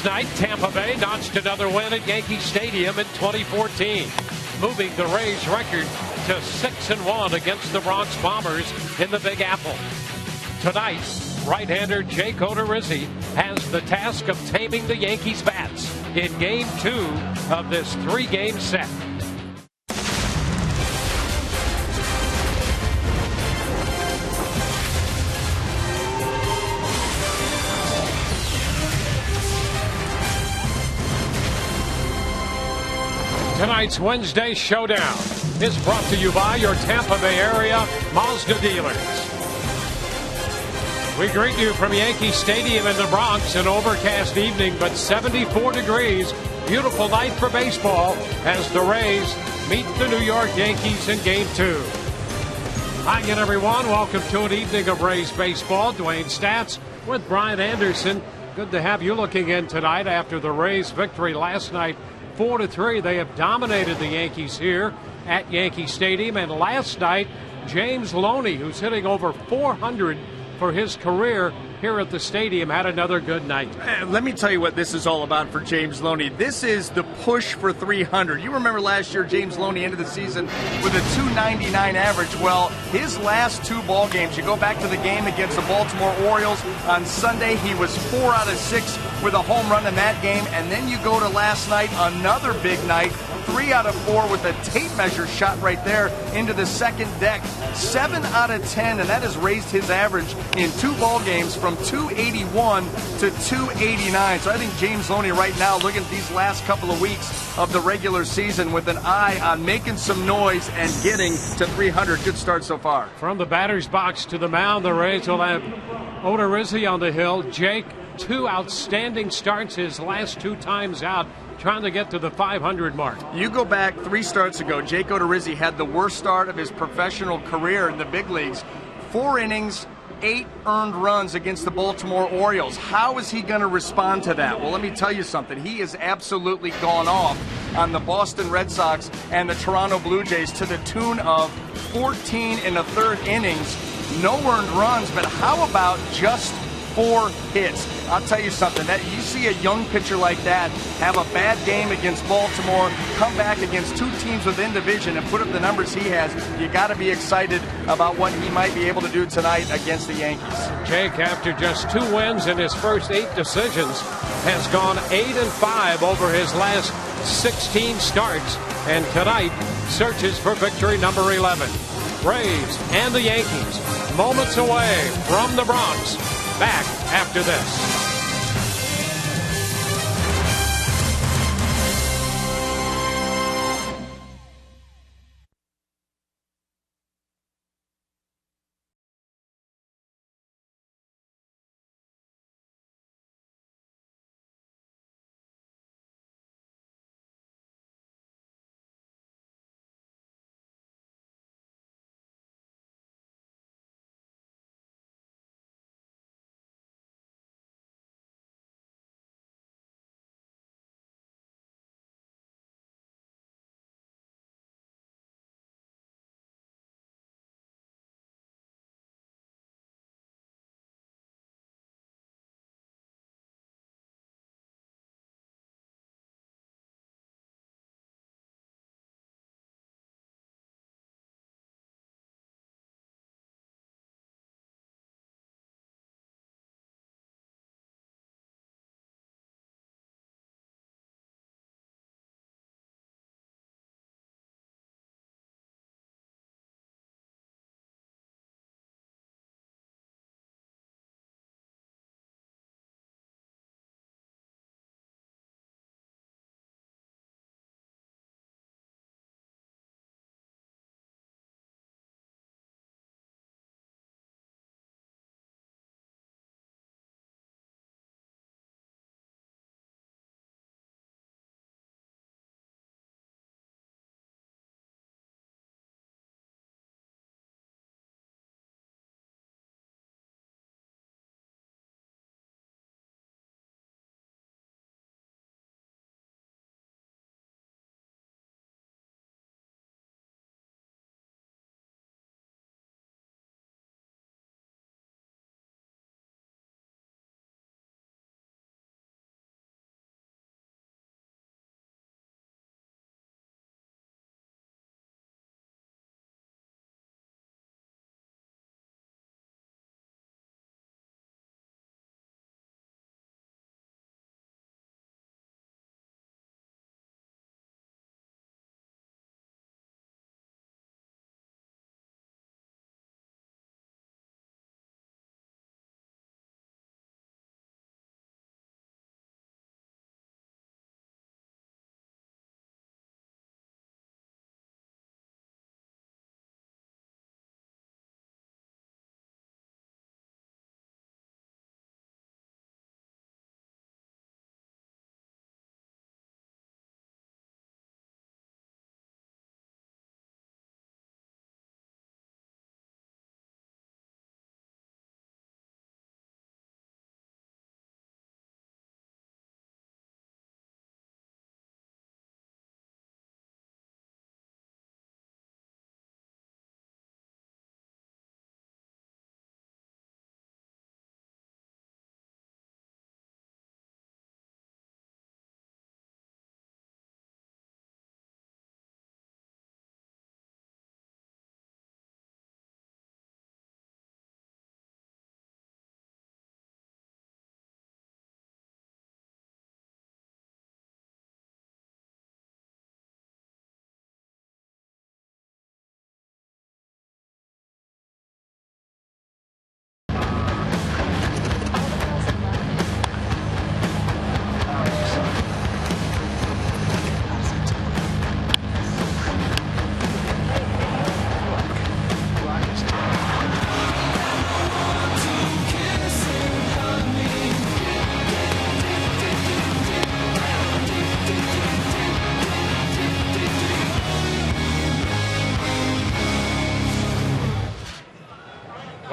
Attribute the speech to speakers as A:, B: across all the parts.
A: Last night, Tampa Bay notched another win at Yankee Stadium in 2014, moving the Rays' record to 6-1 against the Bronx Bombers in the Big Apple. Tonight, right-hander Jake Odorizzi has the task of taming the Yankees' bats in Game 2 of this 3-game set. Tonight's Wednesday Showdown is brought to you by your Tampa Bay area Mazda dealers. We greet you from Yankee Stadium in the Bronx, an overcast evening, but 74 degrees. Beautiful night for baseball as the Rays meet the New York Yankees in Game 2. Hi again, everyone. Welcome to an evening of Rays baseball. Dwayne Stats with Brian Anderson. Good to have you looking in tonight after the Rays' victory last night. 4-3. They have dominated the Yankees here at Yankee Stadium. And last night, James Loney, who's hitting over 400 for his career here at the stadium, had another good night.
B: Let me tell you what this is all about for James Loney. This is the push for 300. You remember last year James Loney ended the season with a 299 average. Well, his last 2 ball games, you go back to the game against the Baltimore Orioles on Sunday, he was 4 out of 6 with a home run in that game. And then you go to last night, another big night, 3 out of 4 with a tape measure shot right there into the second deck. 7 out of 10, and that has raised his average in 2 ball games from 281 to 289. So I think James Loney right now, looking at these last couple of weeks of the regular season with an eye on making some noise and getting to 300. Good start so far.
A: From the batter's box to the mound, the Rays will have Odorizzi on the hill. Jake, 2 outstanding starts his last 2 times out, trying to get to the 500 mark.
B: You go back 3 starts ago, Jake Odorizzi had the worst start of his professional career in the big leagues. 4 innings, 8 earned runs against the Baltimore Orioles. How is he going to respond to that? Well, let me tell you something. He has absolutely gone off on the Boston Red Sox and the Toronto Blue Jays to the tune of 14 in the 3rd innings. No earned runs, but how about just 4 hits? I'll tell you something, that you see a young pitcher like that have a bad game against Baltimore, come back against 2 teams within division and put up the numbers he has, you got to be excited about what he might be able to do tonight against the Yankees.
A: Jake, after just 2 wins in his first 8 decisions, has gone 8-5 over his last 16 starts, and tonight searches for victory number 11. Rays and the Yankees moments away from the Bronx. Back after this.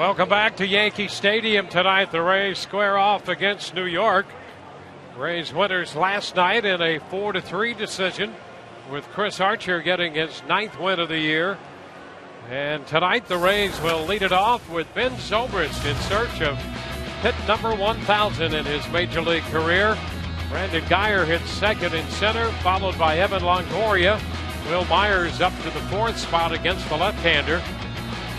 A: Welcome back to Yankee Stadium tonight. The Rays square off against New York. Rays winners last night in a 4-3 decision, with Chris Archer getting his 9th win of the year. And tonight the Rays will lead it off with Ben Zobrist in search of hit number 1,000 in his major league career. Brandon Guyer hits second and center, followed by Evan Longoria. Will Myers up to the 4th spot against the left-hander.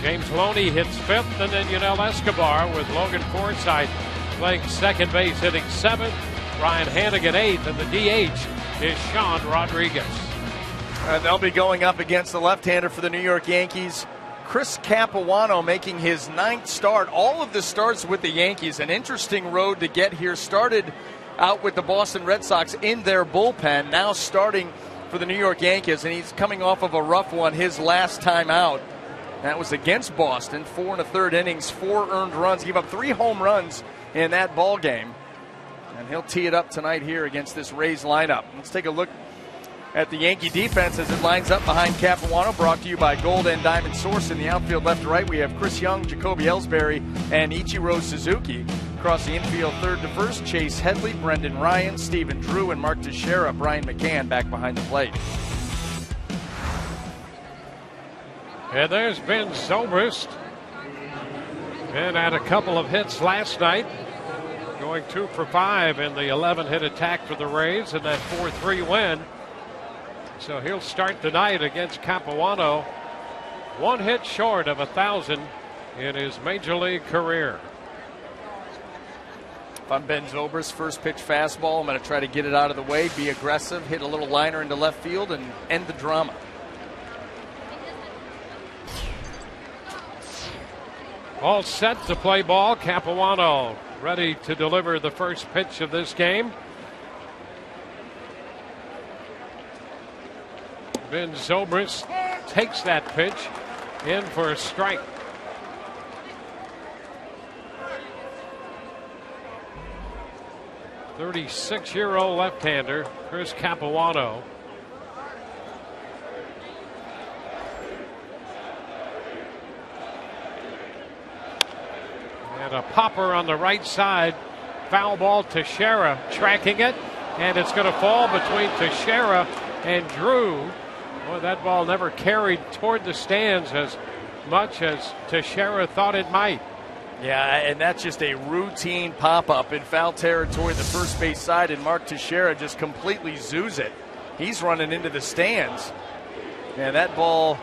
A: James Loney hits 5th, and then Yunel Escobar with Logan Forsythe playing second base, hitting 7th. Ryan Hannigan 8th, and the DH is Sean Rodriguez.
B: They'll be going up against the left-hander for the New York Yankees, Chris Capuano, making his 9th start. All of the starts with the Yankees, an interesting road to get here. Started out with the Boston Red Sox in their bullpen, now starting for the New York Yankees, and he's coming off of a rough one his last time out. That was against Boston, 4 1/3 innings, 4 earned runs. He gave up 3 home runs in that ball game. And he'll tee it up tonight here against this Rays lineup. Let's take a look at the Yankee defense as it lines up behind Capuano, brought to you by Gold and Diamond Source. In the outfield left to right, we have Chris Young, Jacoby Ellsbury, and Ichiro Suzuki. Across the infield, third to first, Chase Headley, Brendan Ryan, Stephen Drew, and Mark Teixeira. Brian McCann back behind the plate.
A: And there's Ben Zobrist. Ben had a couple of hits last night, going 2 for 5 in the 11-hit attack for the Rays in that 4-3 win. So he'll start tonight against Capuano, 1 hit short of 1,000 in his major league career.
B: If I'm Ben Zobrist, first pitch fastball, I'm going to try to get it out of the way, be aggressive, hit a little liner into left field, and end the drama.
A: All set to play ball. Capuano ready to deliver the first pitch of this game. Ben Zobrist takes that pitch in for a strike. "36-year-old left-hander Chris Capuano. And a popper on the right side. Foul ball. Teixeira tracking it, and it's going to fall between Teixeira and Drew. Boy, that ball never carried toward the stands as much as Teixeira thought it might.
B: Yeah, and that's just a routine pop-up in foul territory, the first base side, and Mark Teixeira just completely zoos it. He's running into the stands. And that ball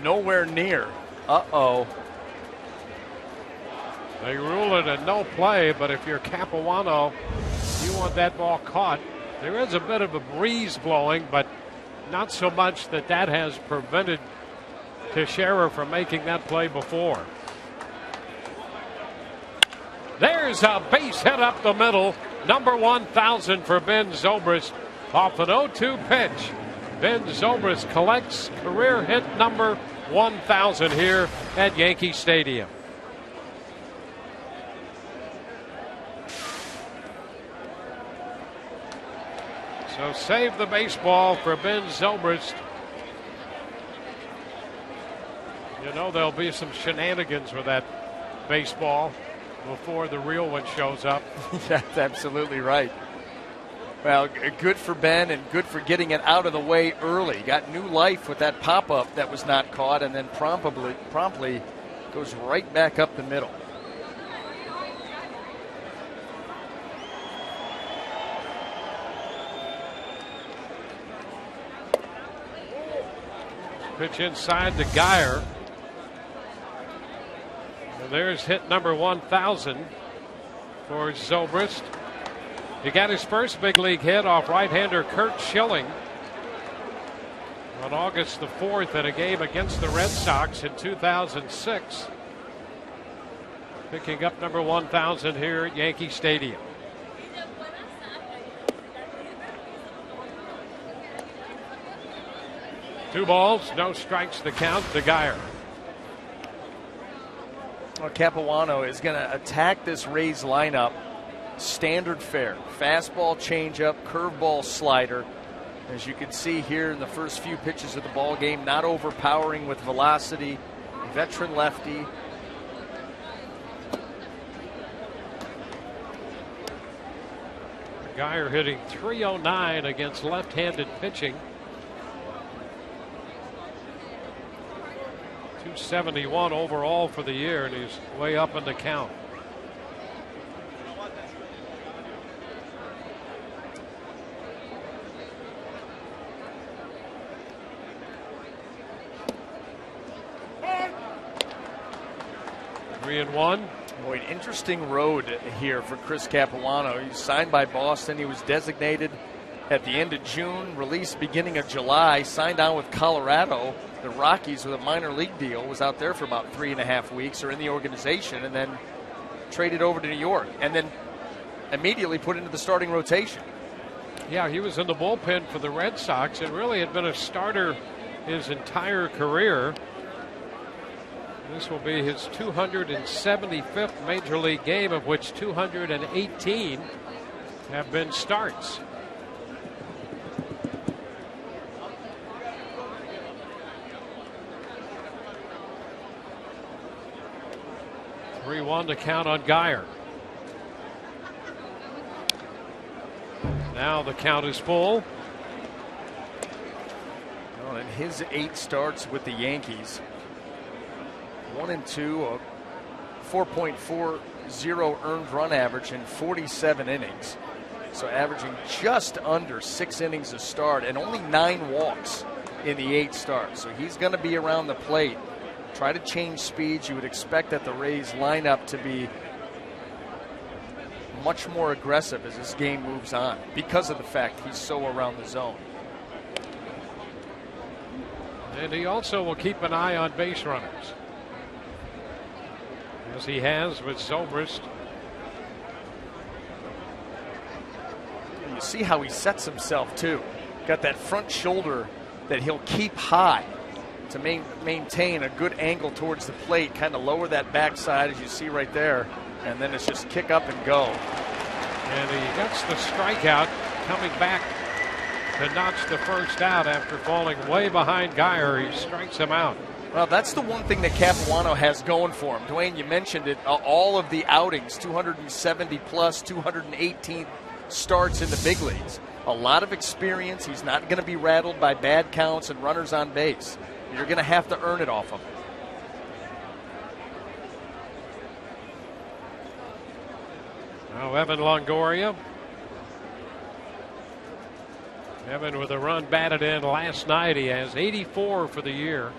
B: nowhere near. Uh-oh.
A: They rule it a no play, but if you're Capuano, you want that ball caught. There is a bit of a breeze blowing, but not so much that has prevented Teixeira from making that play before. There's a base hit up the middle. Number 1,000 for Ben Zobrist off an 0-2 pitch. Ben Zobrist collects career hit number 1,000 here at Yankee Stadium. So save the baseball for Ben Zobrist. You know there'll be some shenanigans with that baseball before the real one shows up.
B: That's absolutely right. Well, good for Ben and good for getting it out of the way early. Got new life with that pop-up that was not caught, and then promptly goes right back up the middle.
A: Pitch inside to Guyer. And there's hit number 1,000 for Zobrist. He got his first big league hit off right-hander Curt Schilling on August the 4th in a game against the Red Sox in 2006. Picking up number 1,000 here at Yankee Stadium. Two balls, no strikes to count to Guyer.
B: Well, Capuano is going to attack this Rays lineup standard fare. Fastball, changeup, curveball, slider. As you can see here in the first few pitches of the ball game, not overpowering with velocity. Veteran lefty.
A: Geyer hitting .309 against left-handed pitching. .271 overall for the year, and he's way up in the count. Three and one.
B: Boy, an interesting road here for Chris Capuano. He's signed by Boston. He was designated at the end of June, released beginning of July, signed on with Colorado. The Rockies with a minor league deal, was out there for about 3.5 weeks or in the organization, and then traded over to New York and then immediately put into the starting rotation.
A: Yeah, he was in the bullpen for the Red Sox and really had been a starter his entire career. This will be his 275th Major League game, of which 218 have been starts. .3-1 to count on Geyer. Now the count is full.
B: Well, in his 8 starts with the Yankees, 1 and 2, a 4.40 earned run average in 47 innings. So averaging just under 6 innings a start and only 9 walks in the 8 starts. So he's going to be around the plate. Try to change speeds. You would expect that the Rays lineup to be much more aggressive as this game moves on because of the fact he's so around the zone.
A: And he also will keep an eye on base runners, as he has with Zobrist.
B: You see how he sets himself too. Got that front shoulder that he'll keep high to maintain a good angle towards the plate, kind of lower that backside as you see right there, and then it's just kick up and go.
A: And he gets the strikeout, coming back to notch the first out after falling way behind Geyer. He strikes him out.
B: Well, that's the one thing that Capuano has going for him. Dwayne, you mentioned it, all of the outings, 270 plus, 218 starts in the big leagues. A lot of experience. He's not going to be rattled by bad counts and runners on base. You're going to have to earn it off him.
A: Now Evan Longoria. Evan with a run batted in last night. He has 84 for the year.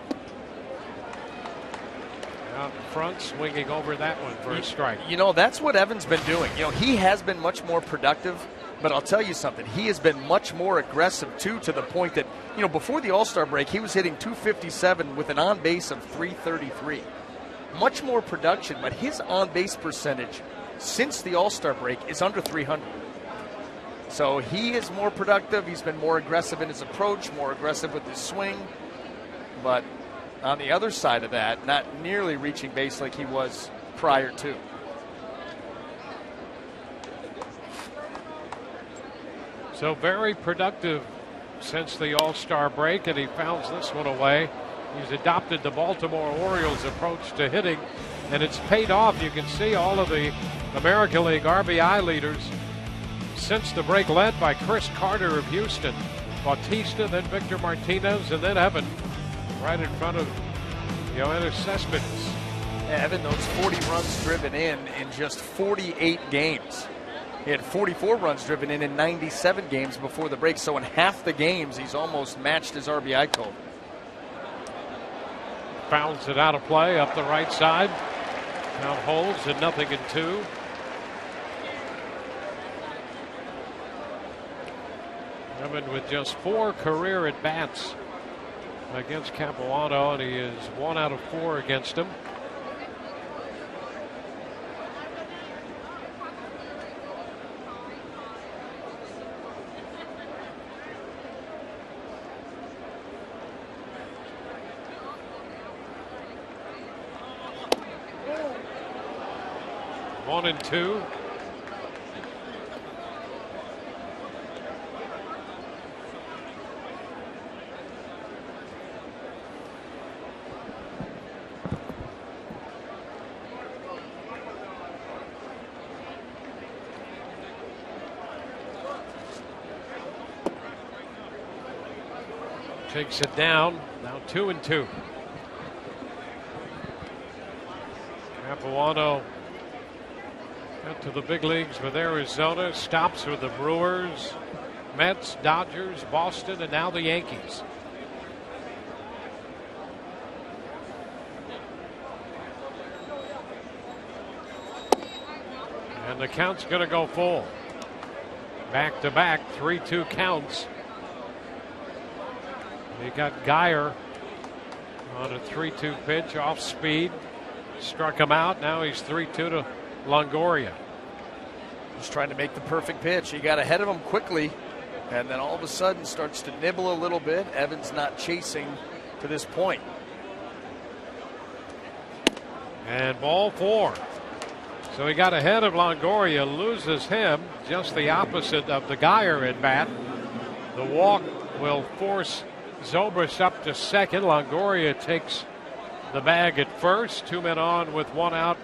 A: Out in front, swinging over that one for a strike.
B: You know, that's what Evan's been doing. You know, he has been much more productive, but I'll tell you something. He has been much more aggressive, too, to the point that, you know, before the All-Star break, he was hitting .257 with an on-base of .333. Much more production, but his on-base percentage since the All-Star break is under .300. So he is more productive. He's been more aggressive in his approach, more aggressive with his swing. But on the other side of that, not nearly reaching base like he was prior to.
A: So very productive since the All-Star break, and he fouls this one away. He's adopted the Baltimore Orioles approach to hitting, and it's paid off. You can see all of the American League RBI leaders since the break, led by Chris Carter of Houston, Bautista, then Victor Martinez, and then Evan right in front of Yoenis Cespedes.
B: Evan, those 40 runs driven in just 48 games. He had 44 runs driven in 97 games before the break. So in half the games, he's almost matched his RBI total.
A: Fouls it out of play up the right side. Count holds at 0-2. Evan with just 4 career at-bats against Capuano, and he is 1 out of 4 against him. One and two. Takes it down. Now 2-2. Capuano got to the big leagues with Arizona. Stops with the Brewers, Mets, Dodgers, Boston, and now the Yankees. And the count's going to go full. Back-to-back 3-2 counts. He got Geyer on a 3-2 pitch off speed. Struck him out. Now he's 3-2 to Longoria.
B: Just trying to make the perfect pitch. He got ahead of him quickly and then all of a sudden starts to nibble a little bit. Evans not chasing to this point.
A: And ball 4. So he got ahead of Longoria, loses him, just the opposite of the Geyer at bat. The walk will force Zobrist up to second. Longoria takes the bag at first. 2 men on with 1 out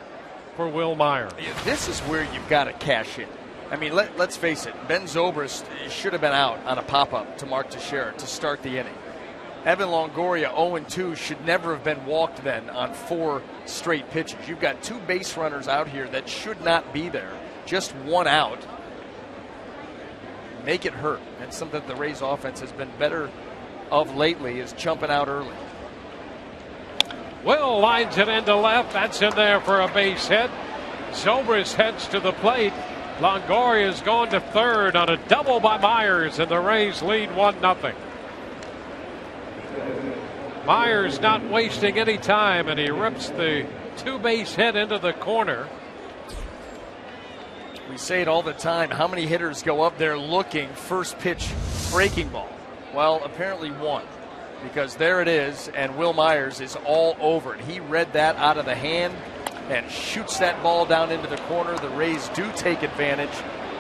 A: for Will Myers.
B: This is where you've got to cash in. I mean, let's face it. Ben Zobrist should have been out on a pop-up to Mark Teixeira to start the inning. Evan Longoria, 0-2, should never have been walked then on 4 straight pitches. You've got 2 base runners out here that should not be there. Just 1 out. Make it hurt. And something that the Rays offense has been better of lately is jumping out early.
A: Will lines it into left. That's in there for a base hit. Zobrist heads to the plate. Longoria's going to third on a double by Myers, and the Rays lead 1-0. Myers not wasting any time, and he rips the 2-base hit into the corner.
B: We say it all the time. How many hitters go up there looking first pitch breaking ball? Well, apparently 1, because there it is, and Will Myers is all over it. He read that out of the hand and shoots that ball down into the corner. The Rays do take advantage.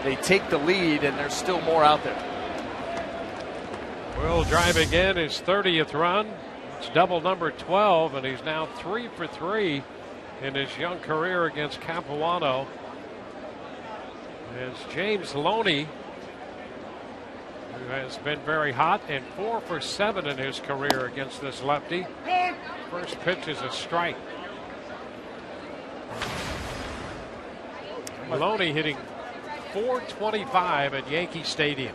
B: They take the lead, and there's still more out there.
A: Will driving in his 30th run. It's double number 12, and he's now 3 for 3 in his young career against Capuano. As James Loney, who has been very hot, and 4 for 7 in his career against this lefty. First pitch is a strike. Loney hitting .425 at Yankee Stadium.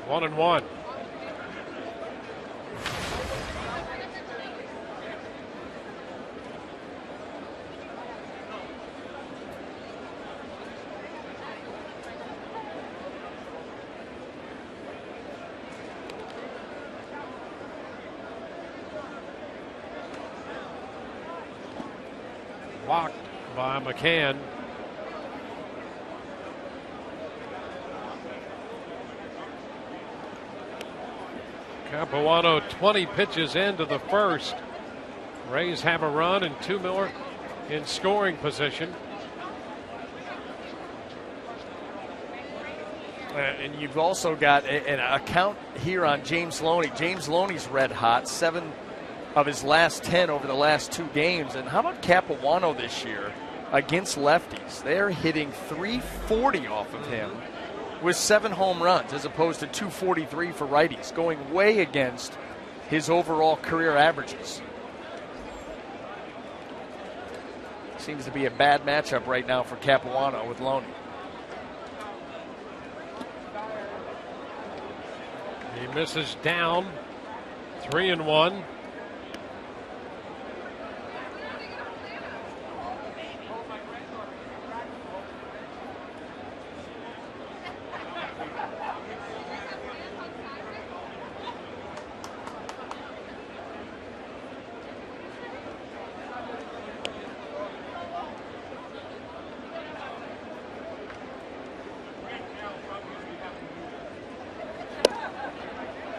A: One and one. Blocked by McCann. Capuano 20 pitches into the first. Rays have a run and 2 more in scoring position.
B: And you've also got an account here on James Loney. James Loney's red hot, 7 of his last 10 over the last 2 games. And how about Capuano this year against lefties? They're hitting .340 off of him with 7 home runs as opposed to .243 for righties, going way against his overall career averages. Seems to be a bad matchup right now for Capuano with Loney.
A: He misses down. 3-1.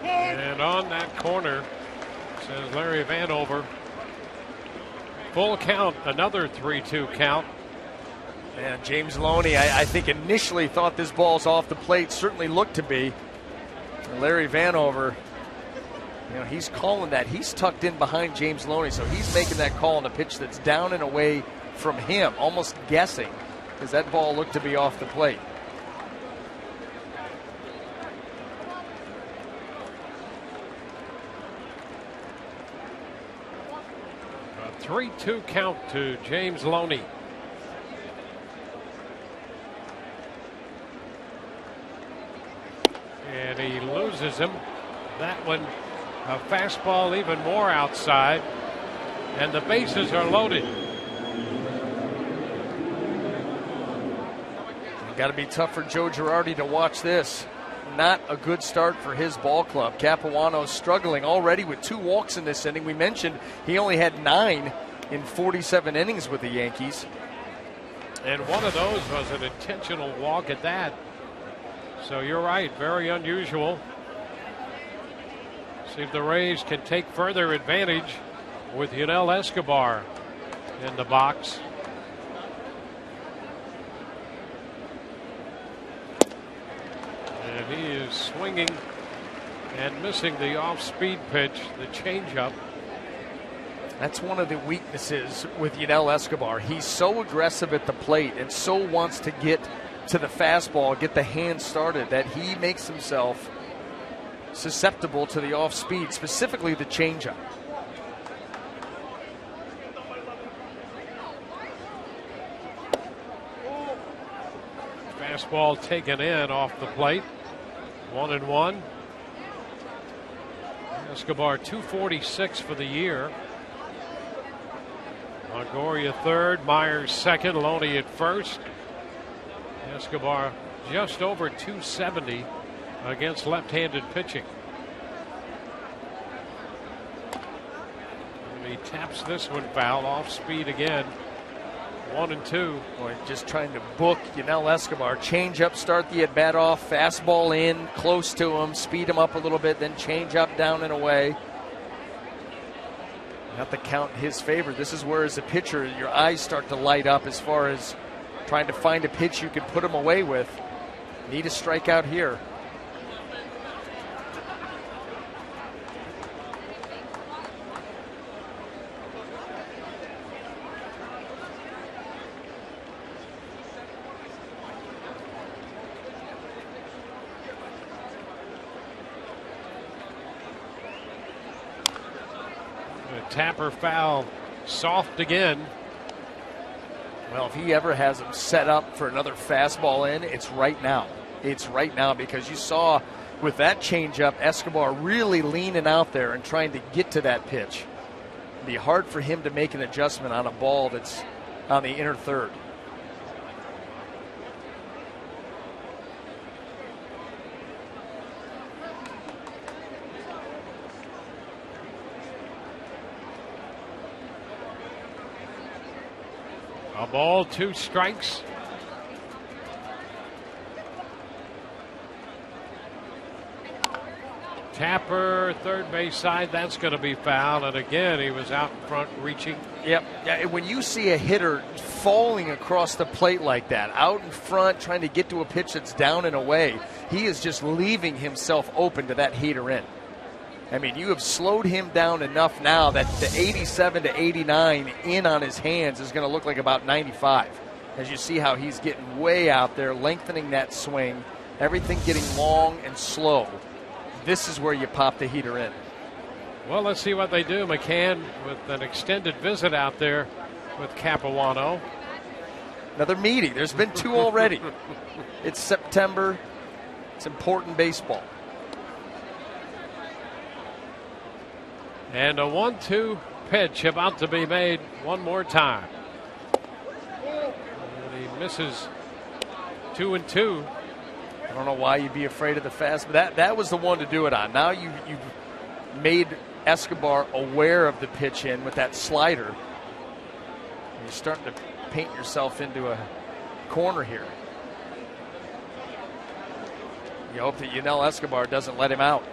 A: And on that corner, says Larry Vanover. Full count, another 3-2 count.
B: And James Loney, I think initially thought this ball's off the plate, certainly looked to be. And Larry Vanover You know, he's calling that. He's tucked in behind James Loney, so he's making that call on a pitch that's down and away from him, almost guessing, because that ball looked to be off the plate.
A: A 3-2 count to James Loney. And he loses him. That one, a fastball even more outside. And the bases are loaded.
B: Got to be tough for Joe Girardi to watch this. Not a good start for his ball club. Capuano struggling already with 2 walks in this inning. We mentioned he only had 9 in 47 innings with the Yankees.
A: And one of those was an intentional walk at that. So you're right, very unusual. See if the Rays can take further advantage with Yunel Escobar in the box. And he is swinging and missing the off-speed pitch, the changeup.
B: That's one of the weaknesses with Yunel Escobar. He's so aggressive at the plate and so wants to get to the fastball, get the hand started, that he makes himself susceptible to the off-speed, specifically the changeup.
A: Fastball taken in off the plate. 1-1. Escobar 246 for the year. Longoria third, Myers second, Loney at first. Escobar just over 270 against left-handed pitching. And he taps this one foul, off speed again. 1-2.
B: Boy, just trying to book Yunel Escobar. Change up, start the at bat off, fastball in, close to him, speed him up a little bit, then change up, down and away. Not the count in his favor. This is where, as a pitcher, your eyes start to light up as far as trying to find a pitch you can put him away with. Need a strikeout here.
A: Tapper foul, soft again.
B: Well, if he ever has him set up for another fastball in, it's right now. It's right now, because you saw with that changeup, Escobar really leaning out there and trying to get to that pitch. It'd be hard for him to make an adjustment on a ball that's on the inner third.
A: A ball, 2 strikes. Tapper, third base side, that's going to be foul. And again, he was out in front reaching.
B: Yep. Yeah, when you see a hitter falling across the plate like that, out in front, trying to get to a pitch that's down and away, he is just leaving himself open to that heater in. I mean, you have slowed him down enough now that the 87 to 89 in on his hands is going to look like about 95. As you see how he's getting way out there, lengthening that swing, everything getting long and slow. This is where you pop the heater in.
A: Well, let's see what they do. McCann with an extended visit out there with Capuano.
B: Another meeting. There's been 2 already. It's September. It's important baseball.
A: And a 1-2 pitch about to be made one more time. And he misses 2-2.
B: I don't know why you'd be afraid of the fast, but that was the one to do it on. Now you've made Escobar aware of the pitch in with that slider. And you're starting to paint yourself into a corner here. You hope that Yunel Escobar doesn't let him out.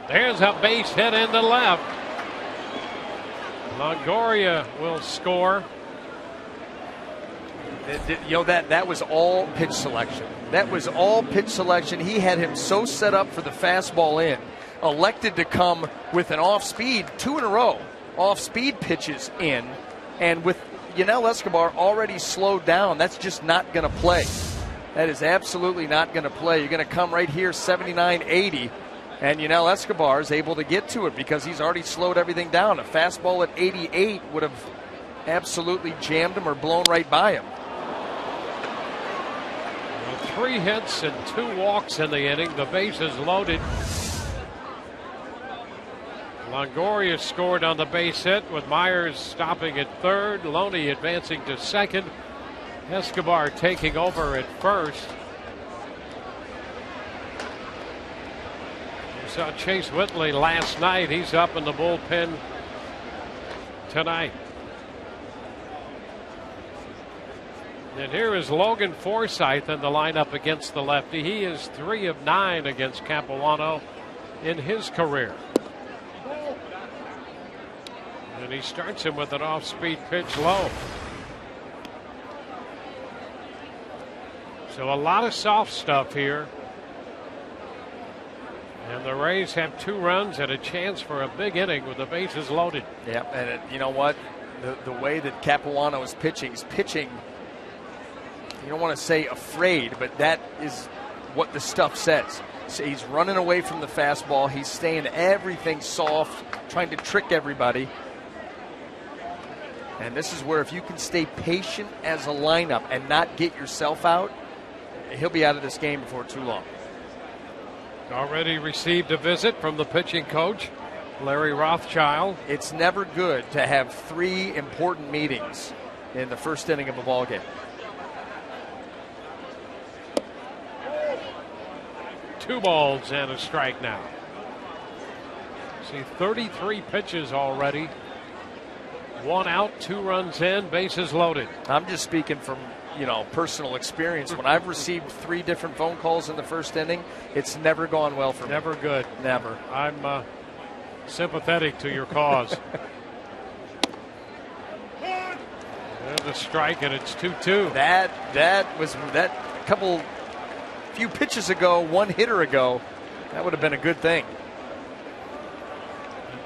A: There's a base hit into left. Longoria will score.
B: That was all pitch selection. That was all pitch selection. He had him so set up for the fastball in, elected to come with an off-speed, 2 in a row, off-speed pitches in, and with Yunel Escobar already slowed down, that's just not going to play. That is absolutely not going to play. You're going to come right here, 79-80, and Yunel Escobar is able to get to it because he's already slowed everything down. A fastball at 88 would have absolutely jammed him or blown right by him.
A: Well, 3 hits and 2 walks in the inning. The bases loaded. Longoria scored on the base hit with Myers stopping at third. Loney advancing to second. Escobar taking over at first. You saw Chase Whitley last night. He's up in the bullpen tonight. And here is Logan Forsythe in the lineup against the lefty. He is 3 of 9 against Capuano in his career. And he starts him with an off-speed pitch low. So a lot of soft stuff here. And the Rays have 2 runs and a chance for a big inning with the bases loaded.
B: Yeah, and you know what? The way that Capuano is pitching, you don't want to say afraid, but that is what the stuff says. So he's running away from the fastball. He's staying everything soft, trying to trick everybody. And this is where if you can stay patient as a lineup and not get yourself out, he'll be out of this game before too long.
A: Already received a visit from the pitching coach, Larry Rothschild.
B: It's never good to have 3 important meetings in the first inning of a ball game.
A: 2 balls and a strike now. See 33 pitches already. 1 out, 2 runs in, bases loaded.
B: I'm just speaking from, personal experience. When I've received 3 different phone calls in the first inning, it's never gone well for me.
A: Never good.
B: Never.
A: I'm sympathetic to your cause. And the strike, and it's 2-2.
B: That was few pitches ago, 1 hitter ago, that would have been a good thing.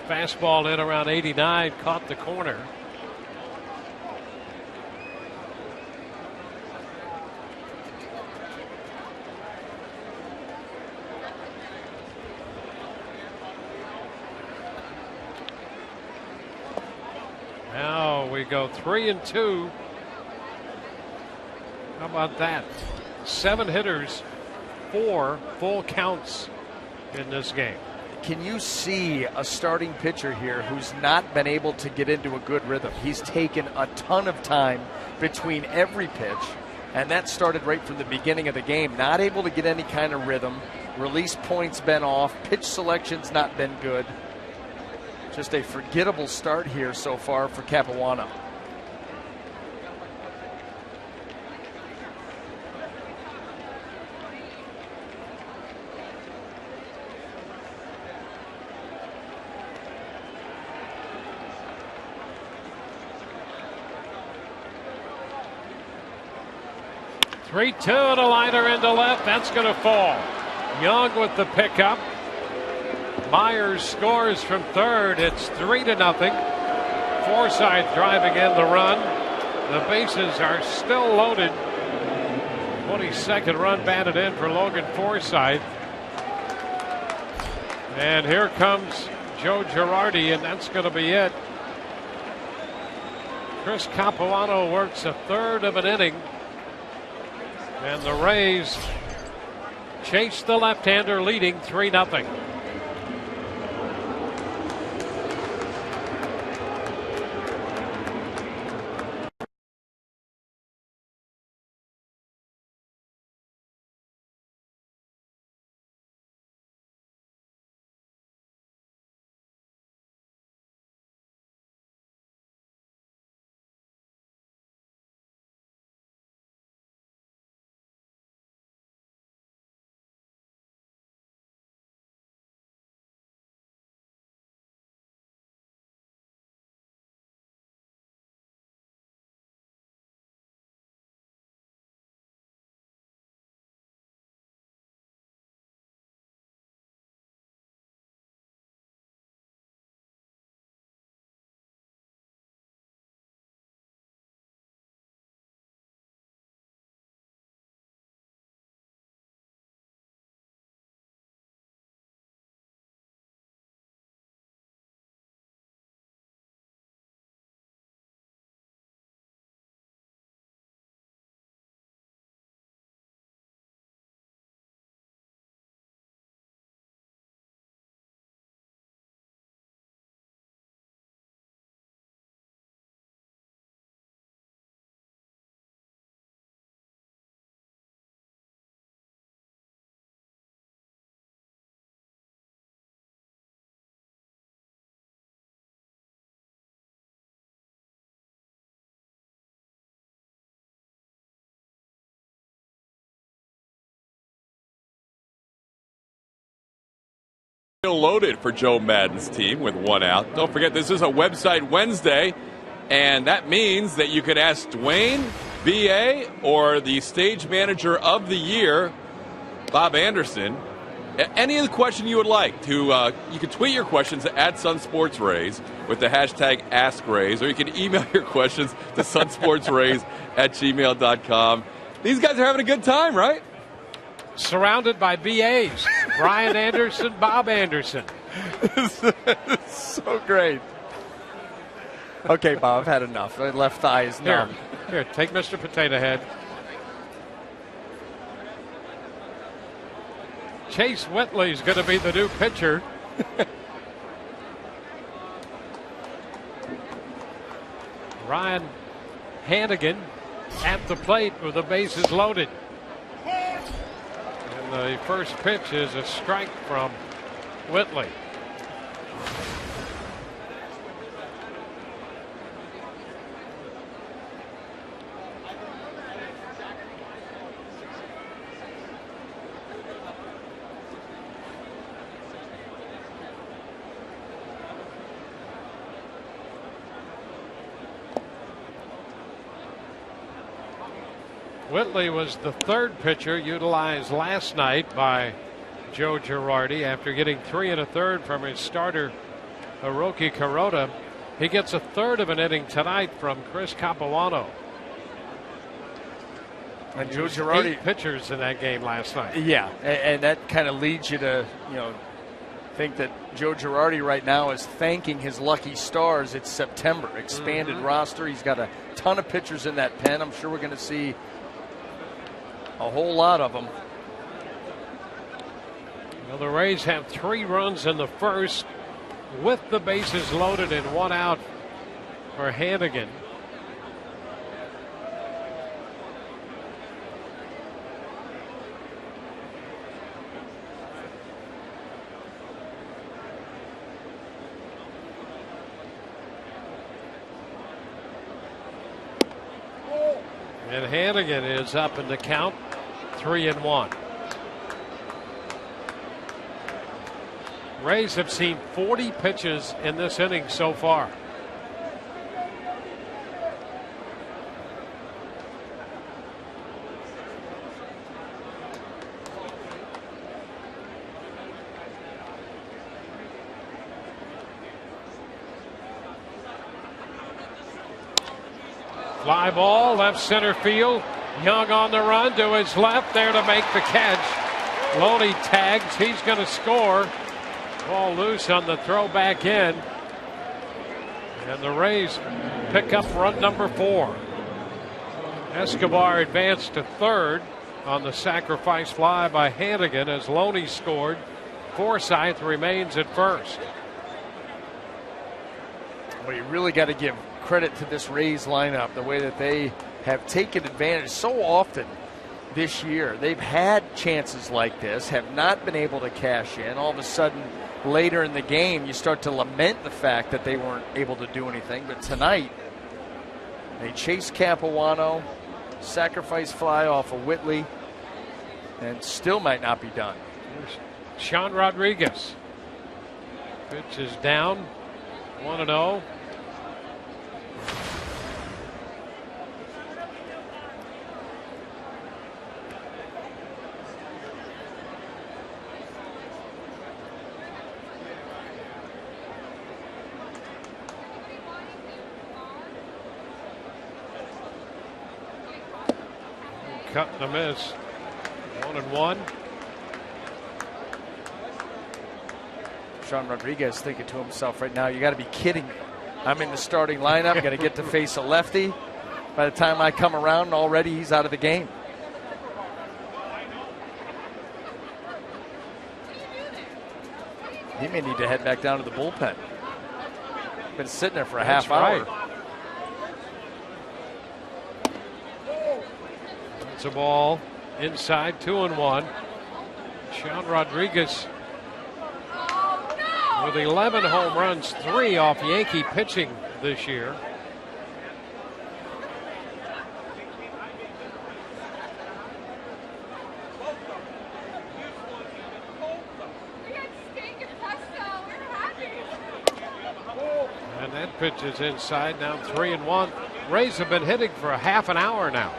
A: Fastball in around 89, caught the corner. Now we go 3-2. How about that? 7 hitters, 4 full counts in this game.
B: Can you see a starting pitcher here who's not been able to get into a good rhythm? He's taken a ton of time between every pitch, and that started right from the beginning of the game. Not able to get any kind of rhythm. Release points been off. Pitch selection's not been good. Just a forgettable start here so far for Capuano.
A: Three-two and a liner into left. That's going to fall. Young with the pickup. Myers scores from third. It's 3-0. Forsythe driving in the run. The bases are still loaded. 22nd run batted in for Logan Forsythe. And here comes Joe Girardi, and that's going to be it. Chris Capuano works a third of an inning. And the Rays chase the left-hander, leading 3-0.
C: Loaded for Joe Madden's team with 1 out. Don't forget, this is a website Wednesday, and that means that you can ask Dwayne, BA, or the stage manager of the year, Bob Anderson, any of the question you would like to. You can tweet your questions at SunSportsRays with the hashtag AskRays, or you can email your questions to sunsportsrays@gmail.com. These guys are having a good time, right?
A: Surrounded by BAs. Brian Anderson, Bob Anderson.
B: So great. Okay, Bob, I've had enough. My left thigh is numb.
A: Here, take Mr. Potato Head. Chase Whitley's going to be the new pitcher. Ryan Hannigan at the plate with the bases loaded. And the first pitch is a strike from Whitley. Whitley was the third pitcher utilized last night by Joe Girardi after getting 3 1/3 from his starter Hiroki Kuroda. He gets a third of an inning tonight from Chris Capuano.
B: And Joe Girardi,
A: 8 pitchers in that game last night.
B: Yeah, and that kind of leads you to think that Joe Girardi right now is thanking his lucky stars. It's September, expanded roster. He's got a ton of pitchers in that pen. I'm sure we're going to see a whole lot of them.
A: Well, the Rays have 3 runs in the first with the bases loaded and 1 out for Hannigan. And Hannigan is up in the count, 3-1. Rays have seen 40 pitches in this inning so far. Fly ball, left center field. Young on the run to his left, there to make the catch. Loney tags, he's going to score. Ball loose on the throw back in. And the Rays pick up run number 4. Escobar advanced to third on the sacrifice fly by Hannigan as Loney scored. Forsythe remains at first.
B: Well, you really got to give credit to this Rays lineup, the way that they have taken advantage so often this year. They've had chances like this, have not been able to cash in. All of a sudden, later in the game, you start to lament the fact that they weren't able to do anything. But tonight, they chased Capuano, sacrifice fly off of Whitley, and still might not be done.
A: Sean Rodriguez. Pitch is down, 1-0. Cut and a miss. 1-1.
B: Sean Rodriguez thinking to himself right now, you got to be kidding me. I'm in the starting lineup. I'm going to get to face a lefty. By the time I come around, already he's out of the game. He may need to head back down to the bullpen. Been sitting there for a half hour.
A: It's a ball inside, 2-1. Sean Rodriguez with 11 home runs, 3 off Yankee pitching this year. pitch is inside. Now 3-1. Rays have been hitting for a half an hour now.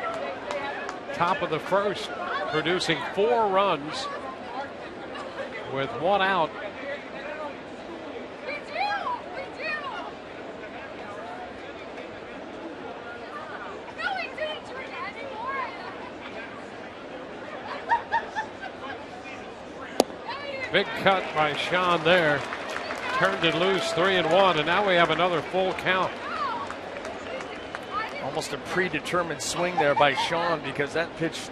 A: Top of the first, producing 4 runs with 1 out. Big cut by Sean there. Turned it loose, 3-1, and now we have another full count.
B: Almost a predetermined swing there by Sean, because that pitch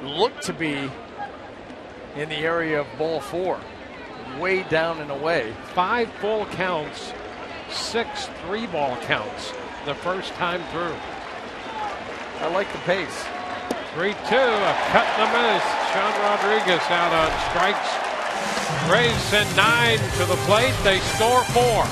B: looked to be in the area of ball 4. Way down and away.
A: 5 full counts, 6 3-ball counts the first time through.
B: I like the pace.
A: 3-2, a cut and a miss. Sean Rodriguez out on strikes. Rays send 9 to the plate. They score 4.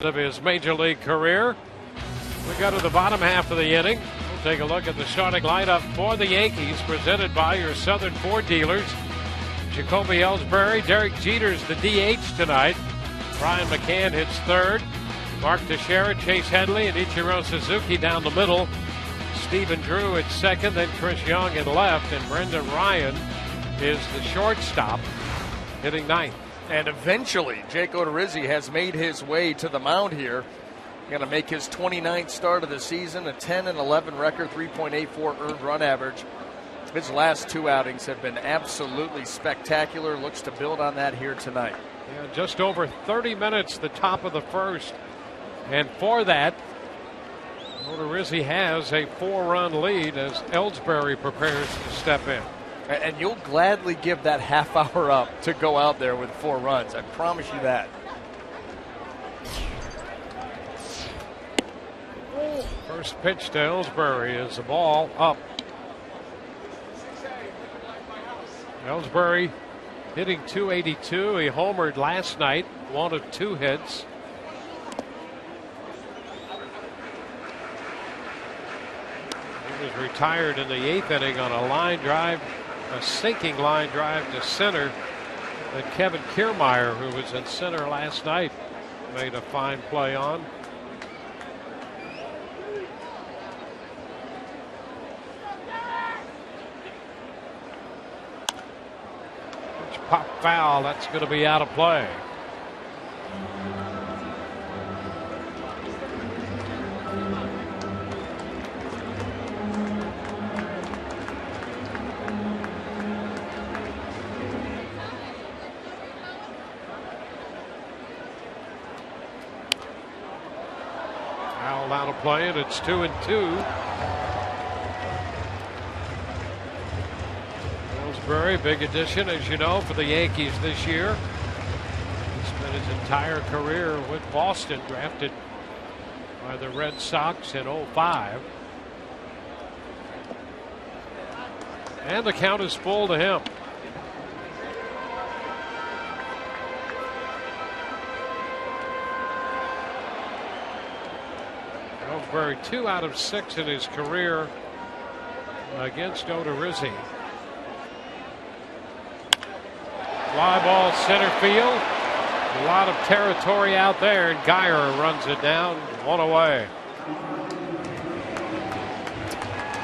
A: Of his major league career. We go to the bottom half of the inning. We'll take a look at the starting lineup for the Yankees, presented by your Southern Ford dealers. Jacoby Ellsbury, Derek Jeter's the DH tonight. Brian McCann hits third. Mark Teixeira, Chase Headley, and Ichiro Suzuki down the middle. Stephen Drew at second, then Chris Young at left, and Brendan Ryan is the shortstop, hitting ninth.
B: And eventually, Jake Odorizzi has made his way to the mound here. Going to make his 29th start of the season, a 10-11 record, 3.84 earned run average. His last 2 outings have been absolutely spectacular. Looks to build on that here tonight.
A: Yeah, just over 30 minutes, the top of the first. And for that, Odorizzi has a 4-run lead as Ellsbury prepares to step in.
B: And you'll gladly give that half hour up to go out there with 4 runs. I promise you that.
A: First pitch to Ellsbury is the ball up. Ellsbury hitting .282. He homered last night, 1 of 2 hits. He was retired in the 8th inning on a line drive. A sinking line drive to center that Kevin Kiermaier, who was in center last night, made a fine play on. Pitch pop foul. That's going to be out of play. Out of play, and it's 2-2. Ellsbury, big addition, as you know, for the Yankees this year. He's been his entire career with Boston, drafted by the Red Sox in 05. And the count is full to him. Ellsbury 2 out of 6 in his career against Odorizzi. Fly ball center field. A lot of territory out there, and Geyer runs it down, 1 away.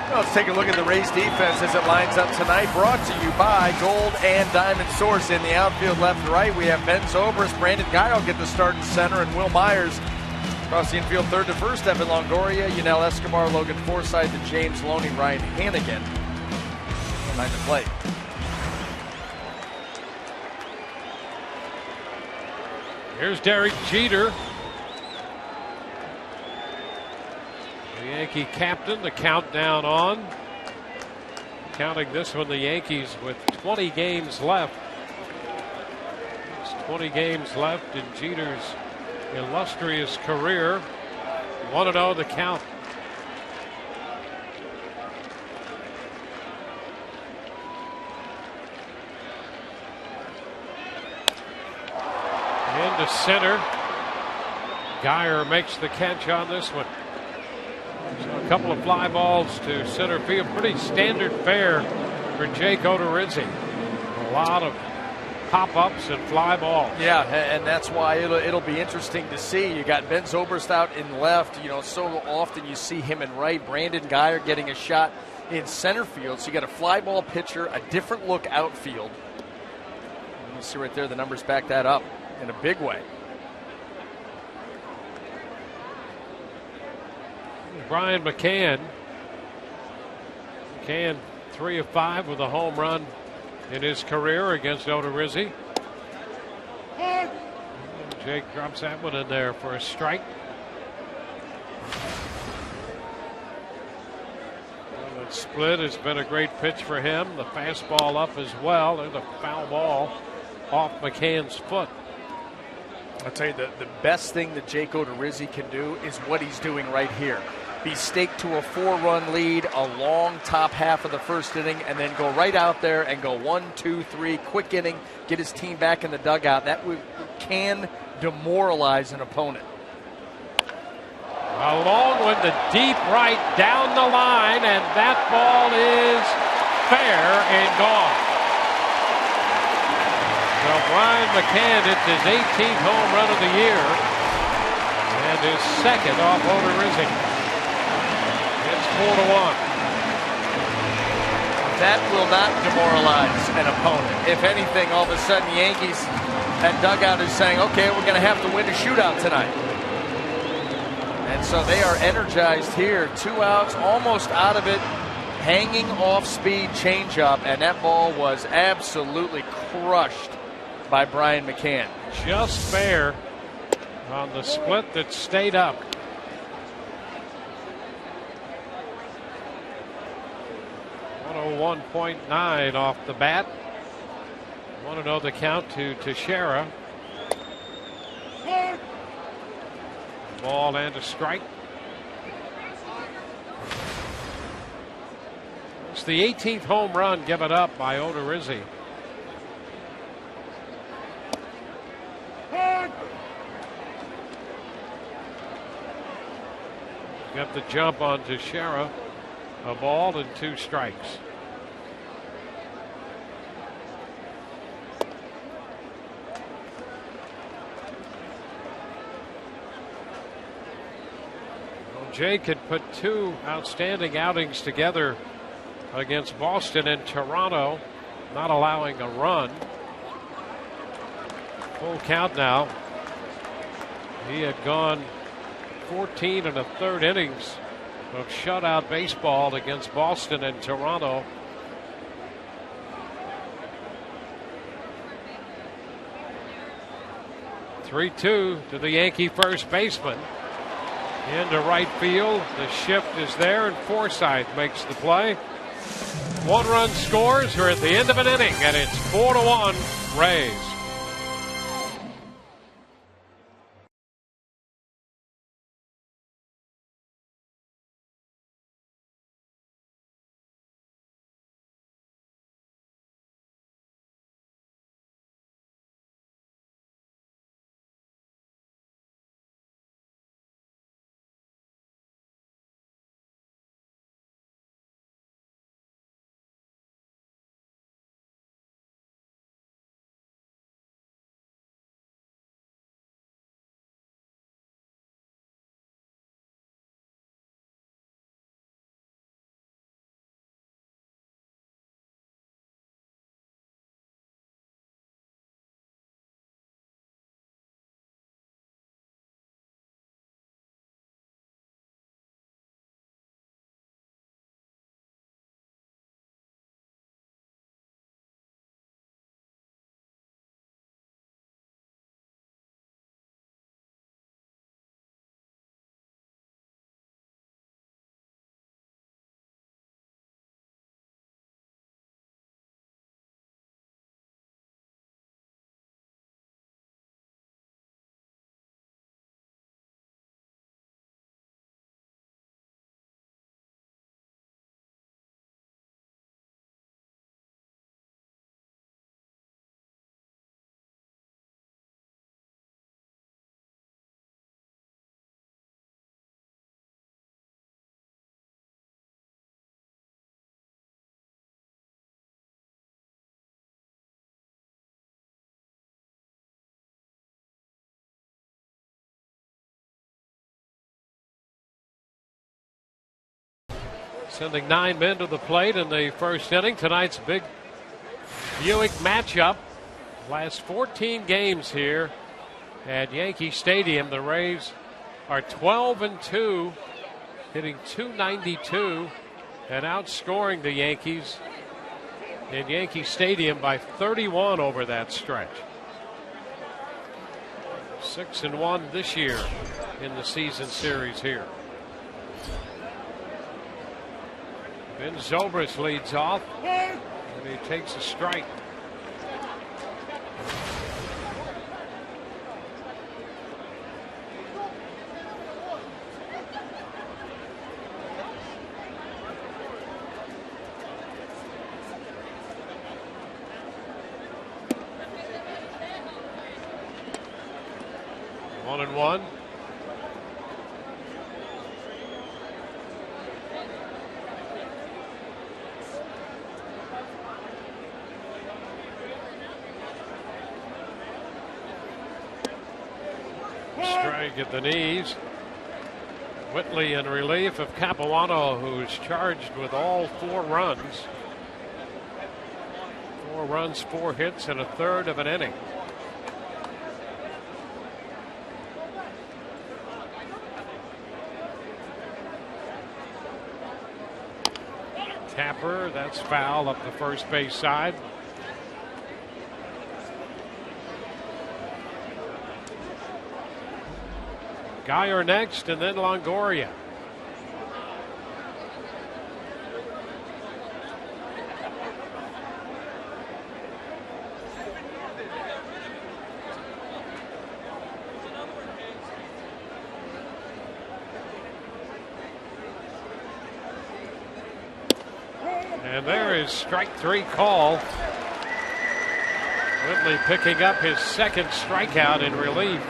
B: Well, let's take a look at the Rays defense as it lines up tonight. Brought to you by Gold and Diamond Source. In the outfield, left and right, we have Ben Zobrist, Brandon Geyer will get the start in center, and Will Myers across the infield, third to first. Evan Longoria, Yunel Escobar, Logan Forsythe, and James Loney, Ryan Hannigan behind the plate.
A: Here's Derek Jeter, the Yankee captain. The countdown on. Counting this one, the Yankees with 20 games left. There's 20 games left in Jeter's illustrious career. 1-0 the count. Into center. Geyer makes the catch on this one. So a couple of fly balls to center field. Pretty standard fare for Jake Odorizzi. A lot of pop-ups and fly balls.
B: Yeah, and that's why it'll be interesting to see. You got Ben Zobrist out in left. You know, so often you see him in right. Brandon Geyer getting a shot in center field. So you got a fly ball pitcher, a different look outfield. You see right there, the numbers back that up in a big way.
A: Brian McCann. McCann 3 of 5 with a home run in his career against Odorizzi. Jake drops that one in there for a strike. Well, that split has been a great pitch for him. The fastball up as well. There's a foul ball off McCann's foot.
B: I'll tell you, the best thing that Jake Odorizzi can do is what he's doing right here. Be staked to a 4-run lead, a long top half of the first inning, and then go right out there and go 1, 2, 3, quick inning, get his team back in the dugout. That can demoralize an opponent.
A: A long one to deep right down the line, and that ball is fair and gone. So Brian McCann hits his 18th home run of the year and his second off Odorizzi. It's 4-1.
B: That will not demoralize an opponent. If anything, all of a sudden the Yankees, that dugout is saying, okay, we're going to have to win a shootout tonight. And so they are energized here. 2 outs, almost out of it. Hanging off speed changeup, and that ball was absolutely crushed by Brian McCann.
A: Just fair on the split that stayed up. .109 off the bat. 1-0 the count to Teixeira. Ball and a strike. It's the 18th home run given up by Odorizzi. Got the jump on Teixeira. A ball and 2 strikes. Well, Jake had put 2 outstanding outings together against Boston and Toronto, not allowing a run. Full count now. He had gone 14 1/3 innings of shutout baseball against Boston and Toronto. (3-2) to the Yankee first baseman. Into right field. The shift is there, and Forsythe makes the play. 1 run scores. We're at the end of an inning, and it's 4-1 Rays. Sending 9 men to the plate in the first inning. Tonight's big Buick matchup. Last 14 games here at Yankee Stadium. The Rays are 12-2, hitting .292 and outscoring the Yankees in Yankee Stadium by 31 over that stretch. 6-1 this year in the season series here. Ben Zobrist leads off, and he takes a strike. One and one. Strike at the knees. Whitley in relief of Capuano, who's charged with all 4 runs. 4 runs, 4 hits, and a third of an inning. Tapper, that's foul up the first base side. Geyer next, and then Longoria. And there is strike 3 call. Whitley picking up his second strikeout in relief.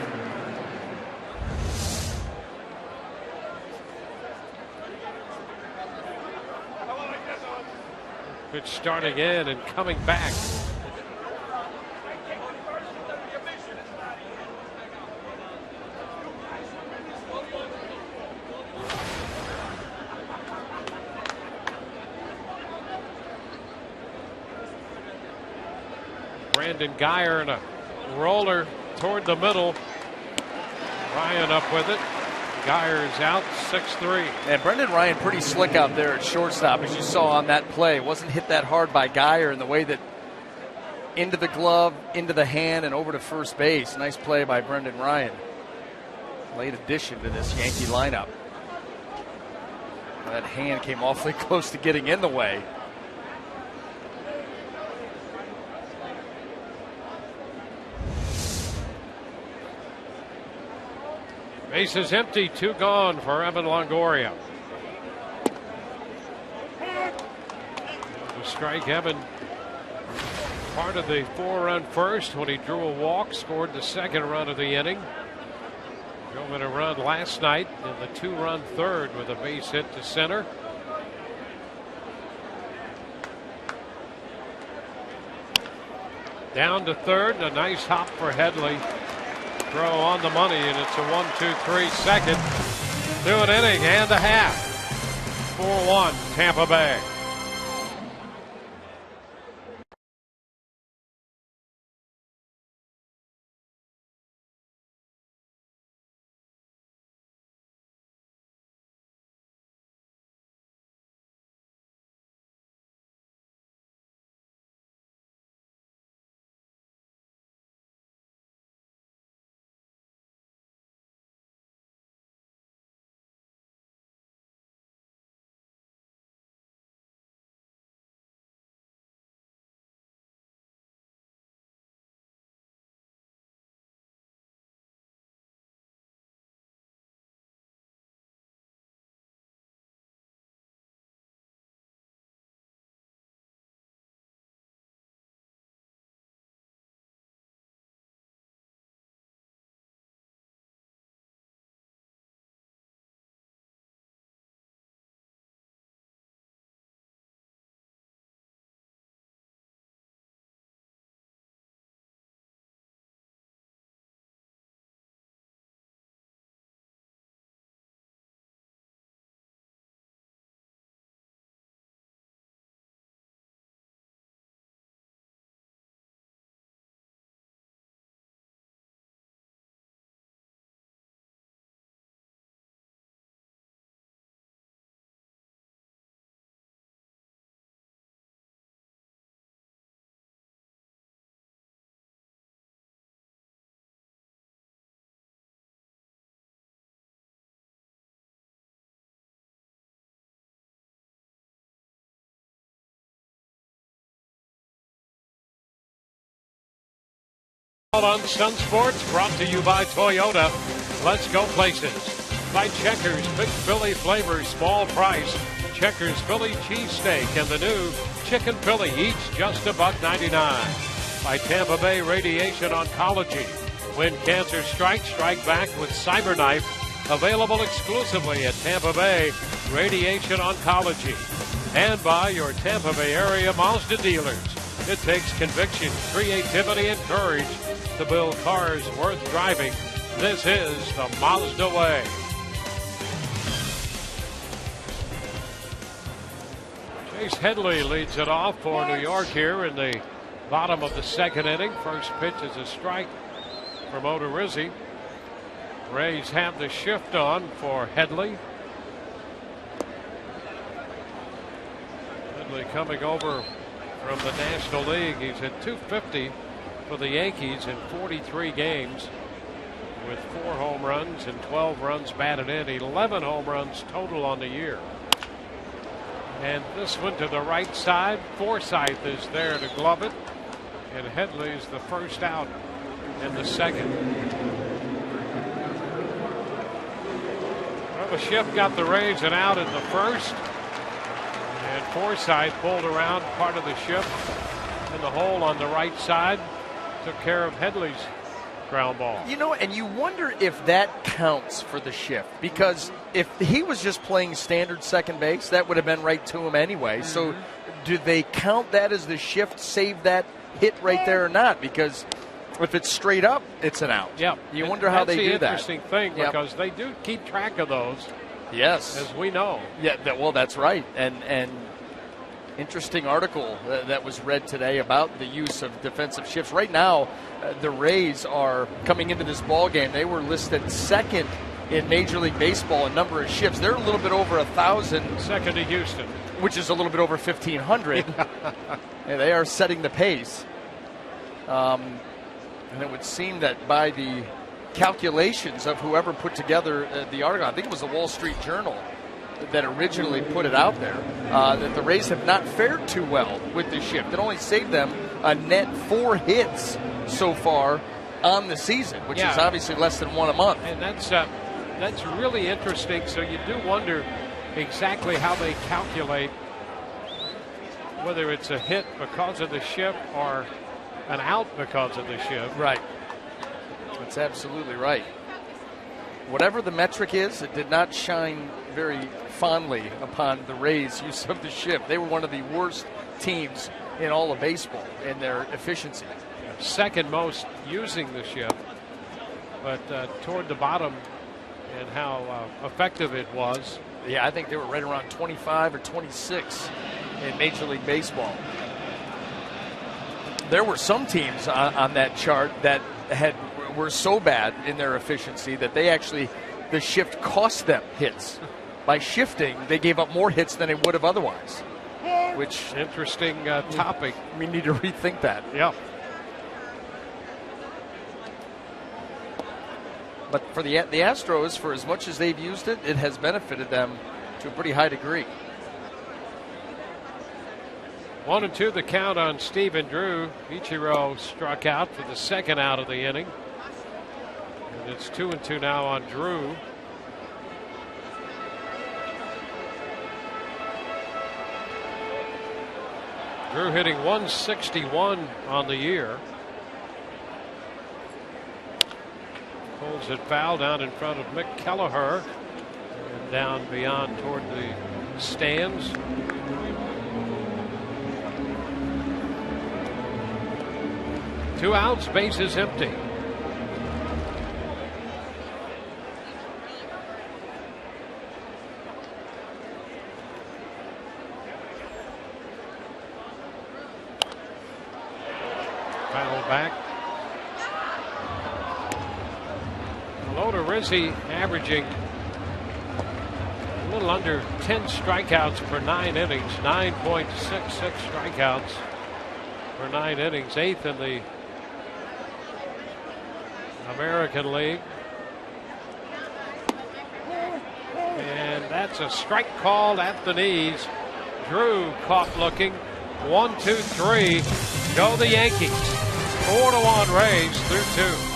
A: Pitch starting in and coming back. Brandon Geyer and a roller toward the middle. Ryan up with it. Geyer's out, 6-3.
B: And Brendan Ryan pretty slick out there at shortstop, as you saw on that play. Wasn't hit that hard by Geyer in the way that into the glove, into the hand, and over to first base. Nice play by Brendan Ryan. Late addition to this Yankee lineup. That hand came awfully close to getting in the way.
A: Bases empty, 2 gone for Evan Longoria. To strike Evan, part of the 4-run first when he drew a walk, scored the second run of the inning. Drove in a run last night in the 2-run third with a base hit to center. Down to third, and a nice hop for Headley. Throw on the money, and it's a 1-2-3 second through an inning and a half. 4-1 Tampa Bay. On Sun Sports, brought to you by Toyota. Let's go places. By Checkers, big Philly flavor, small price. Checkers Philly cheesesteak and the new Chicken Philly, each just $1.99. By Tampa Bay Radiation Oncology. When cancer strikes, strike back with CyberKnife. Available exclusively at Tampa Bay Radiation Oncology. And by your Tampa Bay area Mazda dealers. It takes conviction, creativity, and courage to build cars worth driving. This is the Mazda way. Chase Headley leads it off for New York here in the bottom of the second inning. First pitch is a strike from Odorizzi. Rays have the shift on for Headley. Headley coming over from the National League. He's at .250 for the Yankees in 43 games with 4 home runs and 12 runs batted in. 11 home runs total on the year. And this one to the right side. Forsythe is there to glove it. And Headley's the first out in the second. Well, the shift got the Rays an out in the first. And Forsythe pulled around part of the shift in the hole on the right side. Took care of Headley's ground ball.
B: You know, and you wonder if that counts for the shift, because if he was just playing standard second base, that would have been right to him anyway. Mm-hmm. So do they count that as the shift, save that hit right there or not? Because if it's straight up, it's an out.
A: Yeah.
B: You wonder how they do that.
A: That's the interesting thing, because they do keep track of those.
B: Yes.
A: As we know.
B: Yeah, well, that's right. And interesting article that was read today about the use of defensive shifts. Right now, the Rays are coming into this ball game. They were listed second in Major League Baseball in number of shifts. They're a little bit over 1,000.
A: Second to Houston.
B: Which is a little bit over 1,500. And they are setting the pace. And it would seem that by the calculations of whoever put together the article, I think it was the Wall Street Journal that originally put it out there, that the Rays have not fared too well with the shift. It only saved them a net 4 hits so far on the season, which is obviously less than 1 a month.
A: And that's really interesting. So you do wonder exactly how they calculate whether it's a hit because of the shift or an out because of the shift.
B: Right. That's absolutely right. Whatever the metric is, it did not shine very fondly upon the Rays' use of the shift. They were one of the worst teams in all of baseball in their efficiency.
A: Second most using the shift, but toward the bottom and how effective it was.
B: Yeah, I think they were right around 25 or 26 in Major League Baseball. There were some teams on that chart that were so bad in their efficiency that the shift cost them hits. By shifting, they gave up more hits than they would have otherwise. Which
A: interesting topic.
B: We need to rethink that.
A: Yeah.
B: But for the Astros, for as much as they've used it, it has benefited them to a pretty high degree.
A: 1-2 the count on Stephen Drew. Ichiro struck out for the second out of the inning. And it's 2-2 now on Drew. Drew hitting .161 on the year. Pulls it foul down in front of Mick Kelleher. And down beyond toward the stands. Two outs, bases empty. Foul back. Odorizzi averaging a little under 10 strikeouts per 9 innings. 9.66 strikeouts per 9 innings. 8th in the American League. And that's a strike called at the knees. Drew caught looking. 1, 2, 3. Go the Yankees. 4-1 Rays through 2.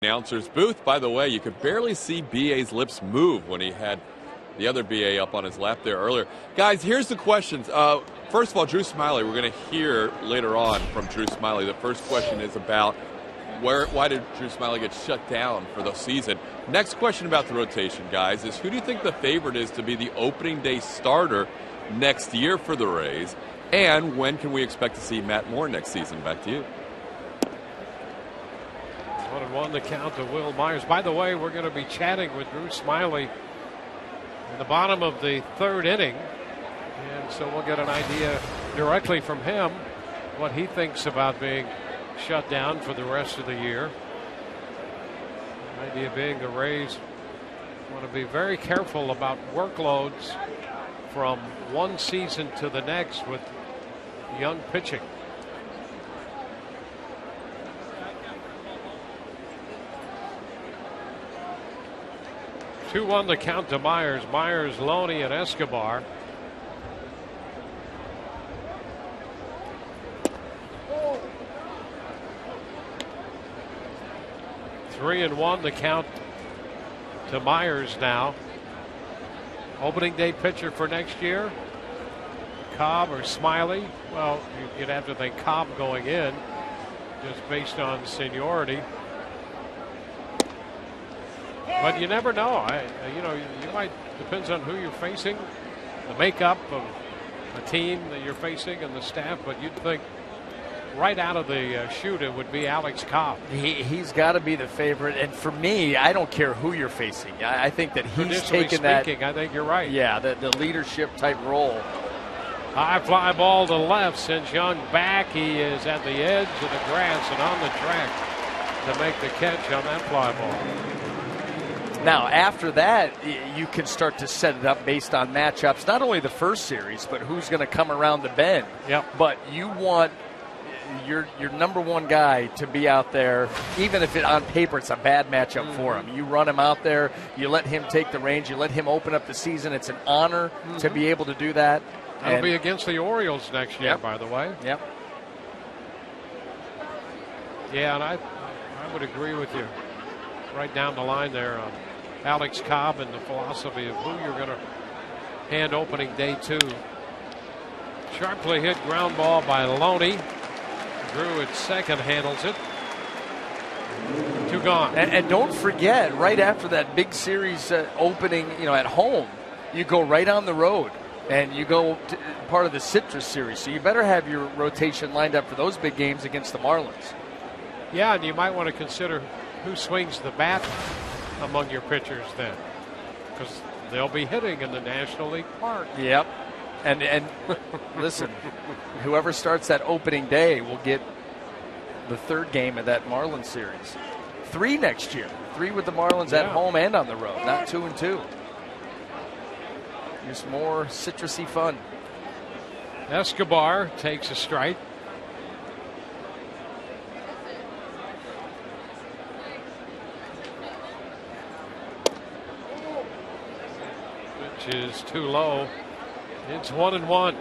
C: Announcer's booth. By the way, you could barely see BA's lips move when he had the other BA up on his lap there earlier. Guys, here's the questions. First of all, Drew Smiley, we're going to hear later on from Drew Smiley. The first question is about why did Drew Smiley get shut down for the season? Next question about the rotation, guys, is who do you think the favorite is to be the opening day starter next year for the Rays? And when can we expect to see Matt Moore next season? Back to you.
A: 1-1 the count to Will Myers. By the way, we're going to be chatting with Drew Smiley in the bottom of the third inning. And so we'll get an idea directly from him what he thinks about being shut down for the rest of the year. The idea being the Rays want to be very careful about workloads from one season to the next with young pitching. 2-1 the count to Myers. Myers, Loney, and Escobar. Three and 1 the count to Myers now. Opening day pitcher for next year. Cobb or Smiley? Well, you'd have to think Cobb going in, just based on seniority. But you never know. You might, depends on who you're facing, the makeup of the team that you're facing and the staff. But you'd think right out of the chute it would be Alex Cobb.
B: He's got to be the favorite. And for me, I don't care who you're facing. I think that he's taken that.
A: I think you're right.
B: Yeah, the leadership type role.
A: High fly ball to left sends Young back. He is at the edge of the grass and on the track to make the catch on that fly ball.
B: Now, after that, you can start to set it up based on matchups, not only the first series, but who's going to come around the bend.
A: Yep.
B: But you want your number one guy to be out there, even if on paper it's a bad matchup for him. You run him out there, you let him take the reins, you let him open up the season. It's an honor to be able to do that.
A: That'll be against the Orioles next year, by the way.
B: Yep.
A: Yeah, and I would agree with you. Right down the line there on Alex Cobb and the philosophy of who you're going to hand opening day to. Sharply hit ground ball by Loney. Drew at second handles it. 2 gone.
B: And don't forget, right after that big series opening, at home, you go right on the road and you go to part of the Citrus series. So you better have your rotation lined up for those big games against the Marlins.
A: Yeah, and you might want to consider who swings the bat among your pitchers then. because they'll be hitting in the National League Park.
B: Yep. And listen, whoever starts that opening day will get the third game of that Marlins series. 3 next year. 3 with the Marlins at home and on the road, not 2 and 2. Just more citrusy fun.
A: Escobar takes a strike. Which is too low. It's 1-1.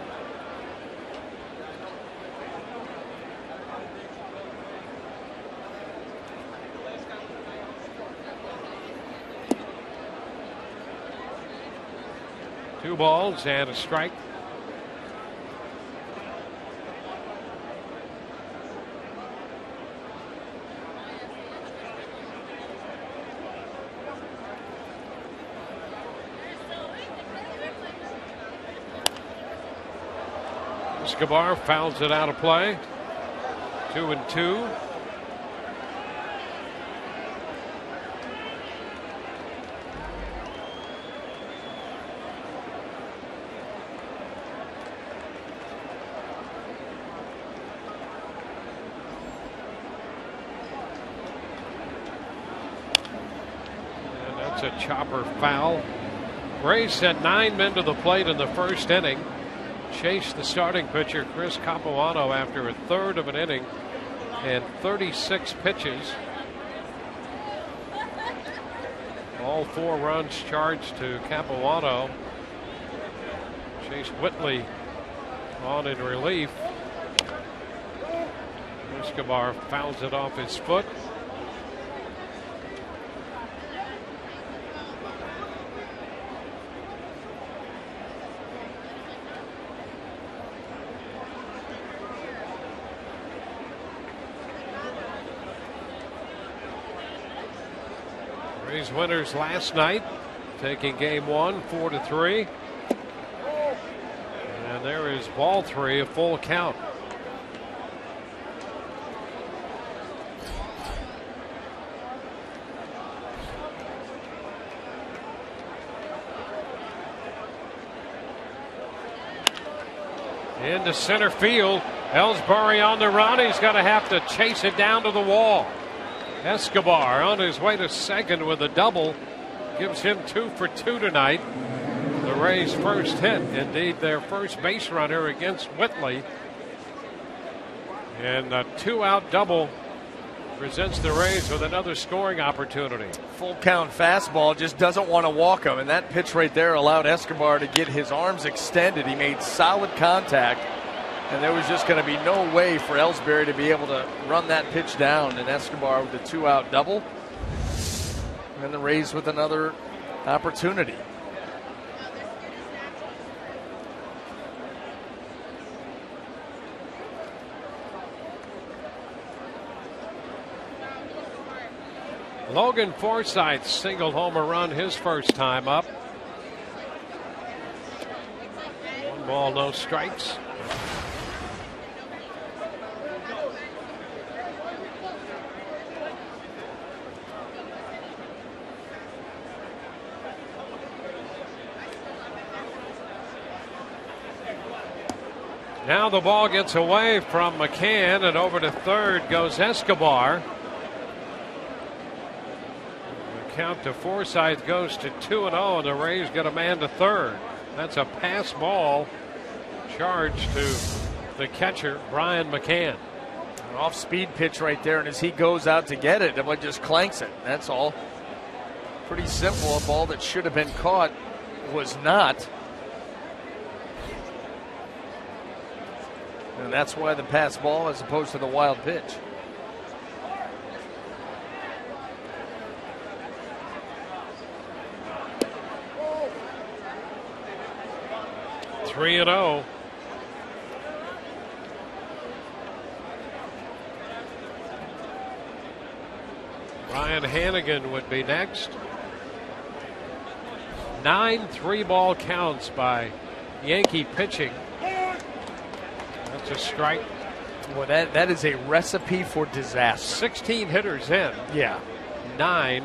A: Two balls and a strike. Escobar fouls it out of play. 2-2. That's a chopper foul. Rays sent 9 men to the plate in the first inning. Chased the starting pitcher Chris Capuano after a third of an inning and 36 pitches. All 4 runs charged to Capuano. Chase Whitley on in relief. Escobar fouls it off his foot. Rays winners last night, taking game 1 4-3. And there is ball 3, a full count. Into center field. Ellsbury on the run. He's going to have to chase it down to the wall. Escobar on his way to second with a double. Gives him 2 for 2 tonight. The Rays' first hit, indeed their first base runner against Whitley. And a 2-out double presents the Rays with another scoring opportunity.
B: Full count fastball, just doesn't want to walk him. And that pitch right there allowed Escobar to get his arms extended. He made solid contact. And there was just going to be no way for Ellsbury to be able to run that pitch down. And Escobar with the 2-out double. And the Rays with another opportunity.
A: Logan Forsythe single homer run his first time up. 1 ball, no strikes. Now the ball gets away from McCann, and over to third goes Escobar. The count to Forsythe goes to 2-0, and the Rays get a man to third. That's a pass ball charged to the catcher, Brian McCann.
B: An off-speed pitch right there, and as he goes out to get it, it just clanks it. That's all. Pretty simple. A ball that should have been caught was not. And that's why the pass ball as opposed to the wild pitch.
A: Three and 0. Ryan Hannigan would be next. 9 3-ball counts by Yankee pitching. That's a strike.
B: Well, that is a recipe for disaster.
A: 16 hitters in.
B: Yeah.
A: 9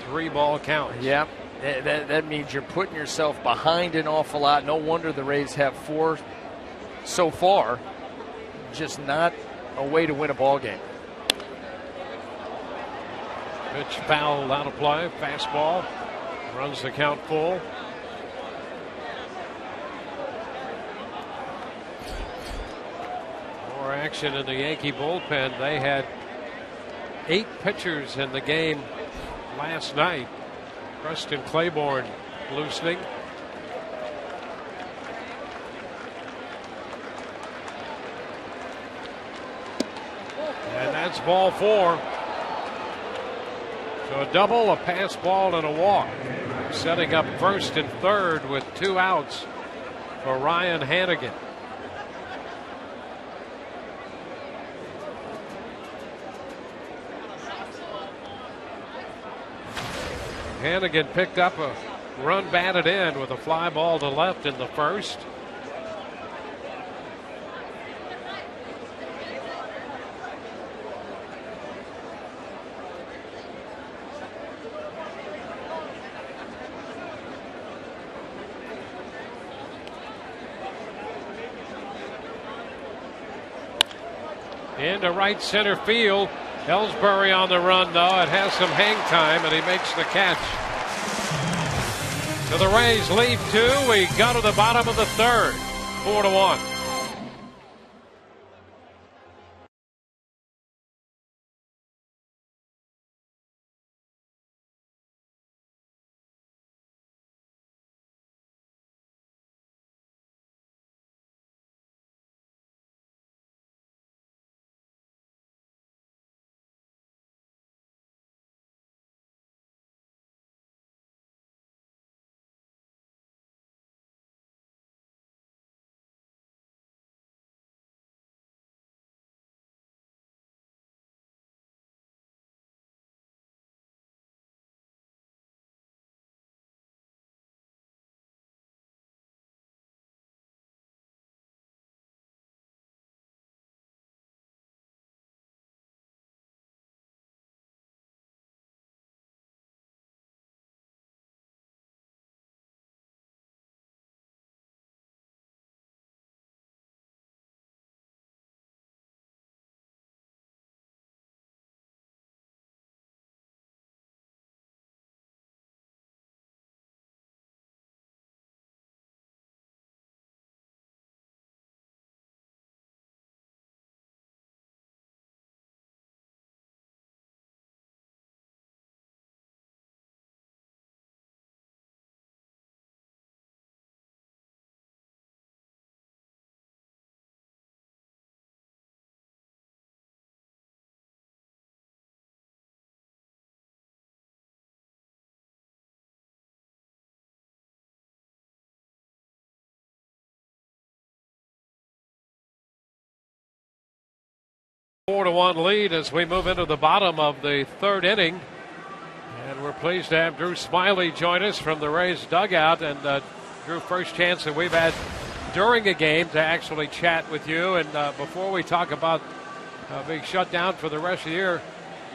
A: 3-ball counts.
B: Yeah. that means you're putting yourself behind an awful lot. No wonder the Rays have 4 so far. Just not a way to win a ball game.
A: Pitch fouled out of play. Fastball runs the count full. More action in the Yankee bullpen. They had 8 pitchers in the game last night. Preston Claiborne loosening. And that's ball 4. So a double, a pass ball, and a walk. Setting up first and third with 2 outs for Ryan Hanigan. Hanigan picked up a run batted in with a fly ball to left in the first. Into right center field. Ellsbury on the run, though. It has some hang time, and he makes the catch. So the Rays lead 2. We go to the bottom of the third. 4-1. Four to 1 lead as we move into the bottom of the third inning. And we're pleased to have Drew Smiley join us from the Rays dugout. And Drew, first chance that we've had during a game to actually chat with you. And before we talk about being shut down for the rest of the year,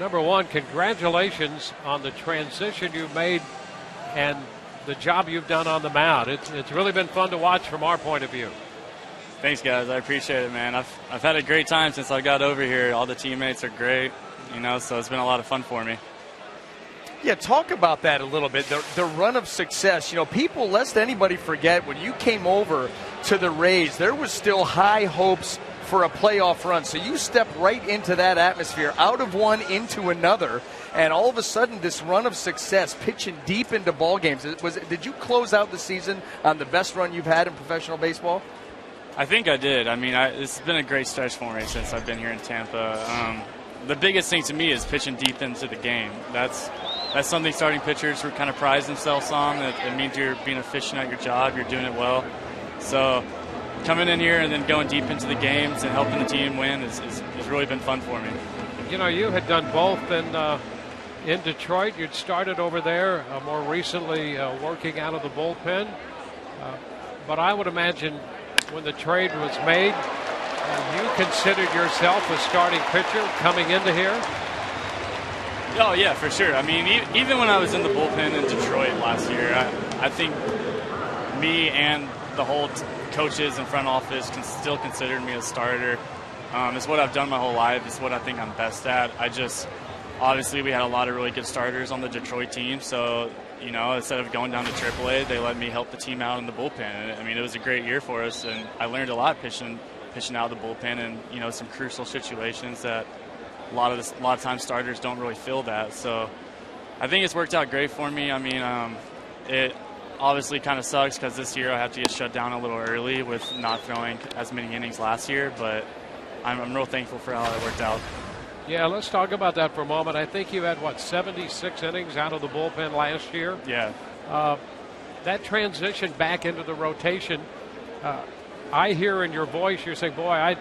A: number one, congratulations on the transition you've made and the job you've done on the mound. It's really been fun to watch from our point of view.
D: Thanks, guys. I appreciate it, man. I've had a great time since I got over here. All the teammates are great, so it's been a lot of fun for me.
B: Yeah, talk about that a little bit. The run of success. People, lest anybody forget, when you came over to the Rays, there was still high hopes for a playoff run. So you stepped right into that atmosphere, out of one into another, and all of a sudden this run of success, pitching deep into ball games. Did you close out the season on the best run you've had in professional baseball?
D: I think I did. It's been a great stretch for me since I've been here in Tampa. The biggest thing to me is pitching deep into the game. That's something starting pitchers who kind of pride themselves on. It means you're being efficient at your job, you're doing it well. So coming in here and then going deep into the games and helping the team win has really been fun for me.
A: You had done both in Detroit. You'd started over there, more recently working out of the bullpen. But I would imagine when the trade was made, you considered yourself a starting pitcher coming into here?
D: Oh, yeah, for sure. I mean, even when I was in the bullpen in Detroit last year, I think me and the whole coaches and front office can still consider me a starter. It's what I've done my whole life. It's what I think I'm best at. Obviously, we had a lot of really good starters on the Detroit team, so, you know, instead of going down to AAA, they let me help the team out in the bullpen. I mean, it was a great year for us, and I learned a lot pitching out of the bullpen and, you know, some crucial situations that a lot of times starters don't really feel that. So I think it's worked out great for me. I mean, it obviously kind of sucks because this year I have to get shut down a little early with not throwing as many innings last year, but I'm real thankful for how it worked out.
A: Yeah, let's talk about that for a moment. I think you had, 76 innings out of the bullpen last year?
D: Yeah.
A: That transition back into the rotation, I hear in your voice you're saying, boy,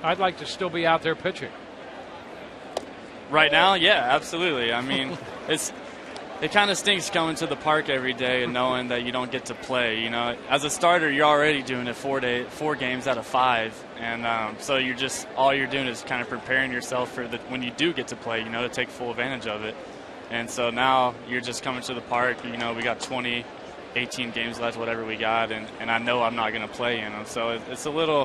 A: I'd like to still be out there pitching.
D: Right now, yeah, absolutely. I mean, it kind of stinks coming to the park every day and knowing that you don't get to play. You know, as a starter, you're already doing it 4 games out of 5, and so all you're doing is kind of preparing yourself for when you do get to play. You know, to take full advantage of it. And so now you're just coming to the park. You know, we got 18 games left, whatever we got, and I know I'm not going to play in them. So it's a little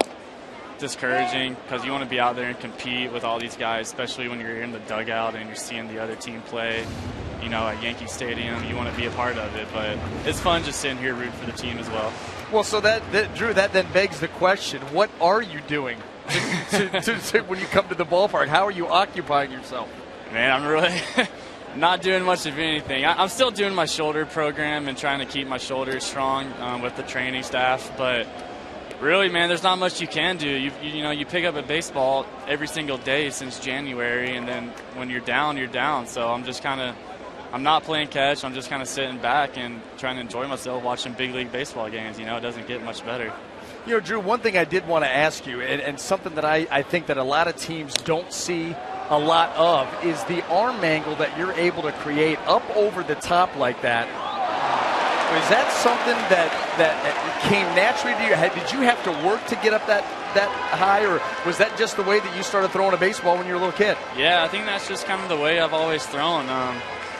D: discouraging because you want to be out there and compete with all these guys, especially when you're in the dugout and you're seeing the other team play. You know, at Yankee Stadium, you want to be a part of it, but it's fun just sitting here rooting for the team as well.
B: Well, so Drew, that then begs the question: what are you doing to when you come to the ballpark? How are you occupying yourself?
D: Man, I'm really not doing much of anything. I'm still doing my shoulder program and trying to keep my shoulders strong with the training staff, but really, man, there's not much you can do. You pick up a baseball every single day since January, and then when you're down, you're down. So I'm not playing catch. I'm just kind of sitting back and trying to enjoy myself watching big league baseball games. You know, it doesn't get much better.
B: You know, Drew, one thing I did want to ask you, and something that I think that a lot of teams don't see a lot of, is the arm angle that you're able to create up over the top like that. Is that something that came naturally to you? Did you have to work to get up that high, or was that just the way that you started throwing a baseball when you were a little kid?
D: Yeah, I think that's just kind of the way I've always thrown.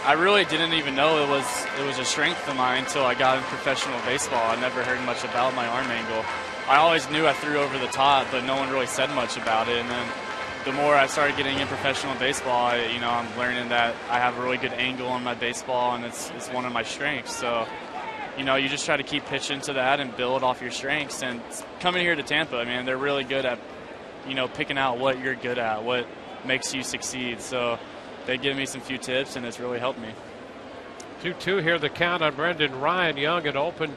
D: I really didn't even know it was a strength of mine until I got in professional baseball. I never heard much about my arm angle. I always knew I threw over the top, but no one really said much about it. And then the more I started getting in professional baseball, I'm learning that I have a really good angle on my baseball, and it's one of my strengths. So, you just try to keep pitching to that and build off your strengths. And coming here to Tampa, man, they're really good at, picking out what you're good at, what makes you succeed. So they give me some few tips, and it's really helped me.
A: 2-2 here, the count on Brendan Ryan. Young had opened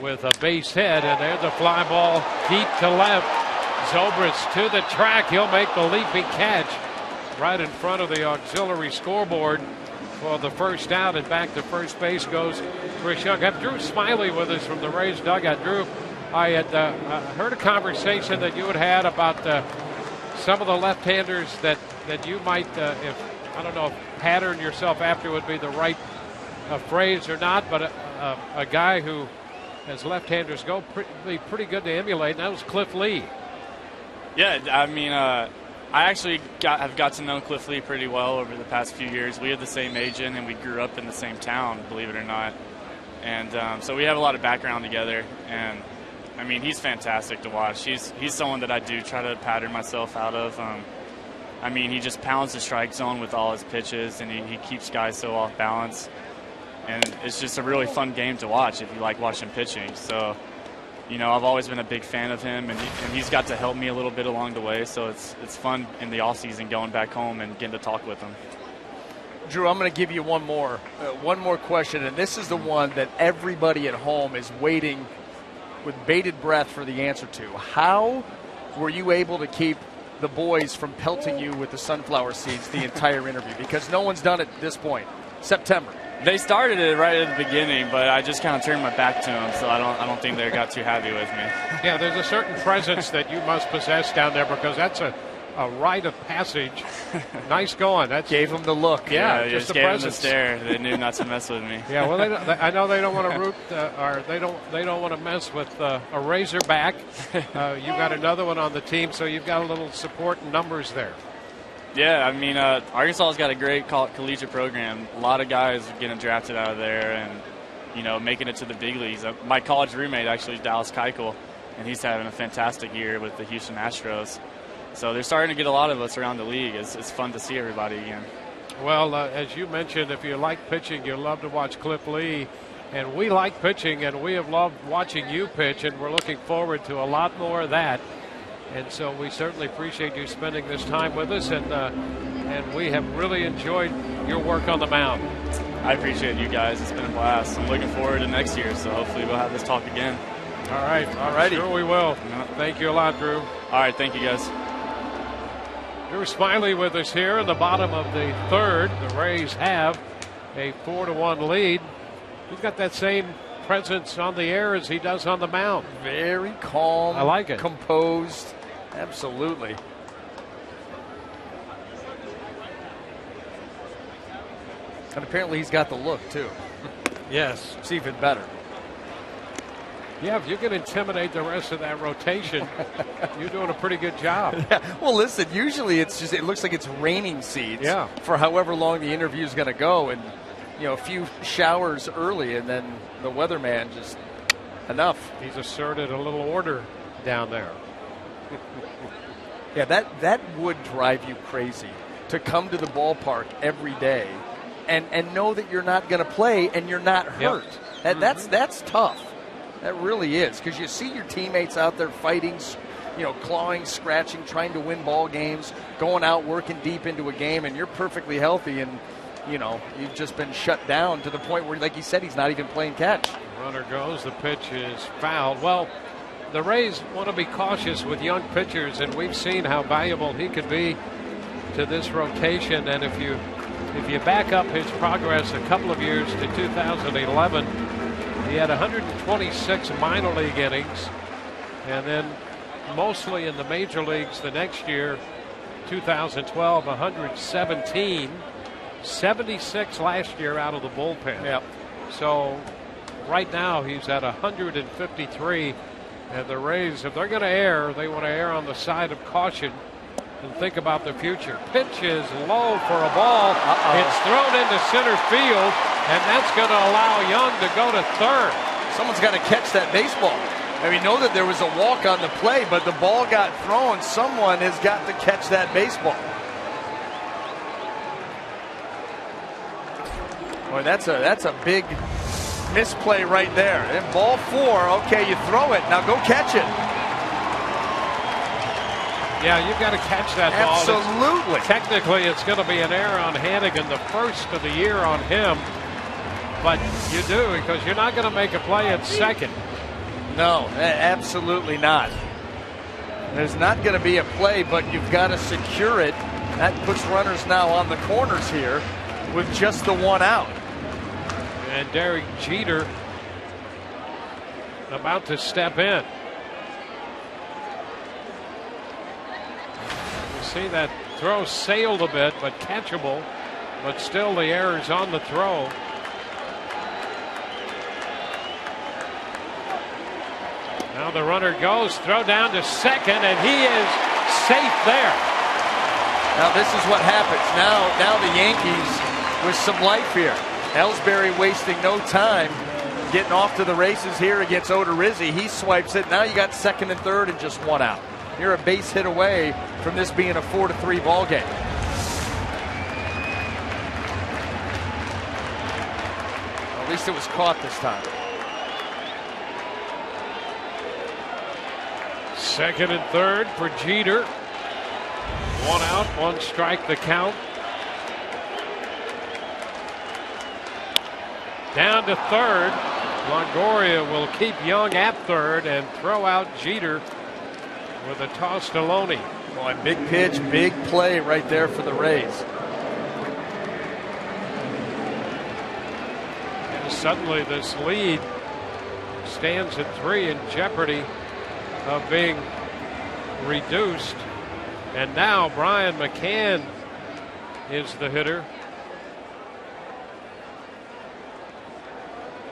A: with a base hit, and there's a fly ball deep to left. Zobrist to the track. He'll make the leaping catch right in front of the auxiliary scoreboard for the first out, and back to first base goes Chris Young. I have Drew Smiley with us from the Rays dugout. Drew, I had heard a conversation that you had about some of the left-handers that you might, I don't know if pattern yourself after would be the right phrase or not, but a guy who, as left-handers go, pretty good to emulate, and that was Cliff Lee.
D: Yeah, I mean, I actually have got to know Cliff Lee pretty well over the past few years. We had the same agent, and we grew up in the same town, believe it or not. And so we have a lot of background together, and I mean, he's fantastic to watch. He's someone that I do try to pattern myself out of. I mean, he just pounds the strike zone with all his pitches, and he keeps guys so off balance. And it's just a really fun game to watch if you like watching pitching. So, I've always been a big fan of him, and he's got to help me a little bit along the way. So it's fun in the offseason going back home and getting to talk with him.
B: Drew, I'm going to give you one more question, and this is the one that everybody at home is waiting with bated breath for the answer to. How were you able to keep the boys from pelting you with the sunflower seeds the entire interview? Because no one's done it at this point. September.
D: They started it right at the beginning, but I just kind of turned my back to them, so I don't think they got too happy with me.
A: Yeah, there's a certain presence that you must possess down there, because that's a rite of passage. Nice going. That
B: gave them the look.
D: Yeah,
A: just the
D: gave them the
A: presence.
D: stare. They knew not to mess with me.
A: Yeah, well, I know they don't want to root, or they don't want to mess with a Razorback. You got another one on the team, so you've got a little support in numbers there.
D: Yeah, I mean, Arkansas's got a great collegiate program. A lot of guys are getting drafted out of there and, making it to the big leagues. My college roommate actually is Dallas Keuchel, and he's having a fantastic year with the Houston Astros. So they're starting to get a lot of us around the league. It's fun to see everybody again.
A: Well, as you mentioned, if you like pitching, you love to watch Cliff Lee. And we like pitching, and we have loved watching you pitch, and we're looking forward to a lot more of that. And so we certainly appreciate you spending this time with us, and we have really enjoyed your work on the mound.
D: I appreciate you guys. It's been a blast. I'm looking forward to next year, so hopefully we'll have this talk again.
A: All right. Sure we will. Thank you a lot, Drew.
D: All right. Thank you, guys.
A: Drew Smiley with us here in the bottom of the third. The Rays have a 4-1 lead. He's got that same presence on the air as he does on the mound.
B: Very calm.
A: I like it.
B: Composed. Absolutely. And apparently he's got the look, too.
A: Yes.
B: It's even better.
A: Yeah, if you can intimidate the rest of that rotation, you're doing a pretty good job.
B: Yeah. Well, listen, usually it looks like it's raining seeds for however long the interview is going to go. And, a few showers early, and then the weatherman just enough.
A: He's asserted a little order down there.
B: Yeah, that would drive you crazy to come to the ballpark every day and know that you're not going to play and you're not hurt. Yep. That's tough. That really is, because you see your teammates out there fighting, clawing, scratching, trying to win ball games, going out, working deep into a game, and you're perfectly healthy, and you've just been shut down to the point where, like you said, he's not even playing catch.
A: Runner goes. The pitch is fouled. Well, the Rays want to be cautious with young pitchers, and we've seen how valuable he could be to this rotation. And if you back up his progress a couple of years to 2011, he had 126 minor league innings, and then mostly in the major leagues the next year, 2012, 117. 76 last year out of the bullpen.
B: Yep.
A: So right now he's at 153, and the Rays, if they're going to err, they want to err on the side of caution and think about the future. Pitch is low for a ball. It's thrown into center field, and that's going to allow Young to go to third.
B: Someone's got to catch that baseball. We know that there was a walk on the play, but the ball got thrown. Someone has got to catch that baseball. Boy, that's a big misplay right there. And ball 4, okay, you throw it. Now go catch it.
A: Yeah, you've got to catch that ball.
B: Absolutely.
A: Technically, it's going to be an error on Hannigan, the first of the year on him. But you do, because you're not going to make a play at second.
B: No, absolutely not. There's not going to be a play, but you've got to secure it. That puts runners now on the corners here with just the one out.
A: And Derek Jeter about to step in. You see that throw sailed a bit, but catchable, but still the error's on the throw. Now the runner goes, throw down to second, and he is safe there.
B: Now this is what happens. Now the Yankees with some life here. Ellsbury wasting no time getting off to the races here against Odorizzi. He swipes it. Now you got second and third and just one out. You're a base hit away from this being a 4-3 ball game. At least it was caught this time.
A: Second and third for Jeter. One out, one strike the count. Down to third. Longoria will keep Young at third and throw out Jeter with a toss to Loney.
B: Boy, big pitch, big play right there for the Rays.
A: And suddenly this lead stands at 3 in jeopardy of being reduced. And now Brian McCann is the hitter.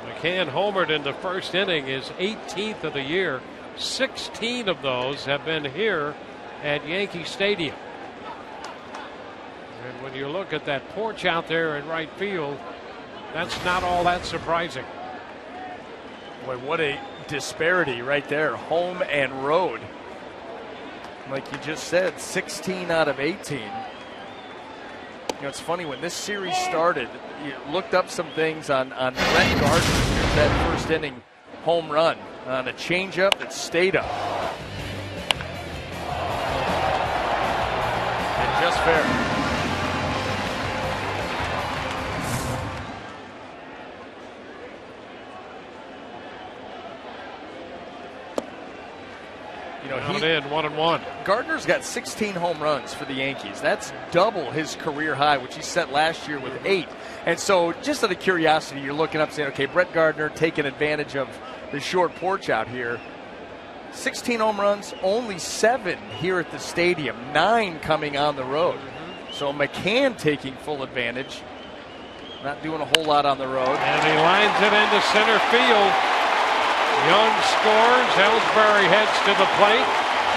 A: McCann homered in the first inning, his 18th of the year. 16 of those have been here at Yankee Stadium. you look at that porch out there in right field, that's not all that surprising.
B: Boy, what a disparity right there, home and road. Like you just said, 16 out of 18. You know, it's funny, when this series started, you looked up some things on Brett Gardner. Here's that first inning home run on a changeup that stayed up. And just fair.
A: Down in 1-1.
B: Gardner's got 16 home runs for the Yankees. That's double his career high, which he set last year with 8. And so, just out of curiosity, you're looking up saying, okay, Brett Gardner taking advantage of the short porch out here. 16 home runs, only 7 here at the stadium, 9 coming on the road. So McCann taking full advantage, not doing a whole lot on the road.
A: And he lines it into center field. Young scores, Ellsbury heads to the plate,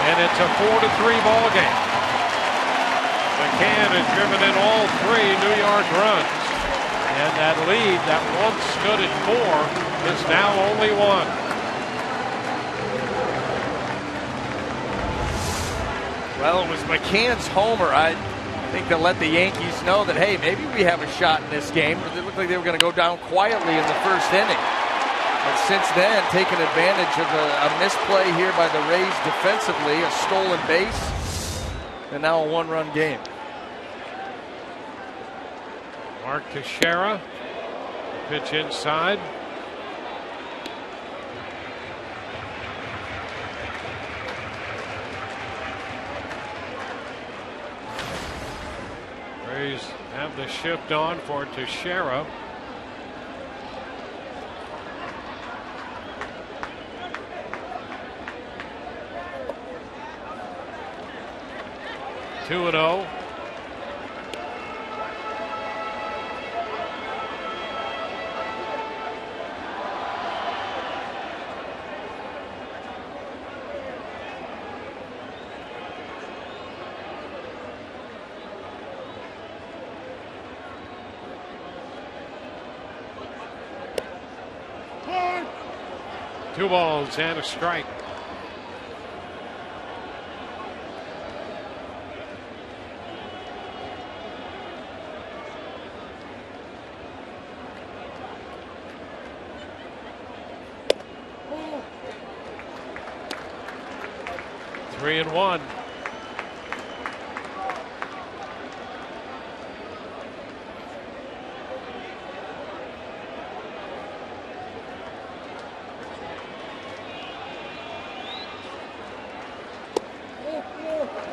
A: and it's a 4-3 ball game. McCann has driven in all 3 New York runs, and that lead that once stood at 4 is now only 1.
B: Well, it was McCann's homer, I think, to let the Yankees know that, hey, maybe we have a shot in this game. It looked like they were going to go down quietly in the first inning. But since then, taking advantage of a misplay here by the Rays defensively, a stolen base, and now a 1-run game.
A: Mark Teixeira, pitch inside. Rays have the shift on for Teixeira. Two and 0. Two balls and a strike. Three and 1.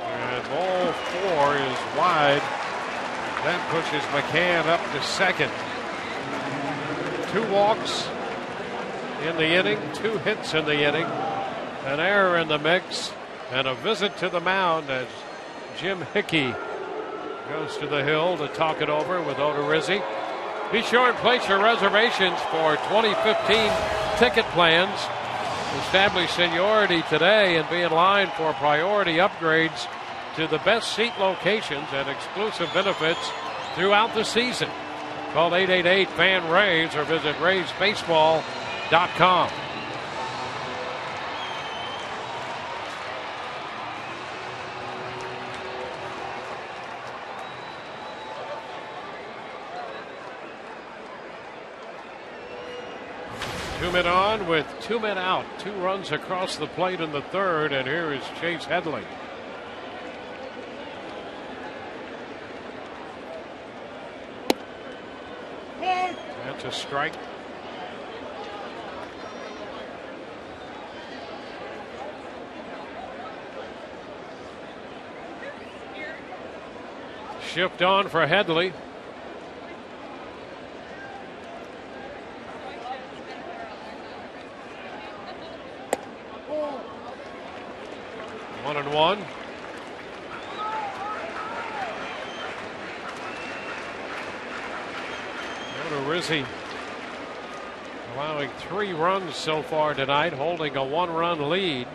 A: And ball 4 is wide. That pushes McCann up to second. 2 walks in the inning, 2 hits in the inning, an error in the mix, and a visit to the mound as Jim Hickey goes to the hill to talk it over with Odorizzi. Be sure and place your reservations for 2015 ticket plans. Establish seniority today and be in line for priority upgrades to the best seat locations and exclusive benefits throughout the season. Call 888-FAN-RAYS or visit RaysBaseball.com. Two men on with 2 men out. 2 runs across the plate in the third, and here is Chase Headley. That's a strike. Shift on for Headley. One and 1. Odorizzi allowing 3 runs so far tonight, holding a 1-run lead.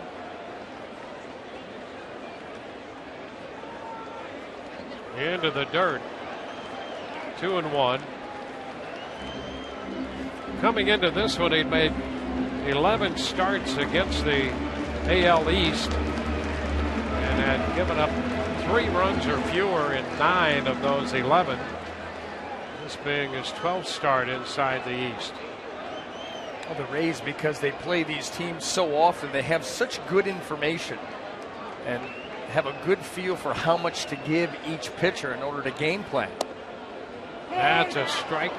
A: Into the dirt. 2-1. Coming into this one, he'd made 11 starts against the AL East and had given up 3 runs or fewer in 9 of those 11. This being his 12th start inside the East.
B: Well, the Rays, because they play these teams so often, they have such good information and have a good feel for how much to give each pitcher in order to game plan.
A: That's a strike.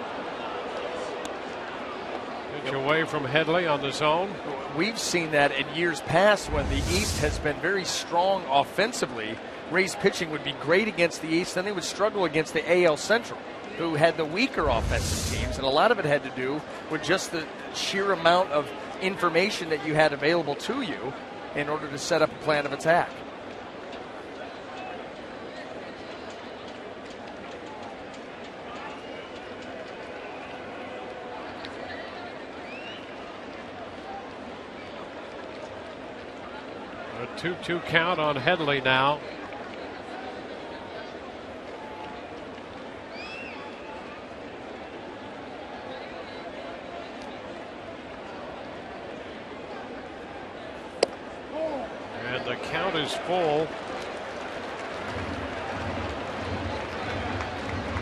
A: Pitch away from Headley on the zone.
B: We've seen that in years past when the East has been very strong offensively. Rays pitching would be great against the East, then they would struggle against the AL Central, who had the weaker offensive teams, and a lot of it had to do with just the sheer amount of information that you had available to you in order to set up a plan of attack.
A: A 2-2 count on Headley now. And the count is full.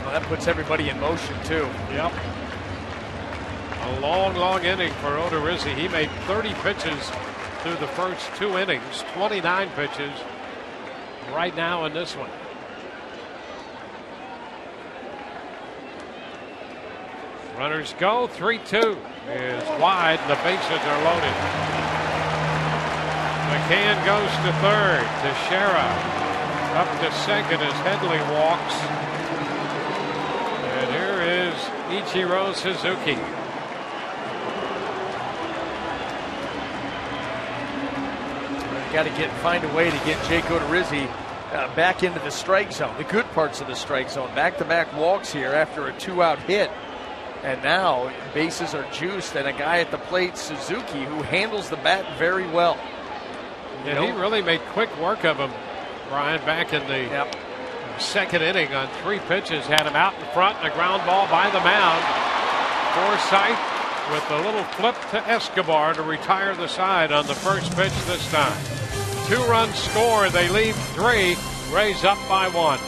B: Well, that puts everybody in motion, too.
A: Yep. A long inning for Odorizzi. He made 30 pitches through the first 2 innings, 29 pitches right now in this one. Runners go. 3-2 is wide, and the bases are loaded. McCann goes to third. Teixeira up to second as Headley walks. And here is Ichiro Suzuki.
B: Got to find a way to get Jake Odorizzi back into the strike zone, the good parts of the strike zone. Back-to-back walks here after a 2-out hit. And now bases are juiced, and a guy at the plate, Suzuki, who handles the bat very well.
A: And he really made quick work of him, Brian, back in the second inning on 3 pitches. Had him out in front, and a ground ball by the mound. Forsythe with a little flip to Escobar to retire the side on the first pitch this time. 2-run score. They leave 3. Rays up by 1.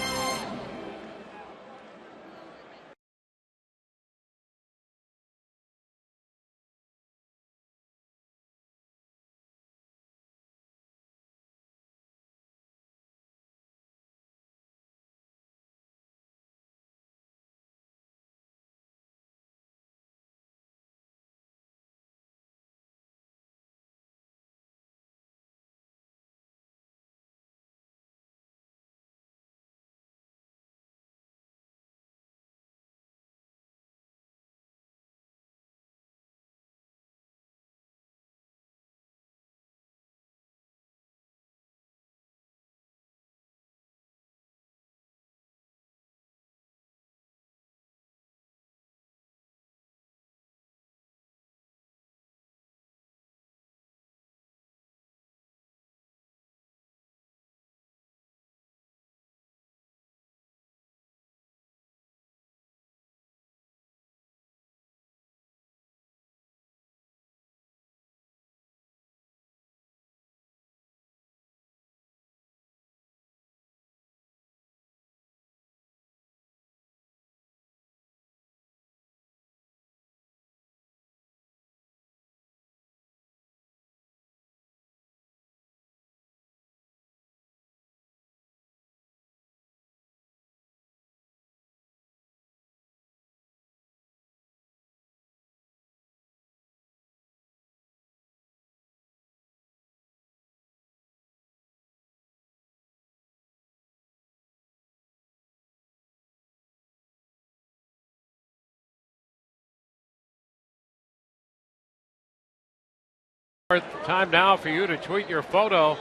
A: Time now for you to tweet your photo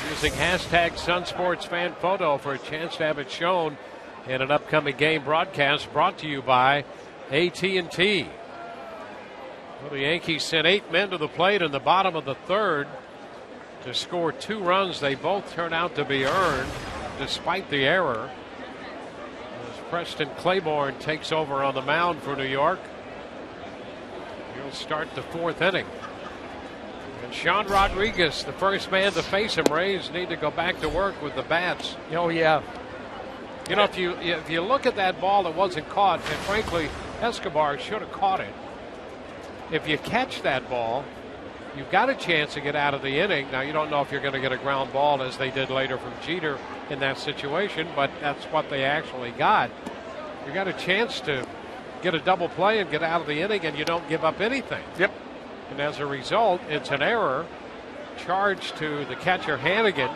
A: using hashtag SunSportsFanPhoto for a chance to have it shown in an upcoming game broadcast brought to you by AT&T. Well, the Yankees sent 8 men to the plate in the bottom of the third to score 2 runs. They both turned out to be earned despite the error. It was Preston Claiborne takes over on the mound for New York. He'll start the 4th inning. And Sean Rodriguez, the first man to face him. Rays need to go back to work with the bats.
E: Oh, yeah.
A: You know, if you look at that ball that wasn't caught, and frankly, Escobar should have caught it. If you catch that ball, you've got a chance to get out of the inning. Now, you don't know if you're going to get a ground ball as they did later from Jeter in that situation, but that's what they actually got. You got a chance to get a double play and get out of the inning, and you don't give up anything.
E: Yep.
A: And as a result, it's an error charged to the catcher Hannigan.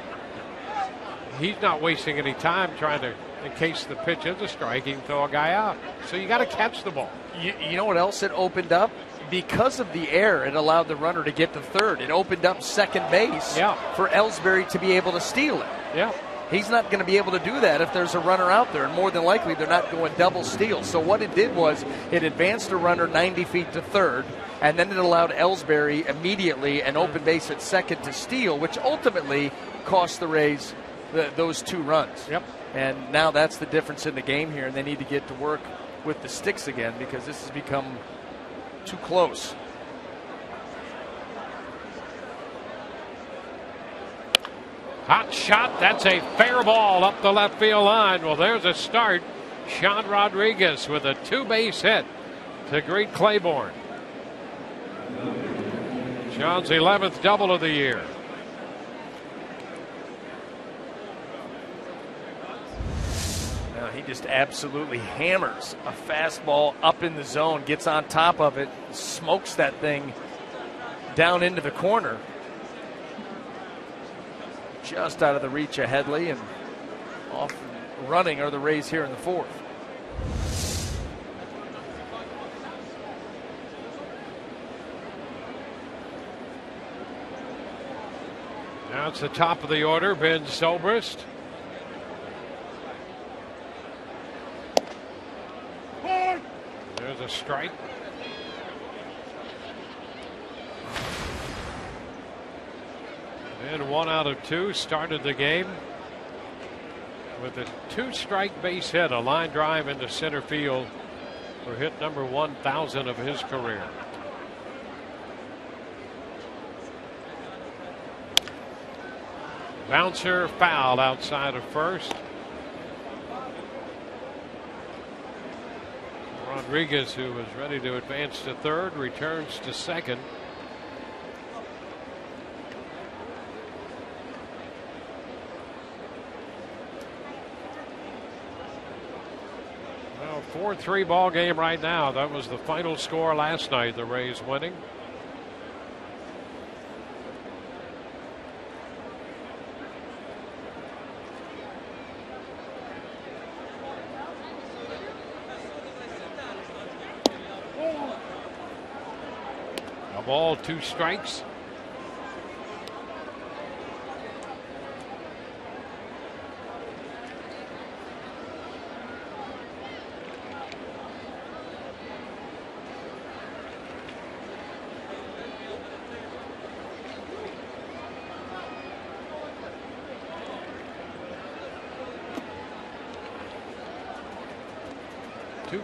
A: He's not wasting any time trying to, in case the pitch is a strike, he can throw a guy out. So you got to catch the ball.
E: You know what else it opened up? Because of the error, it allowed the runner to get to third. It opened up second base for Ellsbury to be able to steal it.
A: Yeah.
E: He's not going to be able to do that if there's a runner out there, and more than likely they're not going double steal. So what it did was it advanced the runner 90 feet to third, and then it allowed Ellsbury immediately an open base at second to steal, which ultimately cost the Rays those 2 runs.
A: Yep.
E: And now that's the difference in the game here, and they need to get to work with the sticks again because this has become too close.
A: Hot shot. That's a fair ball up the left field line. Well, there's a start. Sean Rodriguez with a 2-base hit to greet Claiborne. Sean's 11th double of the year.
E: He just absolutely hammers a fastball up in the zone, gets on top of it, smokes that thing down into the corner. Just out of the reach of Headley, and off running are the Rays here in the 4th.
A: Now it's the top of the order, Ben Zobrist. There's a strike. And 1 out of 2 started the game with a 2-strike base hit, a line drive into center field for hit number 1,000 of his career. Bouncer foul outside of first. Rodriguez, who was ready to advance to third, returns to second. Well, 4-3 ball game right now. That was the final score last night, the Rays winning. A ball, 2 strikes.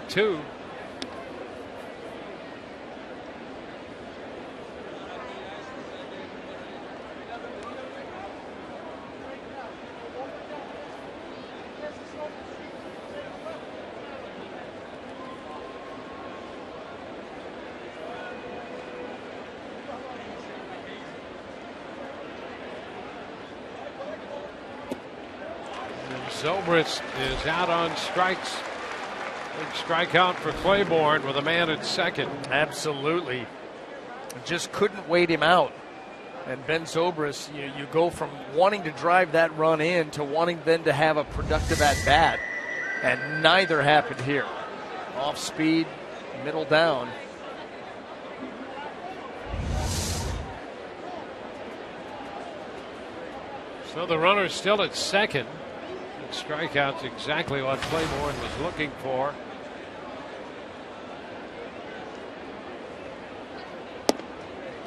A: Two. Zobrist is out on strikes. Big strikeout for Claiborne with a man at second.
E: Absolutely. Just couldn't wait him out. And Ben Zobrist, you go from wanting to drive that run in to wanting then to have a productive at-bat. And neither happened here. Off speed, middle down.
A: So the runner's still at second. Strikeout's exactly what Claiborne was looking for.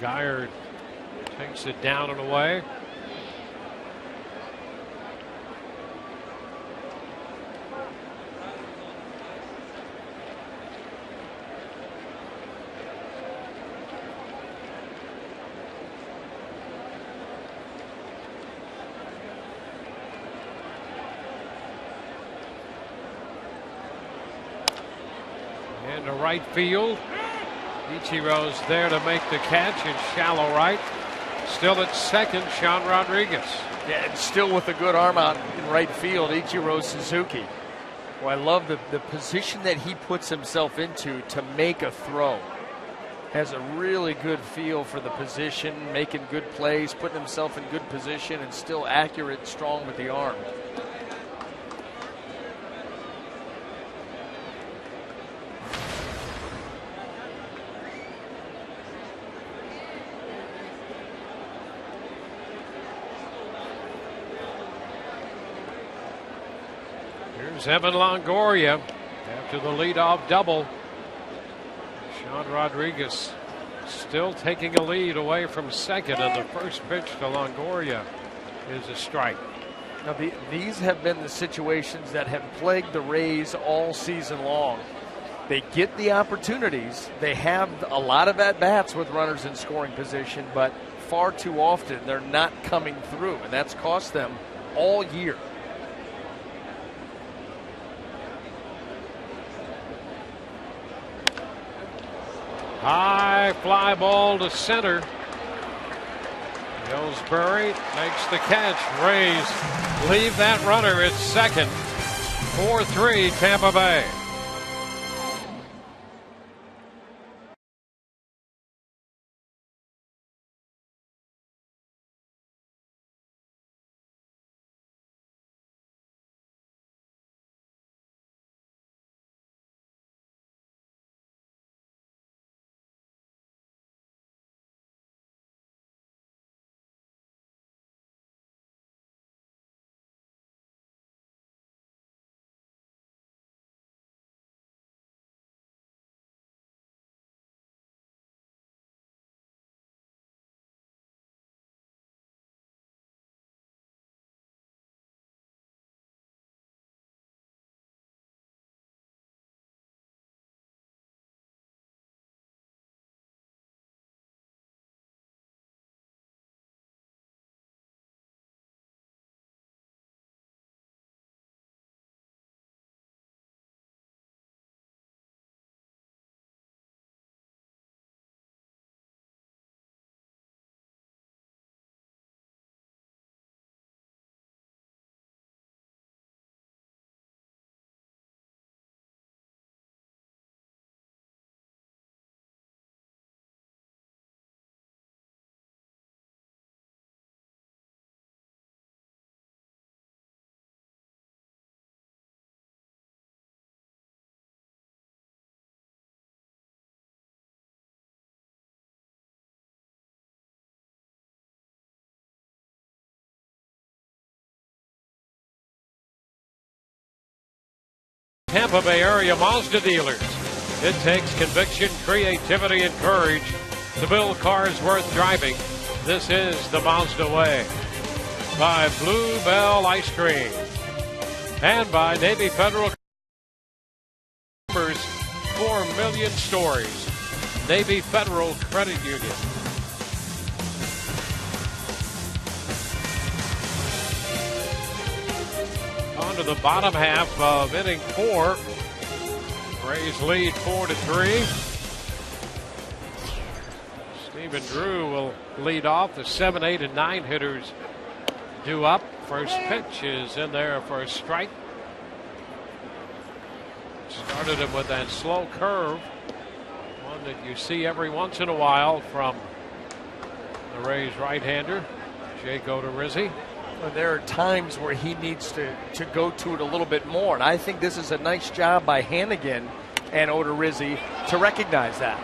A: Geyer takes it down and away. into right field. Ichiro's there to make the catch in shallow right. Still at second, Sean Rodriguez.
E: Yeah, and still with a good arm out in right field, Ichiro Suzuki. Well, I love the position that he puts himself into to make a throw. Has a really good feel for the position, making good plays, putting himself in good position, and still accurate, strong with the arm.
A: Here's Evan Longoria after the leadoff double. Sean Rodriguez still taking a lead away from second, and the first pitch to Longoria is a strike.
E: Now these have been the situations that have plagued the Rays all season long. They get the opportunities. They have a lot of at-bats with runners in scoring position, but far too often they're not coming through, and that's cost them all year.
A: High fly ball to center. Ellsbury makes the catch. Rays leave that runner at second. 4-3 Tampa Bay. Tampa Bay area Mazda dealers. It takes conviction, creativity, and courage to build cars worth driving. This is the Mazda way. By Blue Bell Ice Cream. And by Navy Federal. 4 million stories. Navy Federal Credit Union. On to the bottom half of inning 4. Rays lead 4-3. Stephen Drew will lead off. The 7, 8, and 9 hitters due up. First pitch is in there for a strike. Started him with that slow curve. One that you see every once in a while from the Rays right-hander, Jake Odorizzi.
E: There are times where he needs to go to it a little bit more, and I think this is a nice job by Hannigan and Odorizzi to recognize that.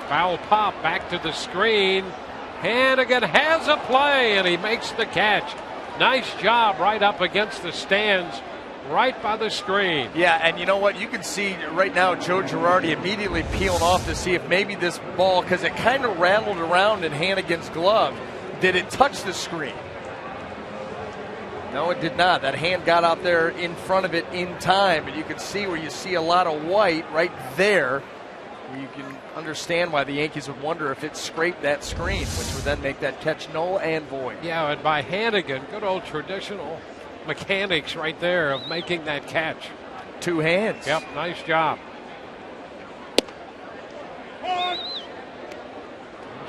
A: Foul pop back to the screen. Hannigan has a play, and he makes the catch. Nice job right up against the stands, right by the screen.
E: Yeah, and you know what? You can see right now Joe Girardi immediately peeling off to see if maybe this ball, because it kind of rattled around in Hannigan's glove, did it touch the screen? No, it did not. That hand got out there in front of it in time, and you can see where you see a lot of white right there. You can understand why the Yankees would wonder if it scraped that screen, which would then make that catch null and void.
A: Yeah, and by Hannigan, good old traditional mechanics right there of making that catch.
E: 2 hands.
A: Yep, nice job.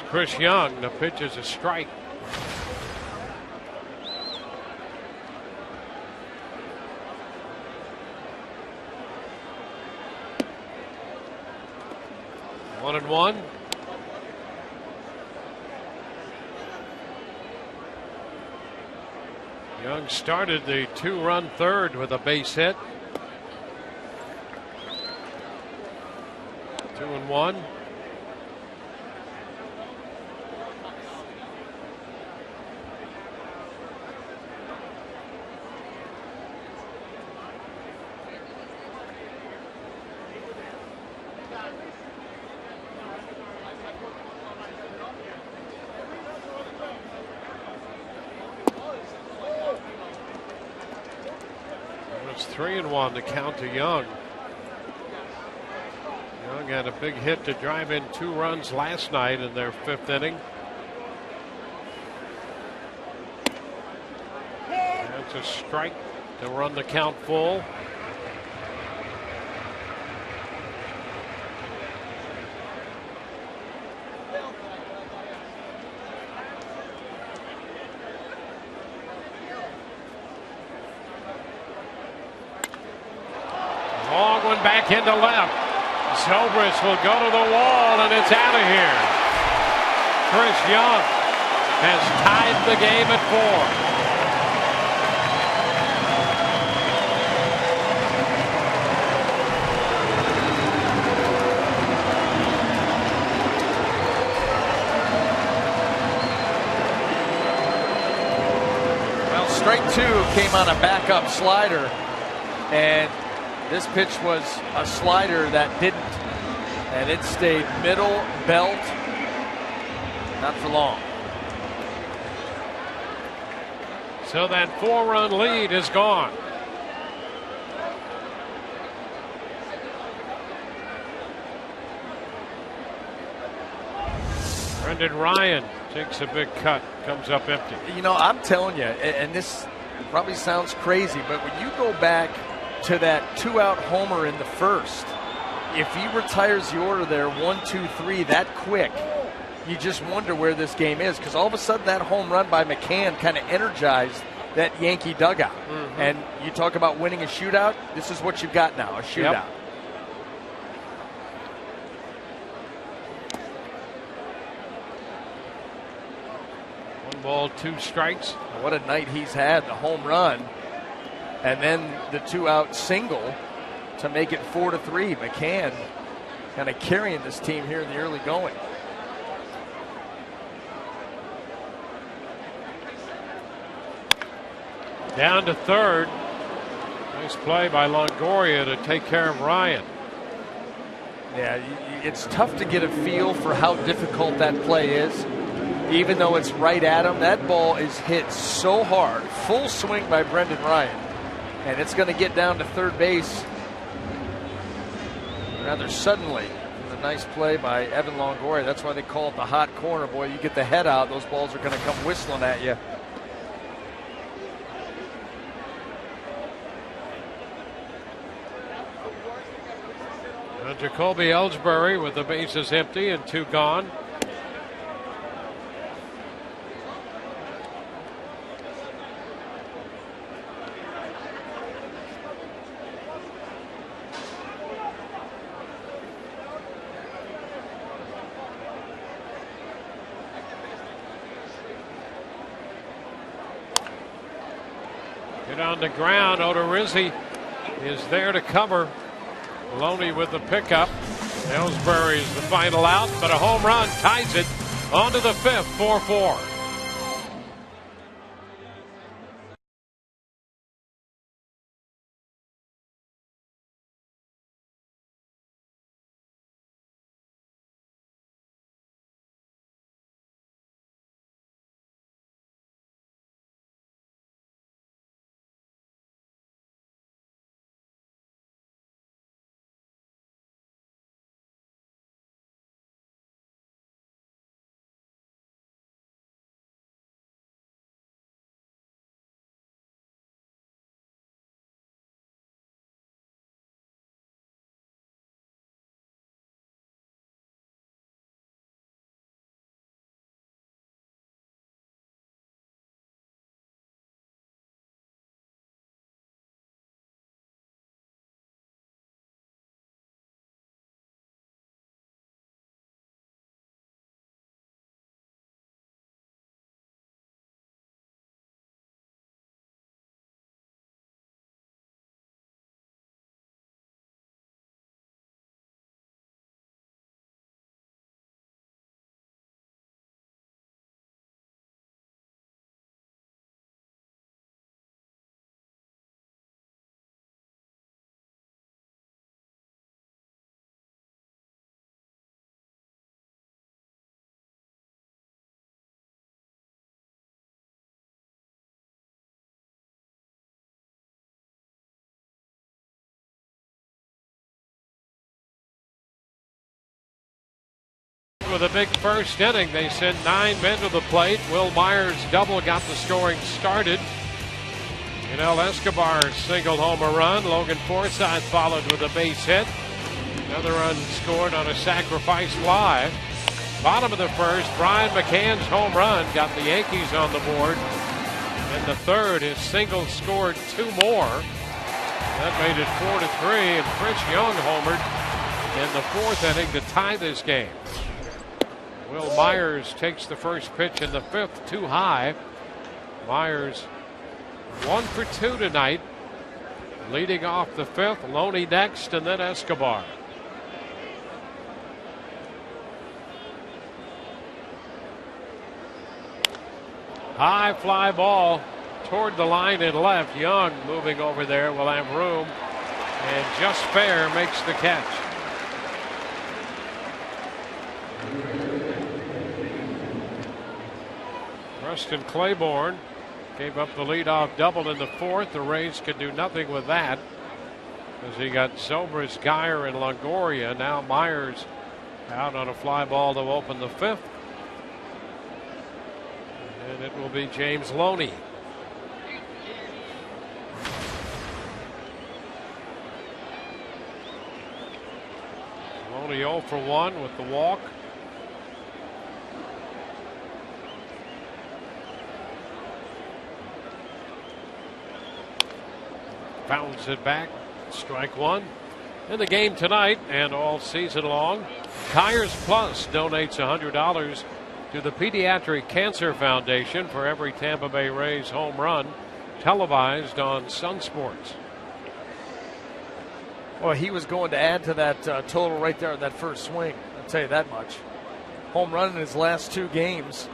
A: Chris Young, the pitch is a strike. One and one. Young started the 2-run third with a base hit. 2-1. It's 3-1 to count to Young. Young had a big hit to drive in 2 runs last night in their 5th inning. That's a strike to run the count full. Long one back into left. Zobrist will go to the wall, and it's out of here. Chris Young has tied the game at 4.
E: Well, strike 2 came on a backup slider, and this pitch was a slider that didn't, and it stayed middle belt, not for long.
A: So that 4-run lead is gone. Brendan Ryan takes a big cut, comes up empty.
E: You know, I'm telling you, and this probably sounds crazy, but when you go back to that 2-out homer in the first, if he retires the order there 1, 2, 3 that quick, you just wonder where this game is, because all of a sudden that home run by McCann kind of energized that Yankee dugout. Mm-hmm. And you talk about winning a shootout, this is what you've got now, a shootout. Yep.
A: 1 ball, 2 strikes.
E: What a night he's had, the home run. And then the 2-out single to make it 4-3. McCann kind of carrying this team here in the early going.
A: Down to third. Nice play by Longoria to take care of Ryan.
E: Yeah, it's tough to get a feel for how difficult that play is. Even though it's right at him, that ball is hit so hard. Full swing by Brendan Ryan. And it's going to get down to third base rather suddenly. A nice play by Evan Longoria. That's why they call it the hot corner. Boy, you get the head out, those balls are going to come whistling at you.
A: Jacoby Ellsbury with the bases empty and 2 gone. Get on the ground. Odorizzi is there to cover. Loney with the pickup. Ellsbury is the final out, but a home run ties it on to the 5th, 4-4. with a big first inning. They sent 9 men to the plate. Will Myers' double got the scoring started. Yanel Escobar singled home a run. Logan Forsythe followed with a base hit. Another run scored on a sacrifice fly. Bottom of the first, Brian McCann's home run got the Yankees on the board. In the third, his single scored 2 more. That made it 4-3, and Chris Young homered in the 4th inning to tie this game. Will Myers takes the first pitch in the 5th, too high. Myers 1 for 2 tonight. Leading off the 5th, Loney next, and then Escobar. High fly ball toward the line and left. Young moving over there will have room, and just fair makes the catch. Preston Claiborne gave up the leadoff double in the 4th. The Rays could do nothing with that as he got Zobrist, Geyer, and Longoria. Now Myers out on a fly ball to open the 5th. And it will be James Loney. Loney 0 for 1 with the walk. Bounds it back. Strike 1. In the game tonight and all season long, Tires Plus donates $100 to the Pediatric Cancer Foundation for every Tampa Bay Rays home run televised on Sun Sports.
E: Well, he was going to add to that total right there in that first swing. I'll tell you that much. Home run in his last 2 games.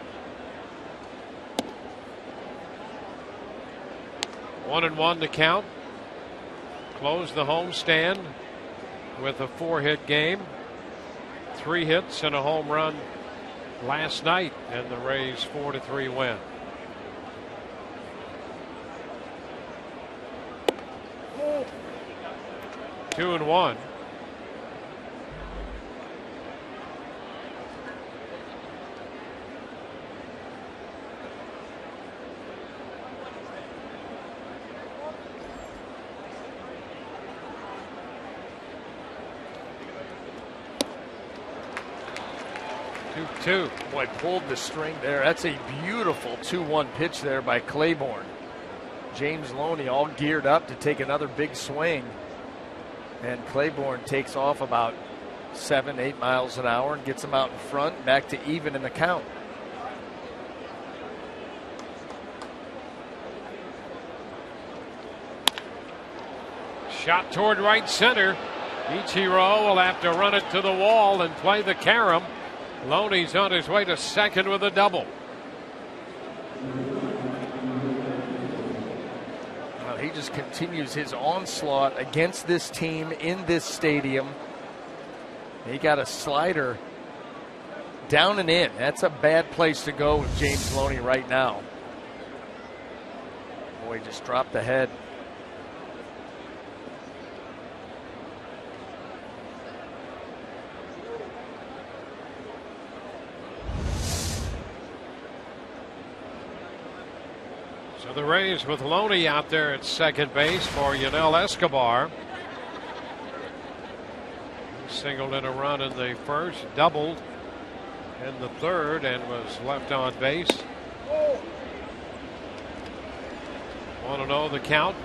A: 1-1 to count. Closed the homestand with a 4-hit game. 3 hits and a home run last night, and the Rays 4-3 win. Two and one. Two.
E: Boy, pulled the string there. That's a beautiful 2-1 pitch there by Claiborne. James Loney all geared up to take another big swing. And Claiborne takes off about 7-8 miles an hour and gets him out in front, back to even in the count.
A: Shot toward right center. Ichiro will have to run it to the wall and play the carom. Loney's on his way to second with a double.
E: Well, he just continues his onslaught against this team in this stadium. He got a slider down and in. That's a bad place to go with James Loney right now. Boy, he just dropped the head.
A: So the Rays with Loney out there at second base for Yanel Escobar. He singled in a run in the first, doubled in the third, and was left on base. 1-0 the count.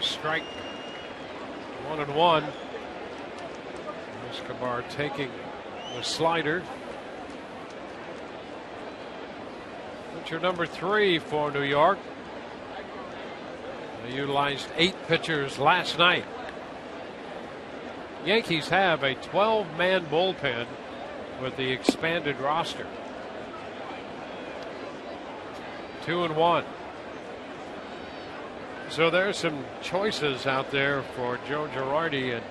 A: Strike. 1-1. Escobar taking the slider. Pitcher number 3 for New York. They utilized 8 pitchers last night. Yankees have a 12-man bullpen with the expanded roster. 2-1. So there's some choices out there for Joe Girardi, and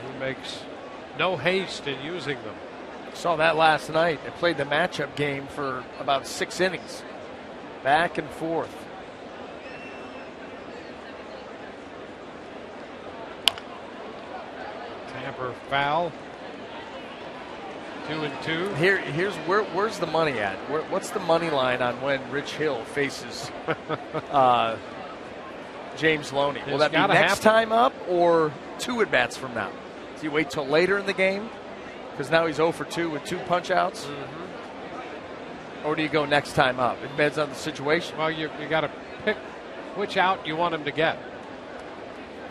A: he makes no haste in using them.
E: Saw that last night. They played the matchup game for about 6 innings, back and forth.
A: Tampa foul. 2-2.
E: Here's where's the money at? What's the money line on when Rich Hill faces James Loney? Will that be next time up or 2 at bats from now? Do you wait till later in the game? Because now he's 0 for 2 with 2 punch outs. Mm-hmm. Or do you go next time up? It depends on the situation.
A: Well, you got to pick which out you want him to get.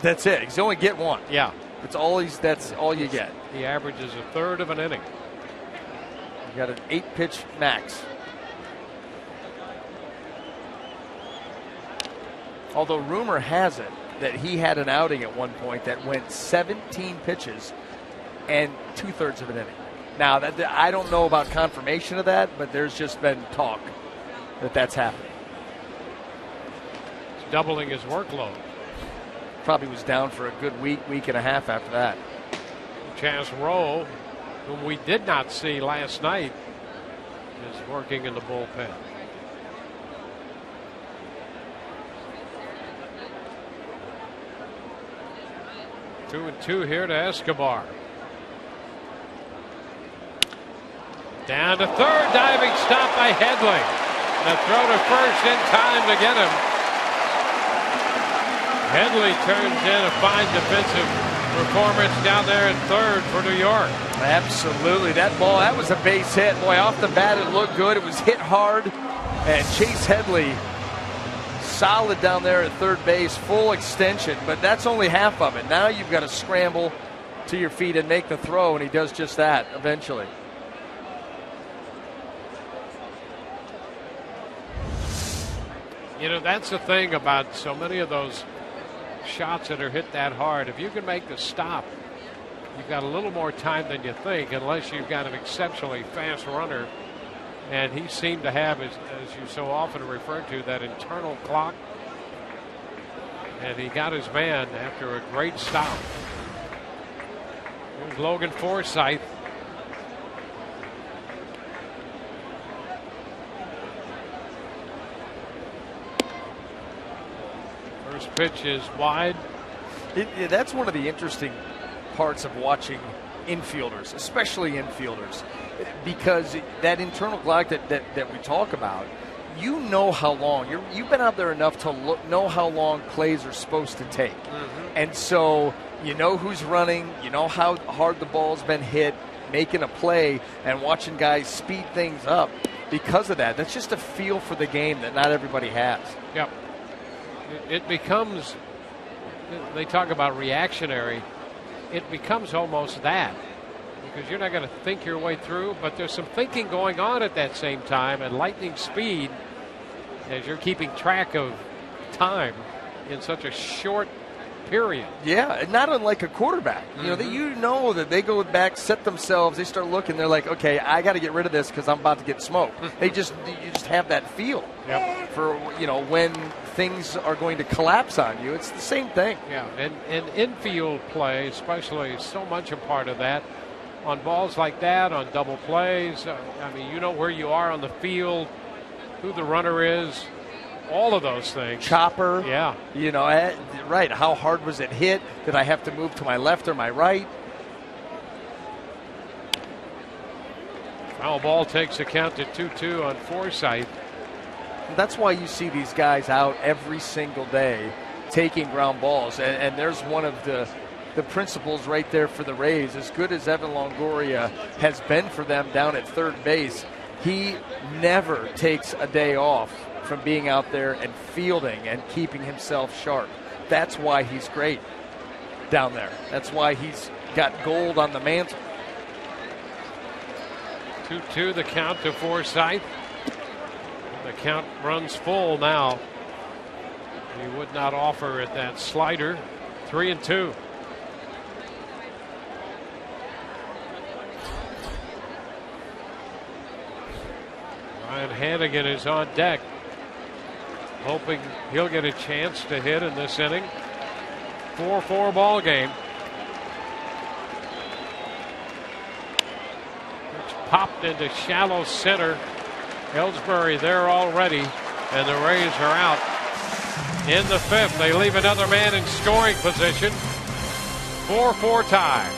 E: That's it. He's only get 1.
A: Yeah.
E: That's all you get.
A: He averages a third of an inning.
E: You got an 8-pitch max. Although rumor has it that he had an outing at one point that went 17 pitches and 2/3 of an inning. Now, I don't know about confirmation of that, but there's just been talk that that's happening.
A: It's doubling his workload.
E: Probably was down for a good week and a half after that.
A: Chas Rowe, whom we did not see last night, is working in the bullpen. Two and two here to Escobar. Down to third, diving stop by Headley. The throw to first in time to get him. Headley turns in a fine defensive performance down there in third for New York.
E: Absolutely. That was a base hit. Boy, off the bat it looked good. It was hit hard. And Chase Headley, solid down there at third base, full extension. But that's only half of it. Now you've got to scramble to your feet and make the throw, and he does just that eventually.
A: You know, that's the thing about so many of those shots that are hit that hard. If you can make the stop, you've got a little more time than you think, unless you've got an exceptionally fast runner. And he seemed to have, as you so often refer to, that internal clock. And he got his man after a great stop. Here's Logan Forsythe. First pitch is wide.
E: That's one of the interesting parts of watching infielders, especially infielders, because that internal clock that we talk about, you know how long you've been out there enough to know how long plays are supposed to take. Mm-hmm. And so you know who's running, you know how hard the ball's been hit, making a play and watching guys speed things up because of that. That's just a feel for the game that not everybody has.
A: Yep. It becomes, they talk about reactionary, it becomes almost that, because you're not going to think your way through, but there's some thinking going on at that same time at lightning speed as you're keeping track of time in such a short period.
E: Yeah, not unlike a quarterback.
A: Mm-hmm.
E: You know that they go back, set themselves, they start looking, they're like, okay, I got to get rid of this because I'm about to get smoked. You just have that feel for when things are going to collapse on you. It's the same thing.
A: Yeah, and infield play, especially, so much a part of that. On balls like that, on double plays, I mean, you know where you are on the field, who the runner is. All of those things.
E: Chopper.
A: Yeah.
E: Right. How hard was it hit? Did I have to move to my left or my right?
A: Foul ball takes a count to 2-2 on Forsythe.
E: That's why you see these guys out every single day taking ground balls. And there's one of the principles right there for the Rays. As good as Evan Longoria has been for them down at third base, he never takes a day off from being out there and fielding and keeping himself sharp. That's why he's great down there. That's why he's got gold on the mantle.
A: 2-2 the count to Forsythe. The count runs full now. He would not offer at that slider. 3-2. Ryan Hannigan is on deck, hoping he'll get a chance to hit in this inning. 4-4 ball game. It's popped into shallow center. Ellsbury there already, and the Rays are out in the 5th. They leave another man in scoring position. 4-4 tie.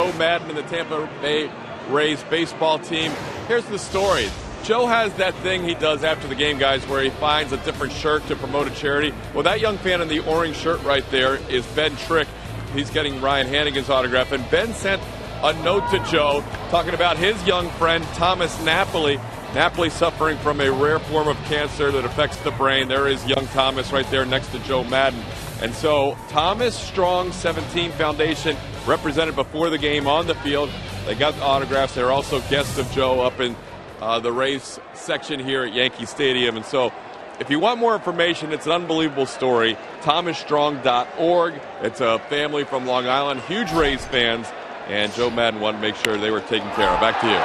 C: Joe Maddon and the Tampa Bay Rays baseball team. Here's the story. Joe has that thing he does after the game, guys, where he finds a different shirt to promote a charity. Well, that young fan in the orange shirt right there is Ben Trick. He's getting Ryan Hannigan's autograph. And Ben sent a note to Joe talking about his young friend, Thomas Napoli. Napoli suffering from a rare form of cancer that affects the brain. There is young Thomas right there next to Joe Maddon. And so Thomas Strong 17 Foundation represented before the game on the field. They got the autographs. They're also guests of Joe up in the Rays section here at Yankee Stadium. And so if you want more information, it's an unbelievable story. ThomasStrong.org. It's a family from Long Island, huge Rays fans, and Joe Maddon wanted to make sure they were taken care of. Back to you.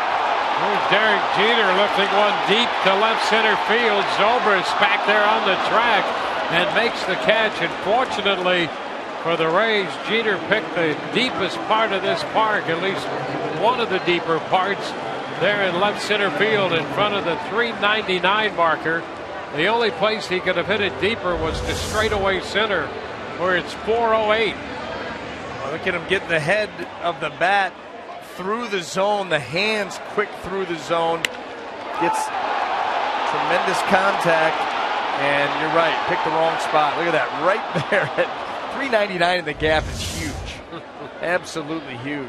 A: Here's Derek Jeter lifting one deep to left center field. Zobrist back there on the track and makes the catch. And fortunately for the Rays, Jeter picked the deepest part of this park, at least one of the deeper parts, there in left center field in front of the 399 marker. The only place he could have hit it deeper was to straightaway center, where it's 408.
E: Well, look at him getting the head of the bat through the zone, the hands quick through the zone. Gets tremendous contact, and you're right, picked the wrong spot. Look at that, right there at 399 in the gap is huge. Absolutely huge.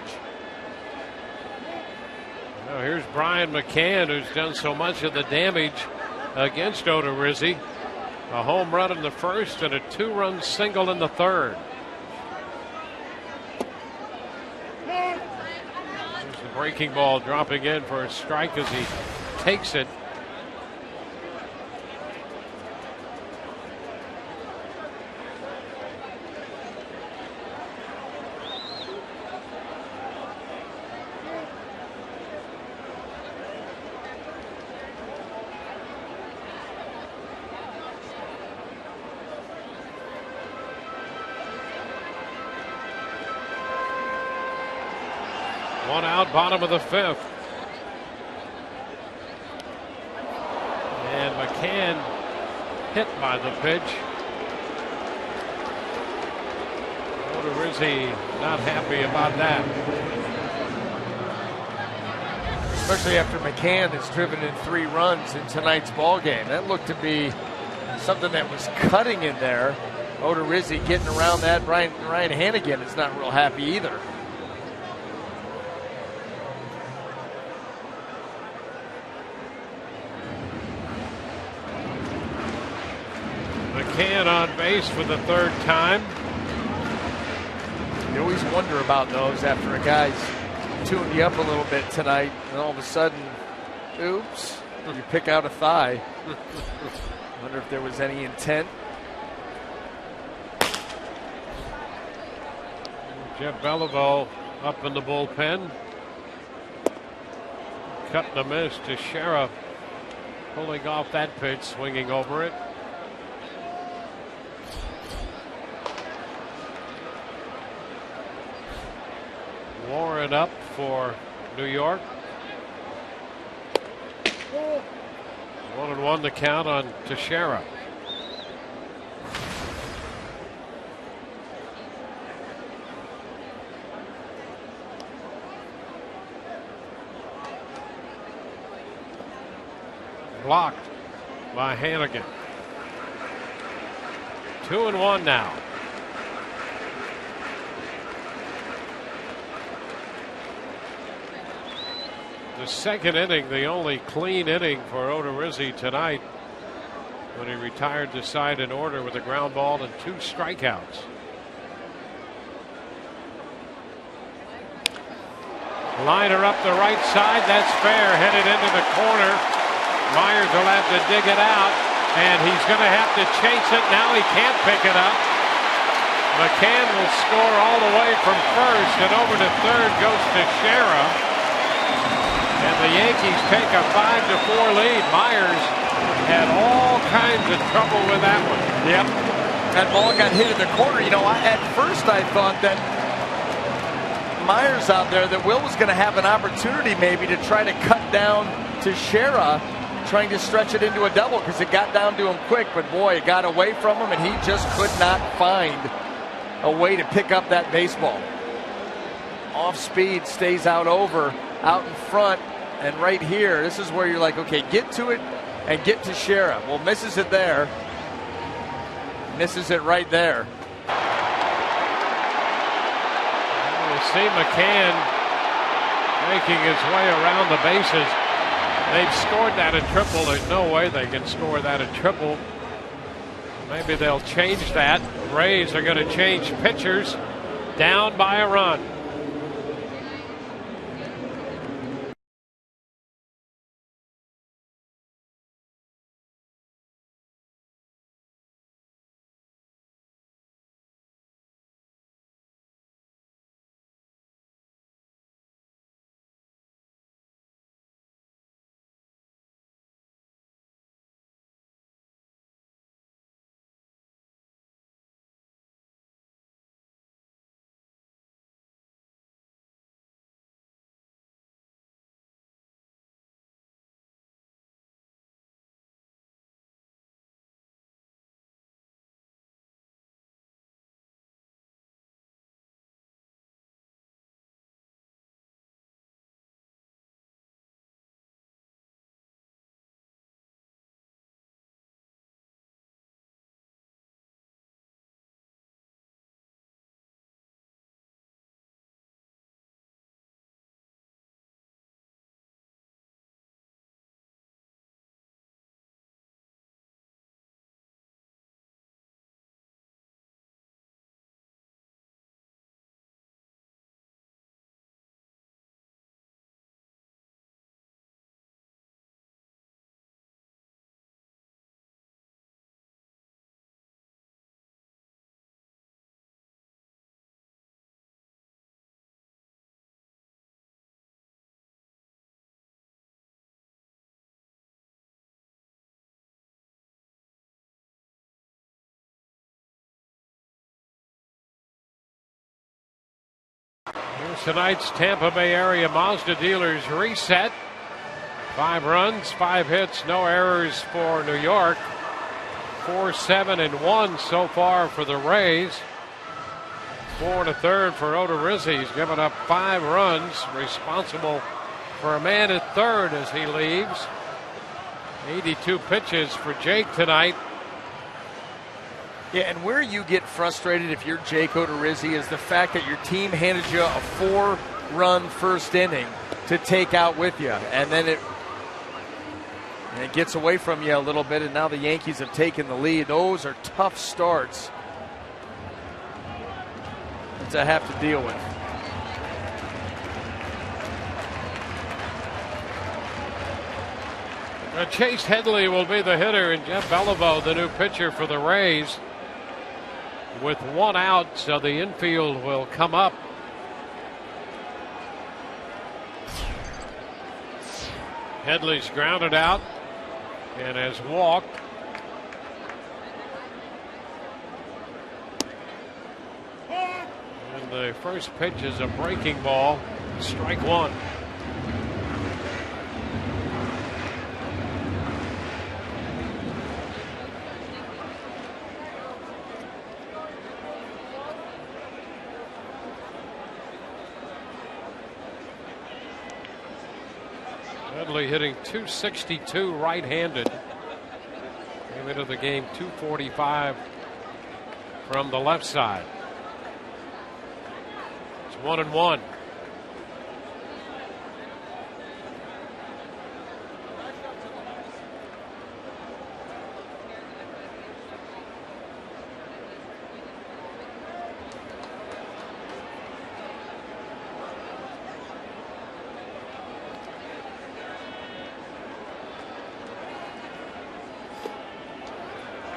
A: Now here's Brian McCann, who's done so much of the damage against Odorizzi. A home run in the first and a two-run single in the third. There's the breaking ball dropping in for a strike as he takes it. One out, bottom of the fifth. And McCann hit by the pitch. Odorizzi not happy about that.
E: Especially after McCann has driven in 3 runs in tonight's ball game. That looked to be something that was cutting in there. Odorizzi getting around that. Ryan Hannigan is not real happy either.
A: McCann on base for the third time.
E: You always wonder about those after a guy's tuned you up a little bit tonight, and all of a sudden, oops, you pick out a thigh. Wonder if there was any intent.
A: Jeff Beliveau up in the bullpen. Cut and a miss to Shara, pulling off that pitch, swinging over it. Warren up for New York. 1-1 the count on Teixeira. Blocked by Hannigan. 2-1 now. The second inning, the only clean inning for Odorizzi tonight, when he retired the side in order with a ground ball and 2 strikeouts. Liner up the right side, that's fair, headed into the corner. Myers will have to dig it out, and he's going to have to chase it. Now he can't pick it up. McCann will score all the way from first, and over to third goes Teixeira. And the Yankees take a 5-4 lead. Myers had all kinds of trouble with that one.
E: Yep. That ball got hit in the corner. You know, at first I thought that Myers out there, that Will was going to have an opportunity maybe to try to cut down Teixeira, trying to stretch it into a double because it got down to him quick. But boy, it got away from him, and he just could not find a way to pick up that baseball. Off speed, stays out in front. And right here, this is where you're like, okay, get to it and get to Teixeira. Well, misses it there. Misses it right there.
A: You see McCann making his way around the bases. They've scored that at triple. There's no way they can score that at triple. Maybe they'll change that. The Rays are going to change pitchers, down by a run. Here's tonight's Tampa Bay area Mazda dealers reset. 5 runs, 5 hits, no errors for New York. 4-7-1 so far for the Rays. 4 1/3 for Odorizzi. He's given up 5 runs, responsible for a man at third as he leaves. 82 pitches for Jake tonight.
E: Yeah, and where you get frustrated if you're Jake Odorizzi is the fact that your team handed you a 4-run first inning to take out with you, and then it gets away from you a little bit, and now the Yankees have taken the lead. Those are tough starts to have to deal with.
A: Chase Headley will be the hitter, and Jeff Beliveau, the new pitcher for the Rays, with 1 out, so the infield will come up. Headley's grounded out and has walked. And the first pitch is a breaking ball, strike 1. Headley hitting .262 right-handed. Came into the game .245 from the left side. It's 1-1.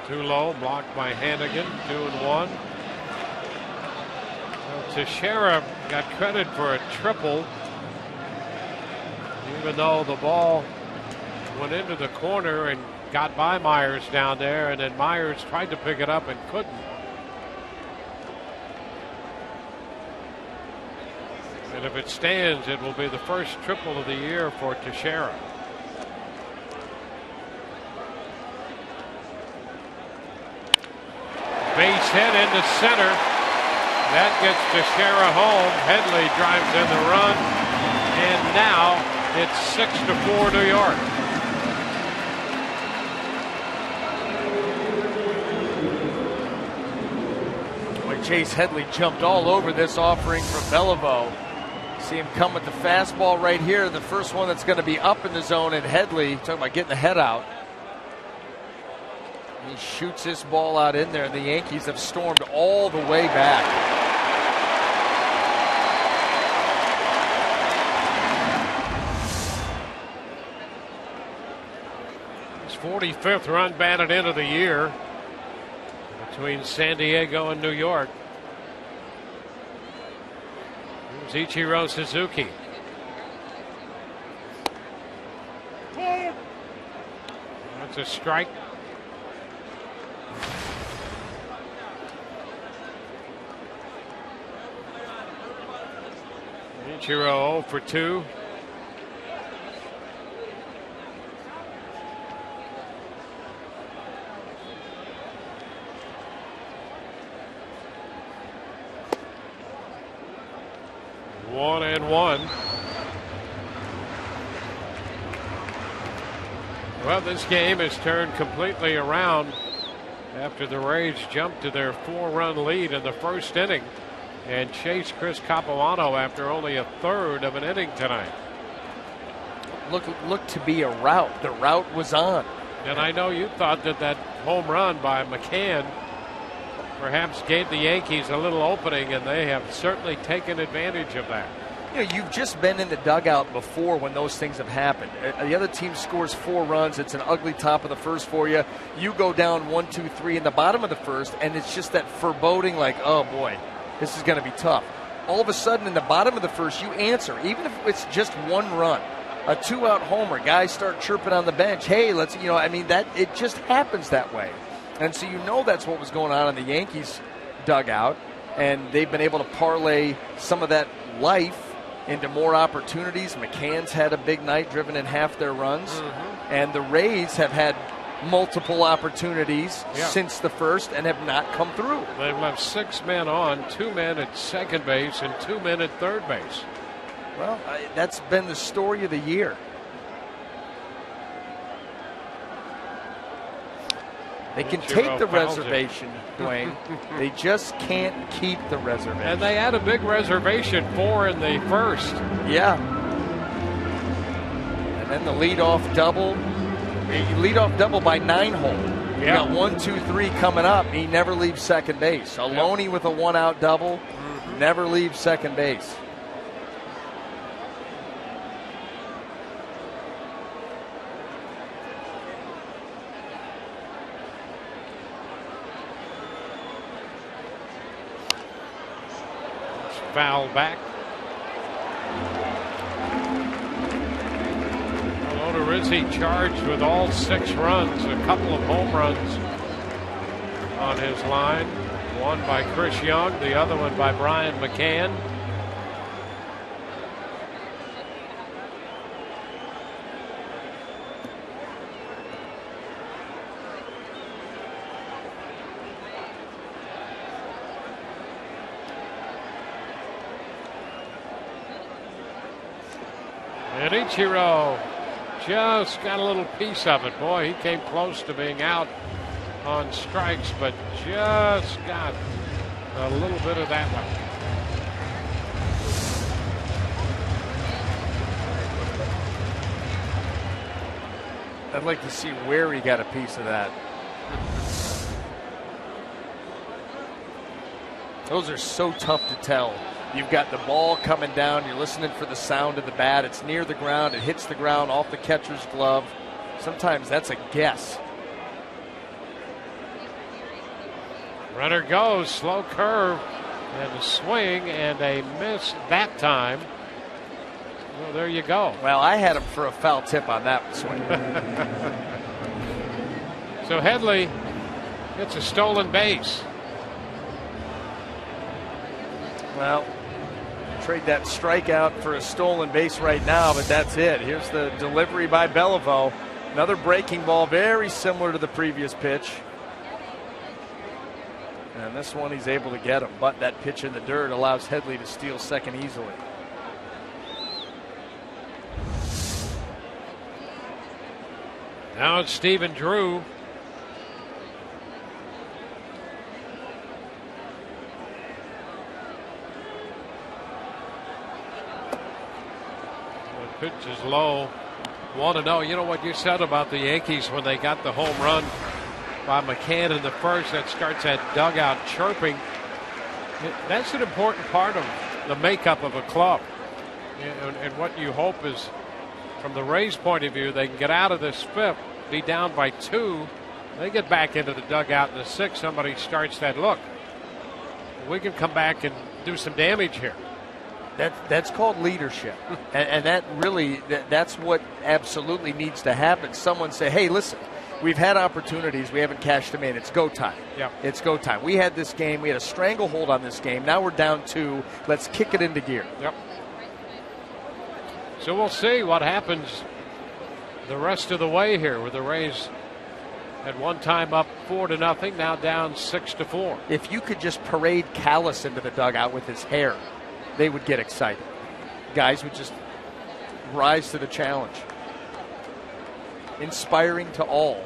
A: Too low, blocked by Hannigan, 2-1. So Teixeira got credit for a triple, even though the ball went into the corner and got by Myers down there, and then Myers tried to pick it up and couldn't. And if it stands, it will be the first triple of the year for Teixeira. Base hit into center. That gets Teixeira home. Headley drives in the run. And now it's 6-4 New York.
E: Boy, Chase Headley jumped all over this offering from Beliveau. See him come with the fastball right here. The first one that's going to be up in the zone, and Headley, talking about getting the head out. He shoots this ball out in there, and the Yankees have stormed all the way back.
A: His 45th run batted into the year between San Diego and New York. Here's Ichiro Suzuki. That's a strike. Ichiro 0 for 2. One and one. Well, this game has turned completely around after the Rays jumped to their 4-run lead in the first inning and chased Chris Capuano after only a third of an inning tonight.
E: Looked to be a rout. The rout was on.
A: And I know you thought that home run by McCann perhaps gave the Yankees a little opening, and they have certainly taken advantage of that.
E: You know, you've just been in the dugout before when those things have happened. The other team scores 4 runs. It's an ugly top of the first for you. You go down 1, 2, 3 in the bottom of the first, and it's just that foreboding like, oh boy, this is going to be tough. All of a sudden in the bottom of the first, you answer, even if it's just 1 run. A 2-out homer, guys start chirping on the bench. Hey, let's, that it just happens that way. And so that's what was going on in the Yankees dugout, and they've been able to parlay some of that life into more opportunities. McCann's had a big night, driven in half their runs. Mm-hmm. And the Rays have had multiple opportunities since the first and have not come through.
A: They've left 6 men on, 2 men at second base and 2 men at third base.
E: Well, that's been the story of the year. They can take the reservation, Dwayne. They just can't keep the reservation.
A: And they had a big reservation, 4 in the first.
E: Yeah. And then the leadoff double. Leadoff double by 9-hole. You got 1, 2, 3 coming up. He never leaves second base. Aloney with a 1-out double. Never leaves second base.
A: Foul back. Odorizzi charged with all 6 runs, a couple of home runs on his line. One by Chris Young, the other one by Brian McCann. And Ichiro just got a little piece of it. Boy, he came close to being out on strikes, but just got a little bit of that one.
E: I'd like to see where he got a piece of that. Those are so tough to tell. You've got the ball coming down. You're listening for the sound of the bat. It's near the ground. It hits the ground off the catcher's glove. Sometimes that's a guess.
A: Runner goes, slow curve, and a swing, and a miss that time. Well, there you go.
E: Well, I had him for a foul tip on that swing.
A: So Headley gets a stolen base.
E: Well, trade that strikeout for a stolen base right now, but that's it. Here's the delivery by Beliveau. Another breaking ball, very similar to the previous pitch. And this one he's able to get him, but that pitch in the dirt allows Headley to steal second easily.
A: Now it's Stephen Drew. Pitch is low. 1-0. You know what you said about the Yankees when they got the home run by McCann in the first, that starts that dugout chirping. That's an important part of the makeup of a club. And what you hope is, from the Rays' point of view, they can get out of this 5th, be down by 2. They get back into the dugout in the 6th. Somebody starts that look. We can come back and do some damage here.
E: That's called leadership. And that really, that's what absolutely needs to happen. Someone say, hey, listen, we've had opportunities. We haven't cashed them in. It's go time.
A: Yep.
E: It's go time. We had this game. We had a stranglehold on this game. Now we're down 2. Let's kick it into gear.
A: Yep. So we'll see what happens the rest of the way here with the Rays at one time up 4-0, now down 6-4.
E: If you could just parade Callis into the dugout with his hair, they would get excited. Guys would just rise to the challenge. Inspiring to all.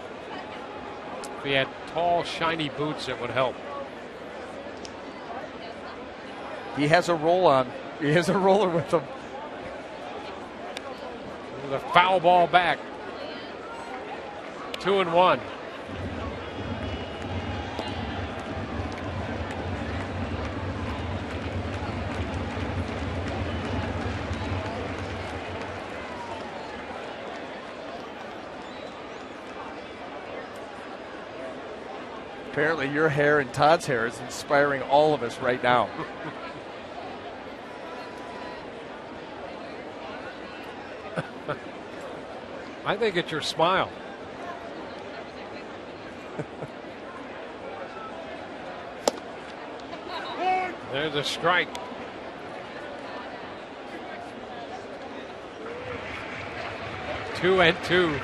A: If he had tall, shiny boots, it would help.
E: He has a roll on. He has a roller with him.
A: The foul ball back. 2-1.
E: Apparently your hair and Todd's hair is inspiring all of us right now.
A: I think it's your smile. There's a strike. Two and two.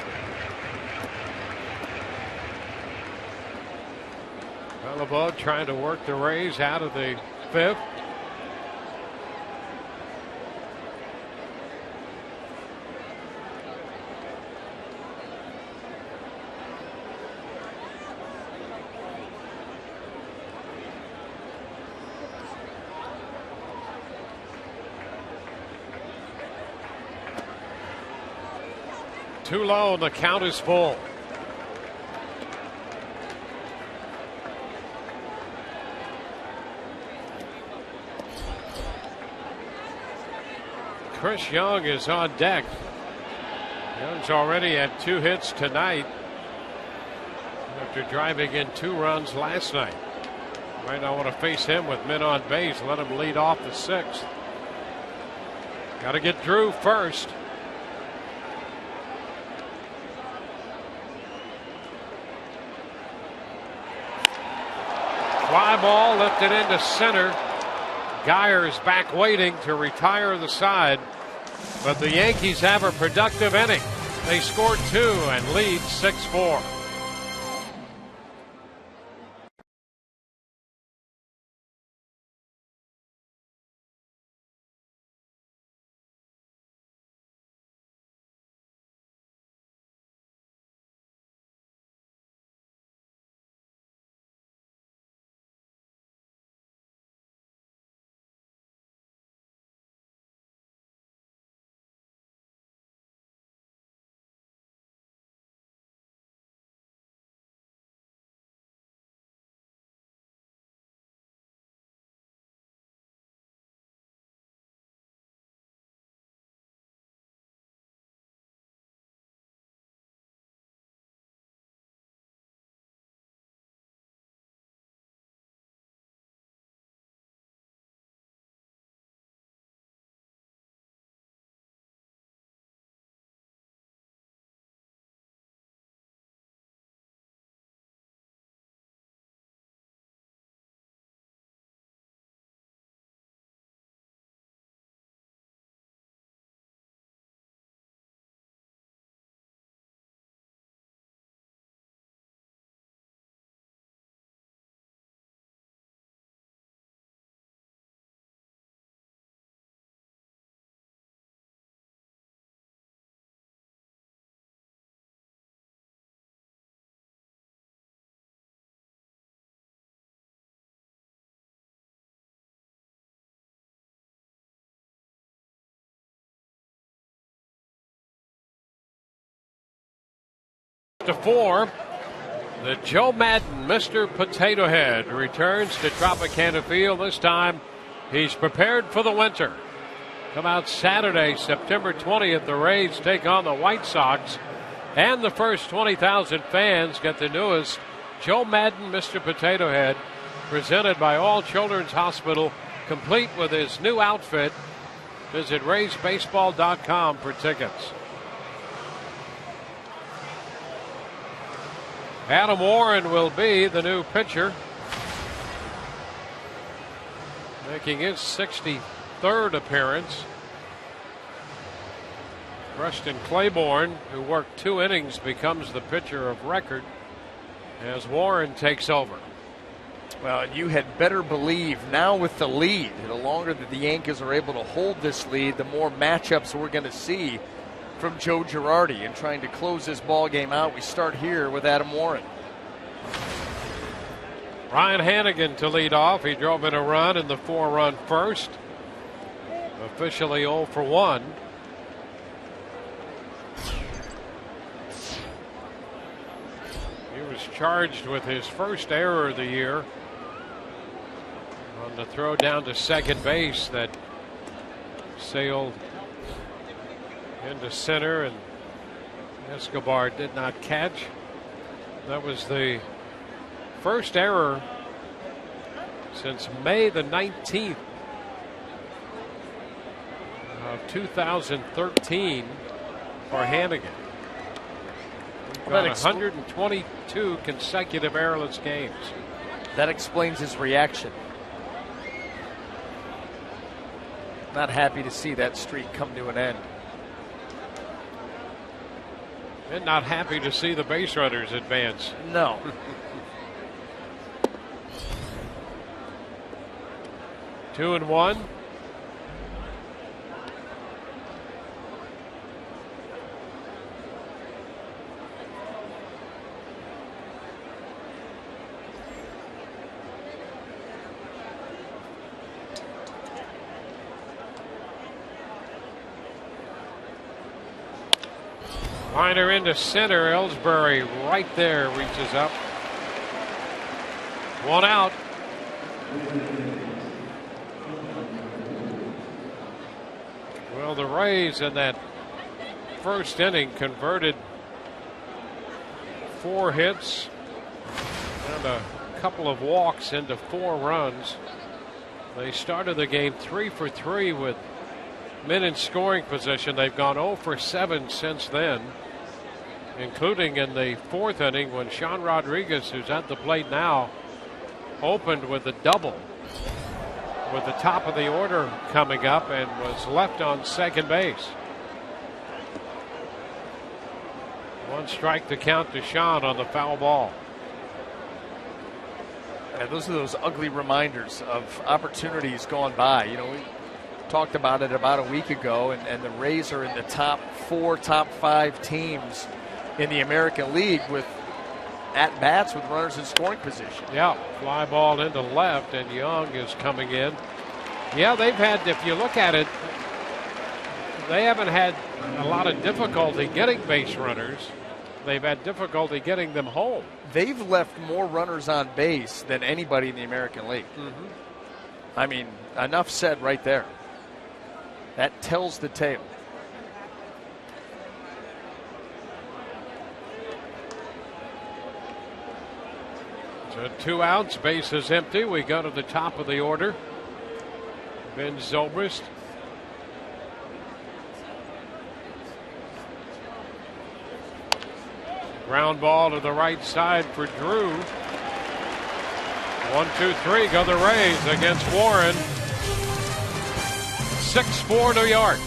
A: Beliveau trying to work the Rays out of the 5th. Too low, and the count is full. Chris Young is on deck. Young's already had 2 hits tonight after driving in 2 runs last night. Might not want to face him with men on base. Let him lead off the 6th. Got to get Drew first. Fly ball lifted into center. Geyer's back waiting to retire the side, but the Yankees have a productive inning. They scored 2 and lead 6-4. To 4, the Joe Madden Mr. Potato Head returns to Tropicana Field. This time he's prepared for the winter. Come out Saturday, September 20th. The Rays take on the White Sox, and the first 20,000 fans get the newest Joe Madden Mr. Potato Head, presented by All Children's Hospital, complete with his new outfit. Visit RaysBaseball.com for tickets. Adam Warren will be the new pitcher, making his 63rd appearance. Preston Claiborne, who worked 2 innings, becomes the pitcher of record as Warren takes over.
E: Well, you had better believe now with the lead, the longer that the Yankees are able to hold this lead, the more matchups we're going to see from Joe Girardi in trying to close this ball game out. We start here with Adam Warren.
A: Ryan Hannigan to lead off. He drove in a run in the 4-run first. Officially 0 for 1. He was charged with his first error of the year on the throw down to second base that sailed into center and Escobar did not catch. That was the first error since May the 19th of 2013 for Hannigan. We've got 122 consecutive errorless games.
E: That explains his reaction. Not happy to see that streak come to an end.
A: And not happy to see the base runners advance.
E: No.
A: Two and one. Liner into center. Ellsbury right there, reaches up. 1 out. Well, the Rays in that first inning converted 4 hits and a couple of walks into 4 runs. They started the game 3 for 3 with men in scoring position. They've gone 0 for 7 since then, including in the 4th inning when Sean Rodriguez, who's at the plate now, opened with a double with the top of the order coming up and was left on second base. 1 strike to count to Sean on the foul ball.
E: And those are those ugly reminders of opportunities gone by. You know, we talked about it about a week ago, and the Rays are in the top 4, top 5 teams in the American League with at-bats with runners in scoring position.
A: Yeah, fly ball into left, and Young is coming in. Yeah, they've had, if you look at it, they haven't had a lot of difficulty getting base runners. They've had difficulty getting them home.
E: They've left more runners on base than anybody in the American League. I mean, enough said right there. That tells the tale.
A: So 2 outs, base is empty. We go to the top of the order. Ben Zobrist. Ground ball to the right side for Drew. 1, 2, 3 go the Rays against Warren. 6-4 New York.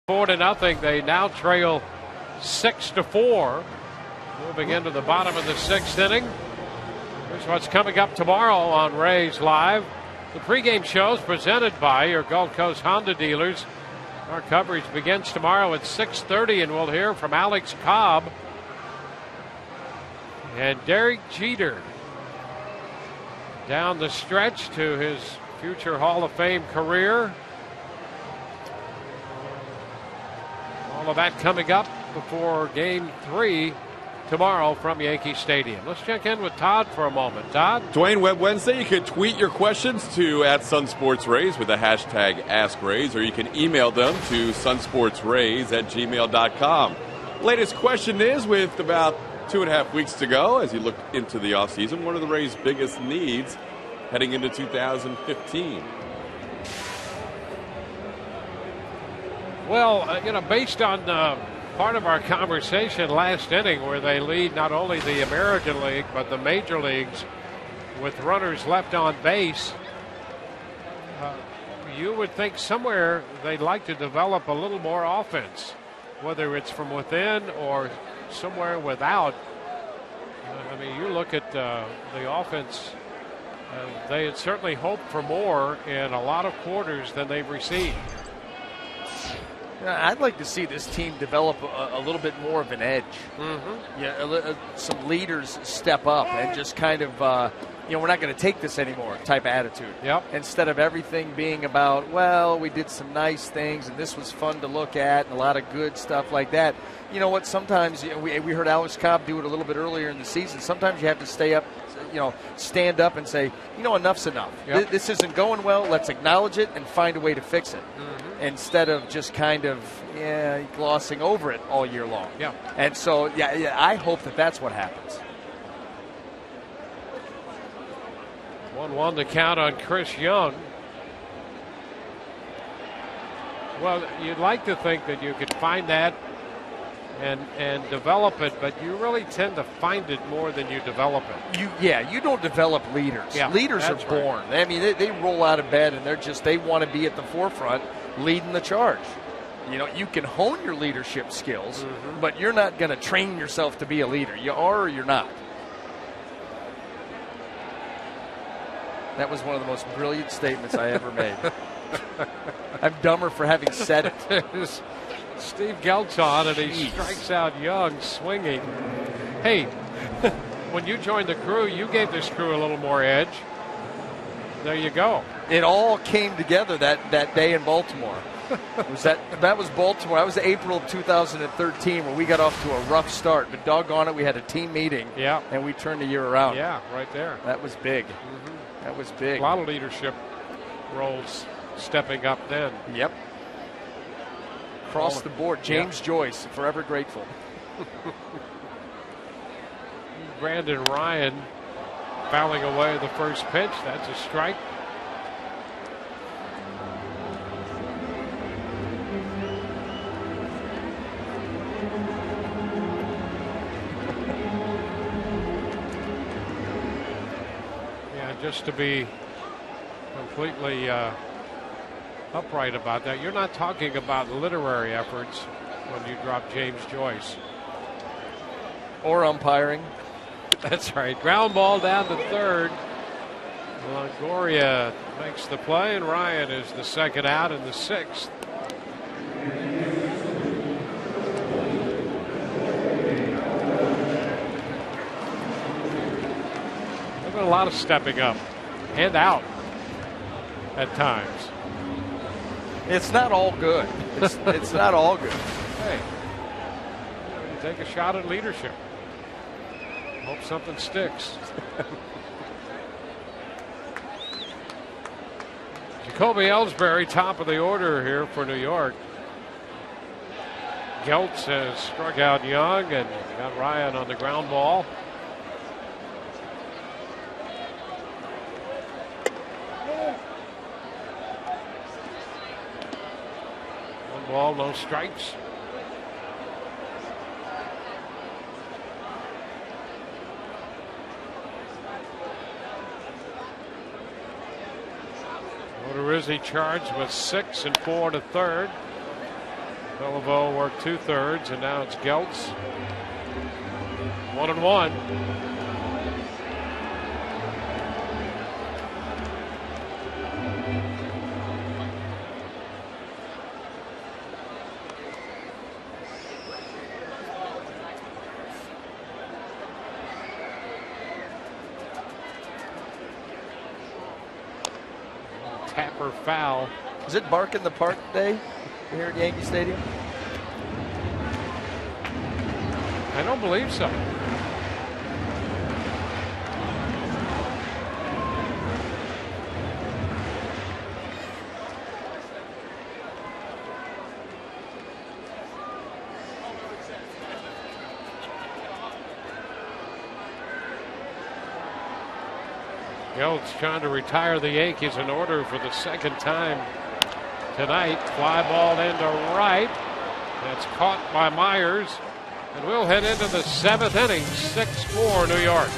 A: Four to nothing. They now trail 6-4. Moving into the bottom of the 6th inning. Here's what's coming up tomorrow on Rays Live. The pregame shows presented by your Gulf Coast Honda dealers. Our coverage begins tomorrow at 6:30, and we'll hear from Alex Cobb and Derek Jeter down the stretch to his future Hall of Fame career. All of that coming up before Game 3 tomorrow from Yankee Stadium. Let's check in with Todd for a moment. Todd?
C: Dwayne, Web Wednesday, you can tweet your questions to @SunSportsRays with the hashtag AskRays, or you can email them to sunsportsrays@gmail.com. Latest question is, with about 2.5 weeks to go as you look into the offseason, what are the Rays' biggest needs heading into 2015?
A: Well, based on part of our conversation last inning where they lead not only the American League but the major leagues with runners left on base. You would think somewhere they'd like to develop a little more offense, whether it's from within or somewhere without. I mean, you look at the offense, they had certainly hoped for more in a lot of quarters than they've received.
E: I'd like to see this team develop a little bit more of an edge. Some leaders step up and just kind of, we're not going to take this anymore type of attitude.
A: Yep.
E: Instead of everything being about, well, we did some nice things and this was fun to look at and a lot of good stuff like that. You know what? Sometimes we heard Alex Cobb do it a little bit earlier in the season. Sometimes you have to stand up and say, enough's enough.
A: Yep.
E: This isn't going well. Let's acknowledge it and find a way to fix it. Instead of just kind of glossing over it all year long.
A: Yeah.
E: And so, I hope that's what happens.
A: 1-1 to count on Chris Young. Well, you'd like to think that you could find that and develop it, but you really tend to find it more than you develop it.
E: You don't develop leaders.
A: Yeah,
E: leaders are born. Right. I mean, they roll out of bed and they want to be at the forefront, leading the charge. You can hone your leadership skills, but you're not going to train yourself to be a leader. You are or you're not. That was one of the most brilliant statements I ever made. I'm dumber for having said it.
A: Steve Geltz on, and he strikes out Young swinging. Hey, when you joined the crew, you gave this crew a little more edge. There you go.
E: It all came together that day in Baltimore. That was Baltimore. That was April of 2013 when we got off to a rough start. But doggone it, we had a team meeting.
A: Yeah.
E: And we turned the year around.
A: Yeah, right there.
E: That was big. That was big.
A: A lot of leadership roles stepping up then.
E: Yep. Across the board. James Joyce, forever grateful.
A: Brandon Ryan fouling away the first pitch. That's a strike. Just to be completely upright about that, you're not talking about literary efforts when you drop James Joyce.
E: Or umpiring.
A: That's right. Ground ball down to third. Longoria makes the play, and Ryan is the second out in the sixth. A lot of stepping up and out at times.
E: It's not all good. It's not all good.
A: Hey, you take a shot at leadership. Hope something sticks. Jacoby Ellsbury, top of the order here for New York. Geltz has struck out Young and got Ryan on the ground ball. Ball, no strikes. Odorizzi charged with 6 and 4 to third. Beliveau worked 2/3, and now it's Geltz. 1-1. Tapper foul.
E: Is it Bark in the Park day here at Yankee Stadium?
A: I don't believe so. Geltz trying to retire the Yankees in order for the second time tonight. Fly ball into right. That's caught by Myers. And we'll head into the 7th inning, 6-4 New York.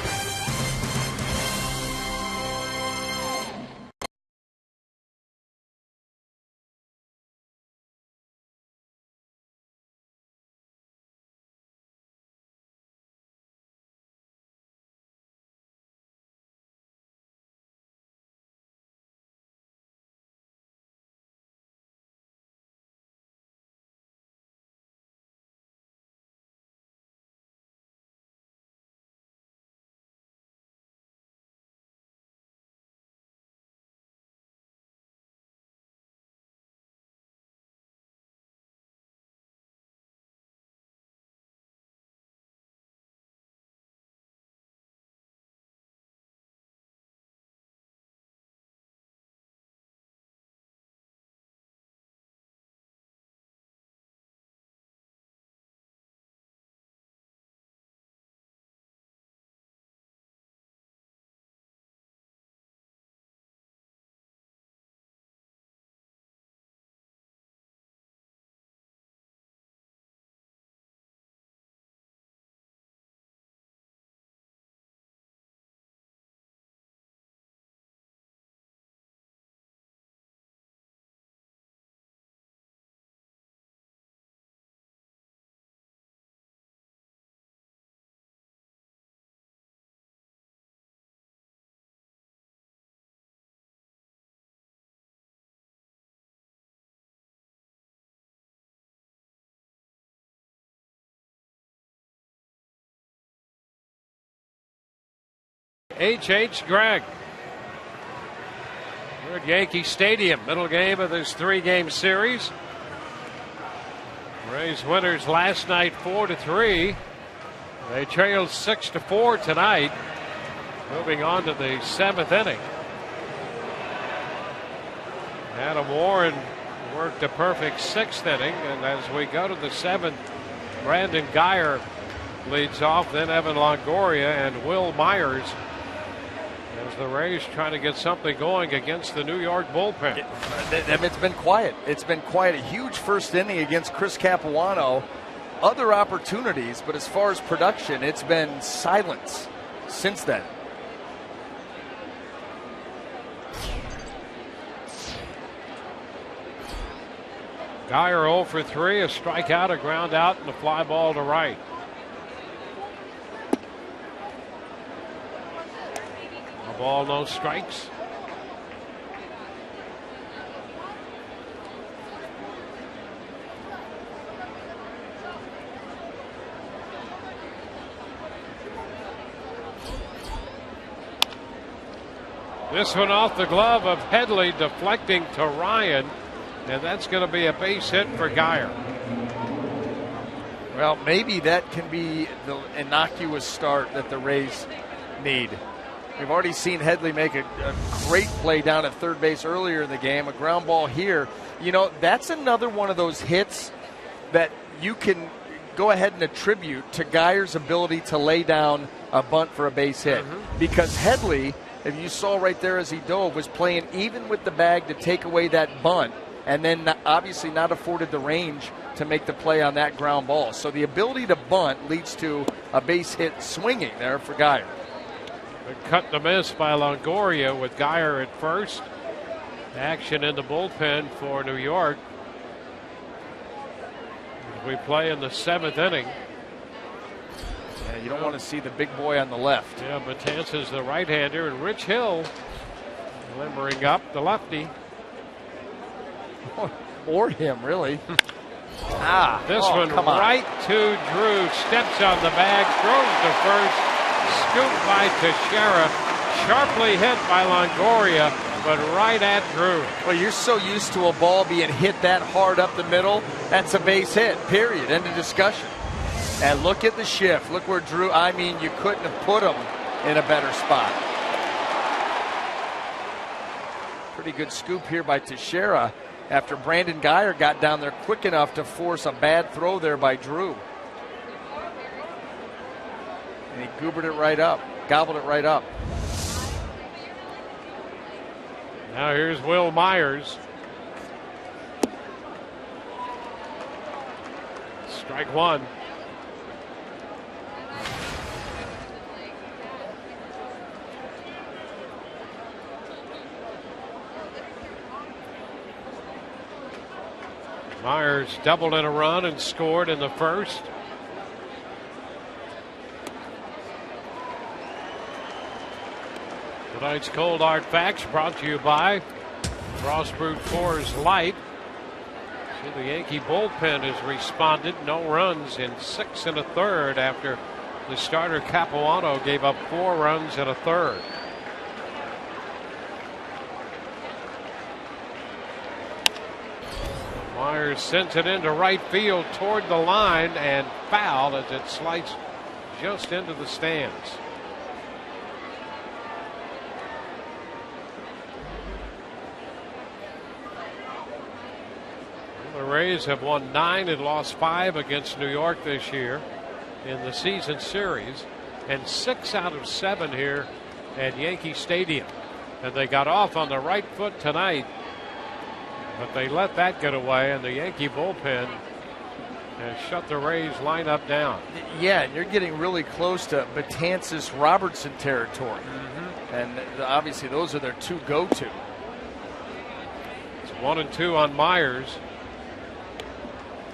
A: H.H. Gregg. We're at Yankee Stadium, middle game of this 3-game series. Rays winners last night 4-3. They trailed 6-4 tonight. Moving on to the 7th inning. Adam Warren worked a perfect 6th inning, and as we go to the 7th, Brandon Guyer leads off, then Evan Longoria and Will Myers, as the Rays trying to get something going against the New York bullpen.
E: It's been quiet. It's been quiet. A huge first inning against Chris Capuano. Other opportunities, but as far as production, it's been silence since then.
A: Guyer 0 for 3, a strikeout, a ground out, and a fly ball to right. A ball, no strikes. This one off the glove of Headley, deflecting to Ryan. And that's going to be a base hit for Guyer.
E: Well, maybe that can be the innocuous start that the Rays need. We've already seen Headley make a great play down at third base earlier in the game, a ground ball here. You know, that's another one of those hits that you can go ahead and attribute to Guyer's ability to lay down a bunt for a base hit. Because Headley, if you saw right there as he dove, was playing even with the bag to take away that bunt, and then obviously not afforded the range to make the play on that ground ball. So the ability to bunt leads to a base hit swinging there for Guyer.
A: Cut to miss by Longoria with Guyer at first. Action in the bullpen for New York as we play in the 7th inning.
E: Yeah, you don't want to see the big boy on the left.
A: Yeah, Betances the right-hander, and Rich Hill limbering up, the lefty.
E: Or him, really.
A: This one right to Drew. Steps on the bag, throws to first. Scooped by Teixeira. Sharply hit by Longoria, but right at Drew.
E: Well, you're so used to a ball being hit that hard up the middle. That's a base hit, period. End of discussion. And look at the shift. Look where Drew, I mean, you couldn't have put him in a better spot. Pretty good scoop here by Teixeira after Brandon Guyer got down there quick enough to force a bad throw there by Drew. And he gobbled it right up.
A: Now here's Will Myers. Strike one. Myers doubled in a run and scored in the first. Tonight's Cold Hard Facts brought to you by Frostbrewed Coors Light. See, the Yankee bullpen has responded. No runs in 6 1/3 after the starter Capuano gave up 4 runs in a third. Myers sends it into right field toward the line and foul as it slides just into the stands. The Rays have won 9 and lost 5 against New York this year in the season series, and 6 out of 7 here at Yankee Stadium. And they got off on the right foot tonight, but they let that get away, and the Yankee bullpen has shut the Rays lineup down.
E: Yeah, and you're getting really close to Betances-Robertson territory. And obviously those are their 2 go-to.
A: It's 1 and 2 on Myers.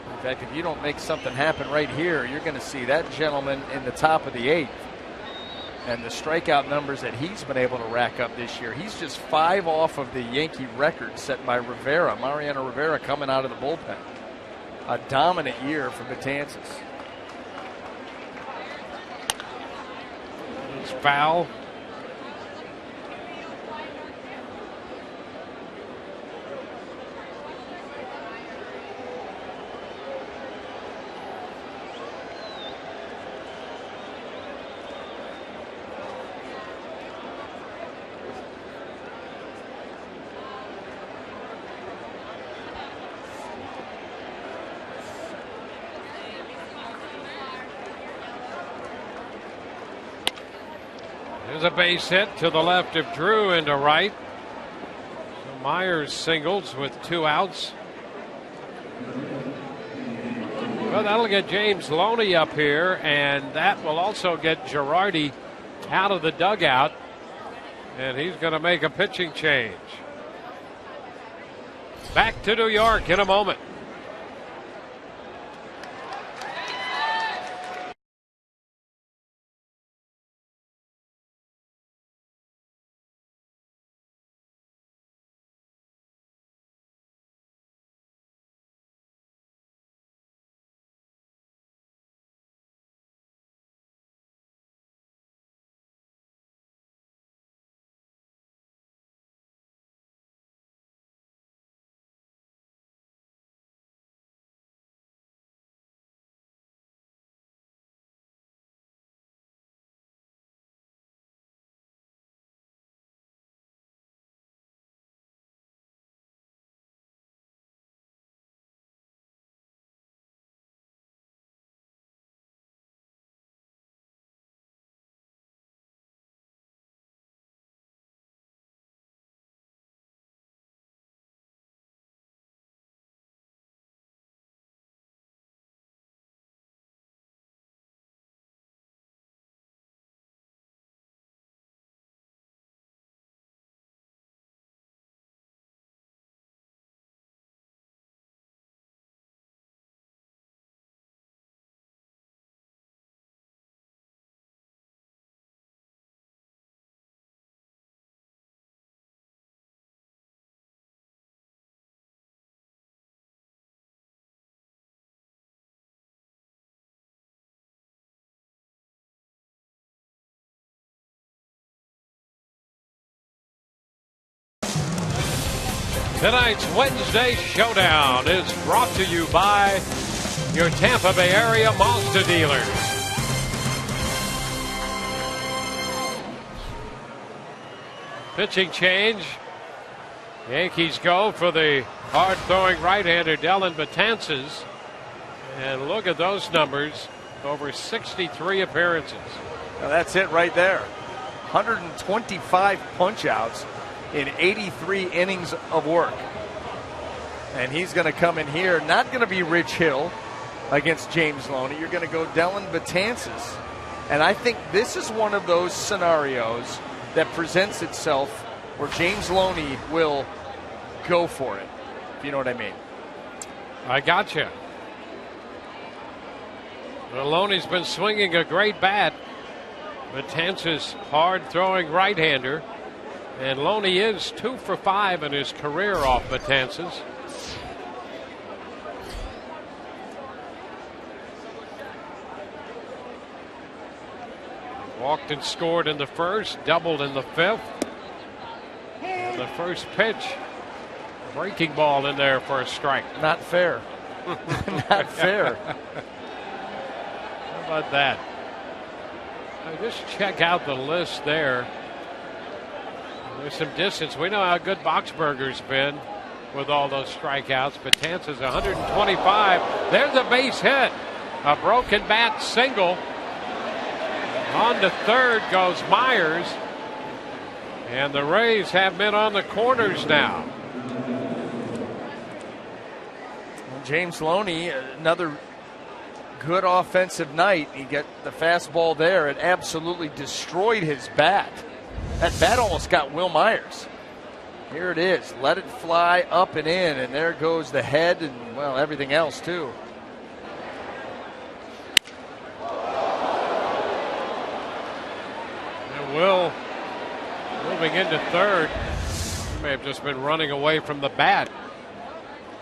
E: In fact, if you don't make something happen right here, you're going to see that gentleman in the top of the 8th. And the strikeout numbers that he's been able to rack up this year, he's just 5 off of the Yankee record set by Rivera, Mariano Rivera, coming out of the bullpen. A dominant year for Betances.
A: It's foul. There's a base hit to the left of Drew into right. So Myers singles with 2 outs. Well, that'll get James Loney up here, and that will also get Girardi out of the dugout. And he's going to make a pitching change. Back to New York in a moment. Tonight's Wednesday Showdown is brought to you by your Tampa Bay area Mazda dealers. Pitching change. Yankees go for the hard-throwing right-hander Dellin Betances. And look at those numbers. Over 63 appearances.
E: Now that's it right there. 125 punch-outs in 83 innings of work. And he's going to come in here, not going to be Rich Hill, against James Loney. You're going to go Dellin Betances. And I think this is one of those scenarios that presents itself where James Loney will go for it, if you know what I mean.
A: I gotcha. Loney's been swinging a great bat. Betances, hard-throwing right-hander. And Loney is 2 for 5 in his career off Betances. Walked and scored in the first, doubled in the fifth. And the first pitch, breaking ball in there for a strike.
E: Not fair. Not fair.
A: How about that? Just check out the list there. There's some distance. We know how good Boxberger's been with all those strikeouts. Betances 125. There's a base hit. A broken bat single. On to third goes Myers. And the Rays have men on the corners now.
E: James Loney, another good offensive night. He got the fastball there. It absolutely destroyed his bat. That bat almost got Will Myers. Here it is. Let it fly up and in. And there goes the head and, well, everything else, too.
A: Will moving into third. He may have just been running away from the bat.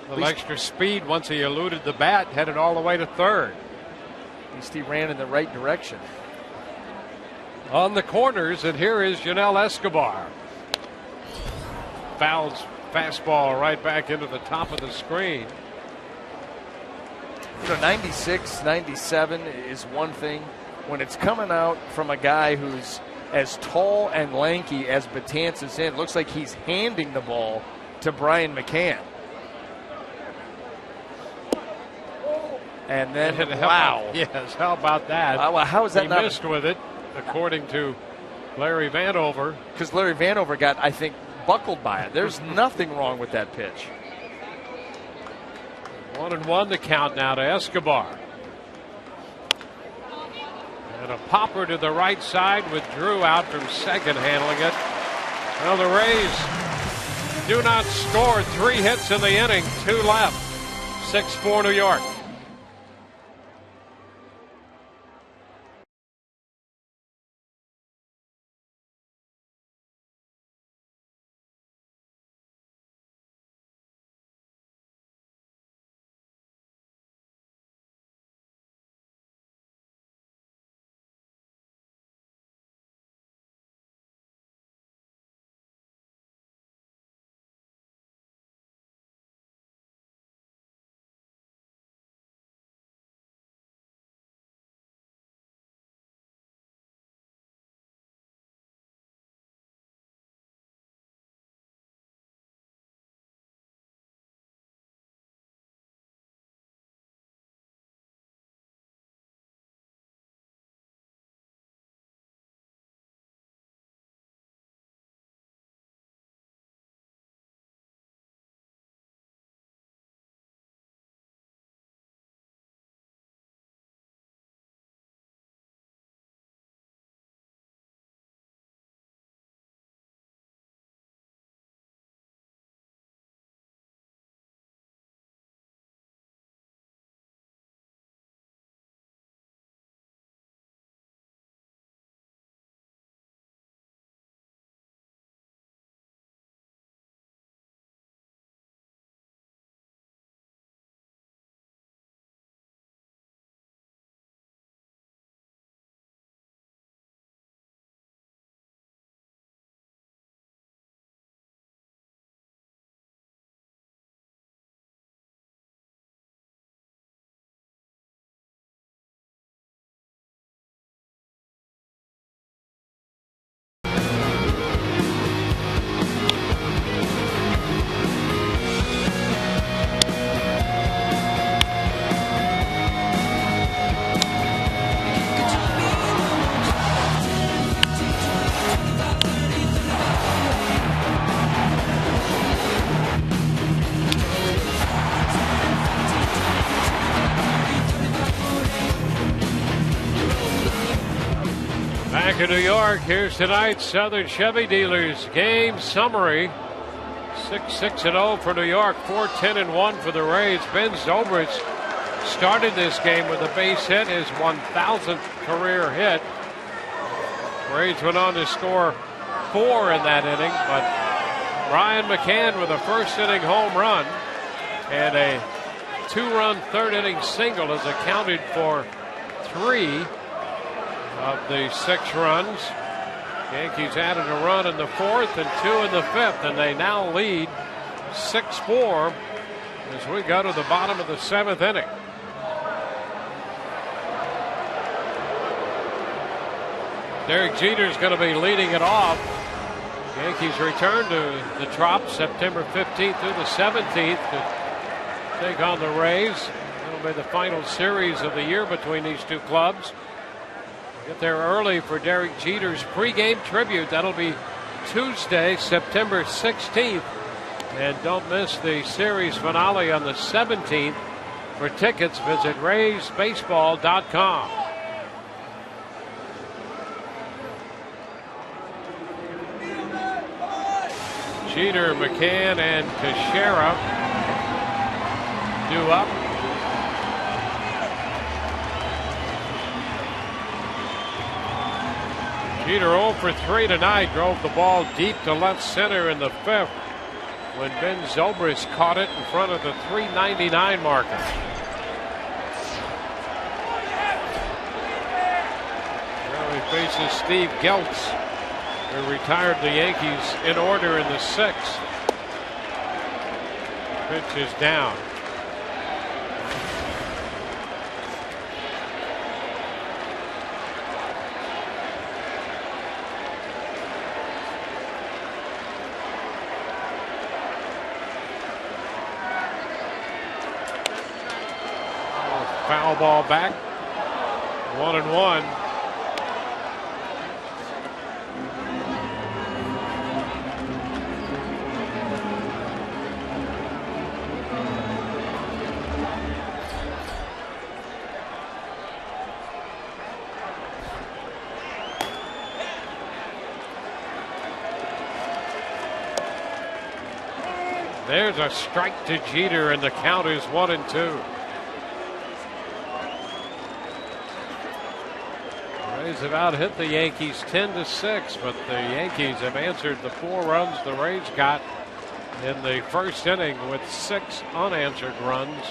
A: A little extra speed once he eluded the bat, headed all the way to third.
E: At least he ran in the right direction.
A: On the corners, and here is Janelle Escobar. Fouls fastball right back into the top of the screen.
E: 96, 97 is one thing. When it's coming out from a guy who's as tall and lanky as Betances in, looks like he's handing the ball to Brian McCann. And then, wow.
A: Yes, how about that?
E: Well, how is that
A: he
E: not
A: missed with it, according to Larry Vanover.
E: Because Larry Vanover got, I think, buckled by it. There's nothing wrong with that pitch.
A: 1-1 the count now to Escobar. And a popper to the right side with Drew out from second handling it. Well, the Rays do not score. 3 hits in the inning, 2 left. 6-4 New York. Back in New York, here's tonight's Southern Chevy Dealers game summary. 6-0 for New York, 4-10-1 for the Rays. Ben Zobrist started this game with a base hit, his 1,000th career hit. Rays went on to score 4 in that inning, but Brian McCann with a first inning home run and a 2-run third inning single has accounted for 3 of the 6 runs. Yankees added a run in the 4th and 2 in the 5th, and they now lead 6-4 as we go to the bottom of the 7th inning. Derek Jeter's going to be leading it off. Yankees return to the Trop September 15th through the 17th to take on the Rays. It'll be the final series of the year between these two clubs. Get there early for Derek Jeter's pregame tribute. That'll be Tuesday, September 16th. And don't miss the series finale on the 17th. For tickets, visit RaysBaseball.com. Jeter, McCann, and Teixeira due up. Jeter 0 for 3 tonight. Drove the ball deep to left center in the 5th when Ben Zobrist caught it in front of the .399 marker. Now he faces Steve Geltz, who retired the Yankees in order in the 6th. Pitch is down. Foul ball back. 1-1. There's a strike to Jeter, and the count is 1-2. Rays have out hit the Yankees 10-6, but the Yankees have answered the 4 runs the Rays got in the first inning with 6 unanswered runs.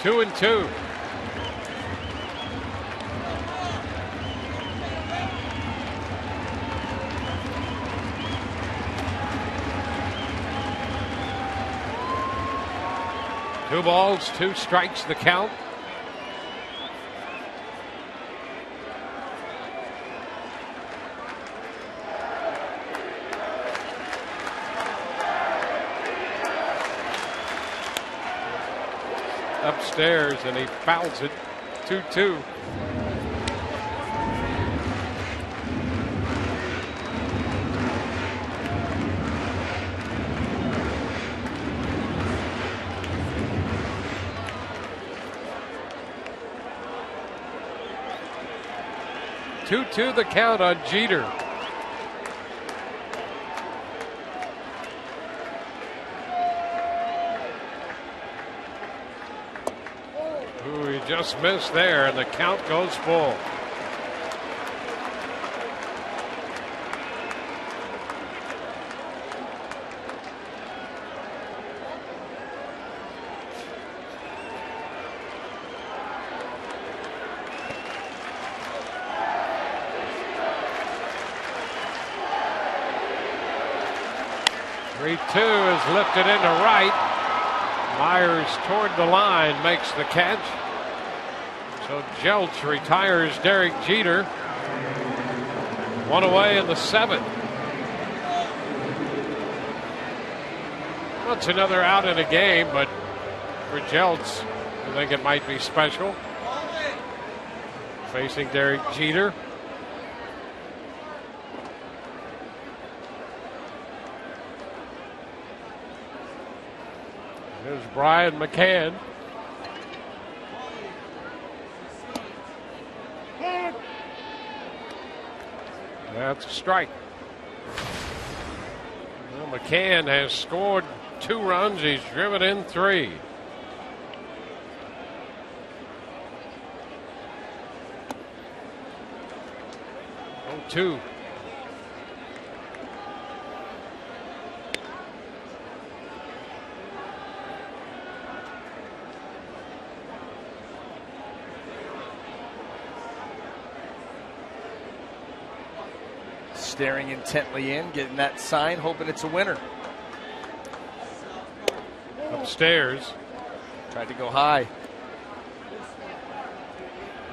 A: Two and 2. Two balls, 2 strikes, the count. Upstairs, and he fouls it. 2-2. Two the count on Jeter. Ooh, he just missed there, and the count goes full. Two is lifted into right. Myers toward the line makes the catch. So Jeltz retires Derek Jeter. 1 away in the 7th. That's another out in a game, but for Jeltz, I think it might be special. Facing Derek Jeter. There's Brian McCann. That's a strike. Well, McCann has scored 2 runs. He's driven in 3. Oh, 2.
E: Staring intently in, getting that sign, hoping it's a winner.
A: Upstairs.
E: Tried to go high.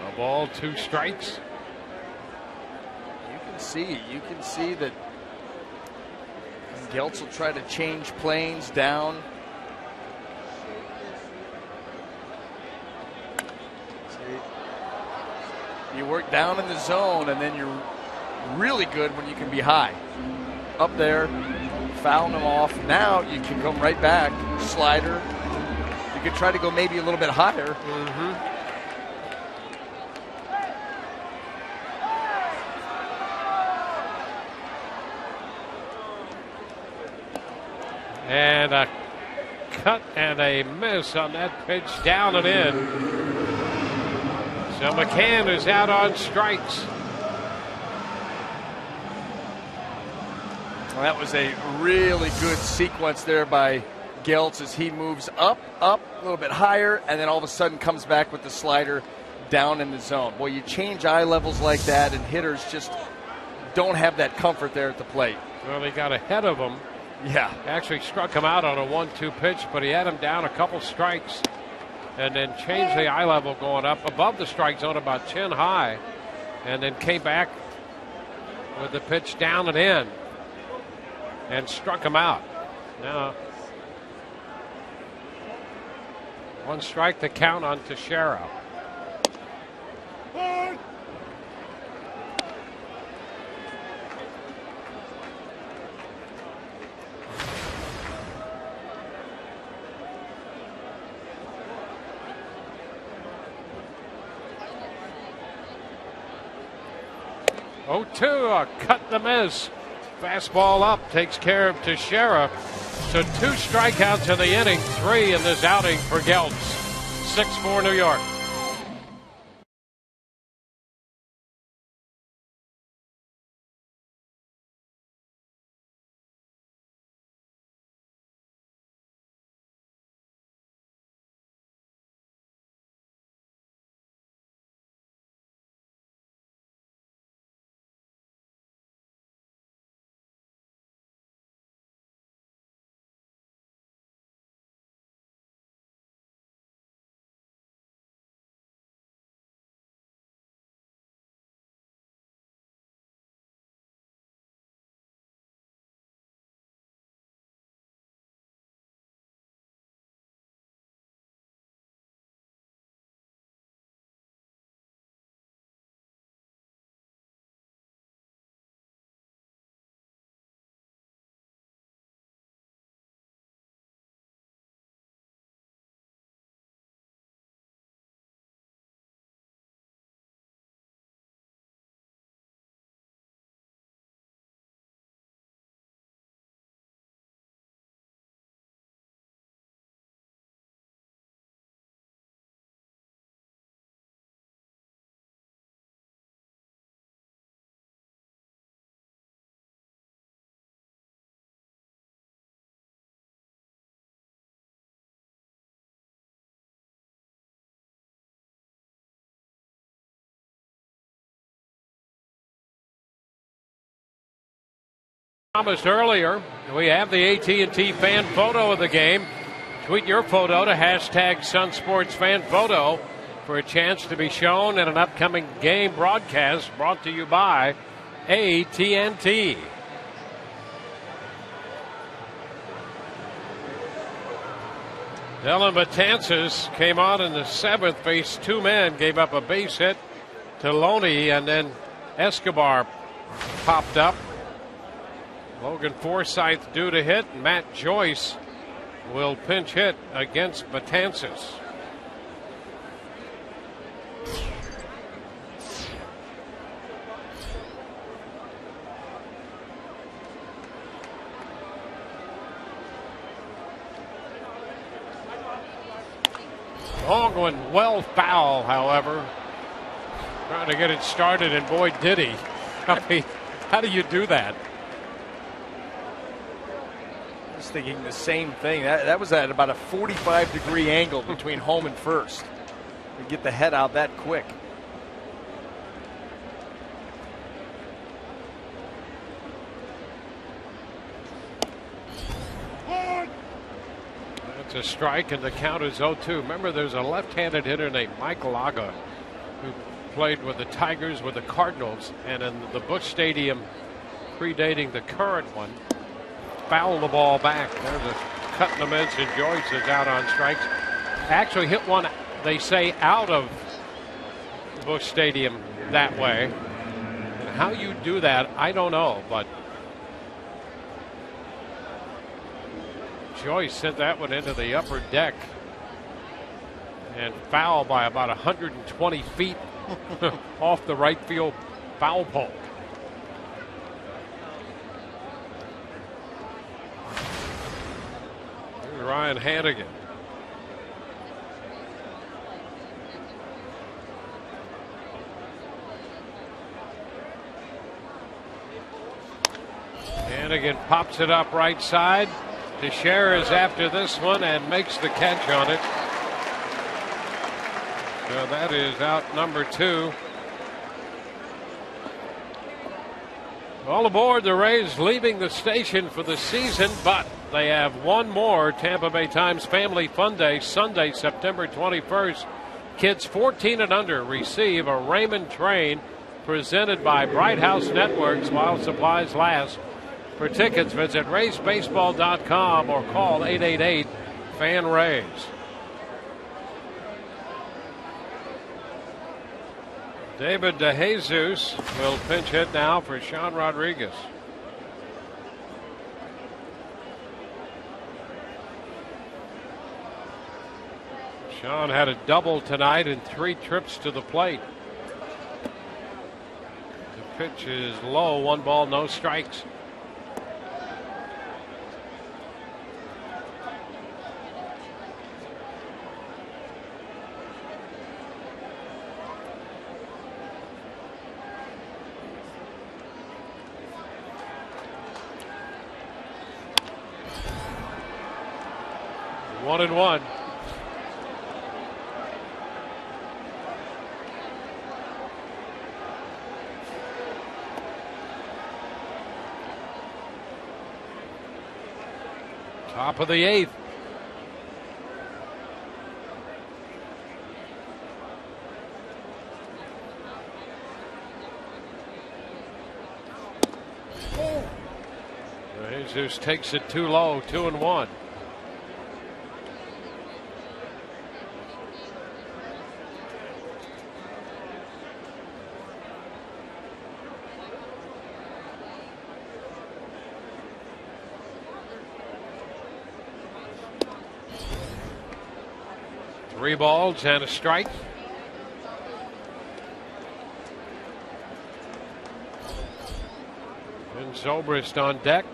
A: A ball, 2 strikes.
E: You can see that Geltz will try to change planes down. You work down in the zone, and then you're really good when you can be high. Up there, fouling them off. Now you can come right back, slider. You could try to go maybe a little bit higher.
A: Mm-hmm. And a cut and a miss on that pitch, down and in. So McCann is out on strikes.
E: Well, that was a really good sequence there by Geltz as he moves up, a little bit higher, and then all of a sudden comes back with the slider down in the zone. Well, you change eye levels like that, and hitters just don't have that comfort there at the plate.
A: Well, he got ahead of him.
E: Yeah.
A: Actually struck him out on a 1-2 pitch, but he had him down a couple strikes and then changed the eye level going up above the strike zone about chin high, and then came back with the pitch down and in and struck him out. Now, 1 strike to count on Teixeira. Oh, 2, a cut the miss. Fastball up, takes care of Teixeira. So 2 strikeouts in the inning, 3 in this outing for Geltz. 6-4 New York. Promised earlier, we have the AT&T fan photo of the game. Tweet your photo to hashtag SunSportsFanPhoto for a chance to be shown in an upcoming game broadcast brought to you by AT&T. Dylan Betances came on in the 7th, faced 2 men, gave up a base hit to Loney, and then Escobar popped up. Logan Forsythe due to hit. Matt Joyce will pinch hit against Betances. Long one, well foul, however. Trying to get it started, and boy, did he. I mean, how do you do that?
E: I was thinking the same thing. That was at about a 45-degree angle between home and first. We get the head out that quick.
A: That's a strike, and the count is 0-2. Remember, there's a left-handed hitter named Michael Aga who played with the Tigers, with the Cardinals, and in the Busch Stadium predating the current one, fouled the ball back. There's a cut in the midst, and Joyce is out on strikes. Actually hit one, they say, out of Busch Stadium that way. And how you do that, I don't know, but Joyce sent that one into the upper deck and foul by about 120 feet off the right field foul pole. Here's Ryan Hannigan. Hannigan pops it up right side. Teixeira is after this one and makes the catch on it. So that is out number 2. All aboard, the Rays leaving the station for the season, but they have one more Tampa Bay Times Family Fun Day, Sunday, September 21st. Kids 14 and under receive a Raymond train presented by Bright House Networks while supplies last. For tickets, visit RaysBaseball.com or call 888-FAN-RAYS. David DeJesus will pinch hit now for Sean Rodriguez. Sean had a double tonight and 3 trips to the plate. The pitch is low, 1 ball, no strikes. One and one. Top of the 8th. Jesus takes it too low, 2-1. Three balls and a strike. And Zobrist on deck.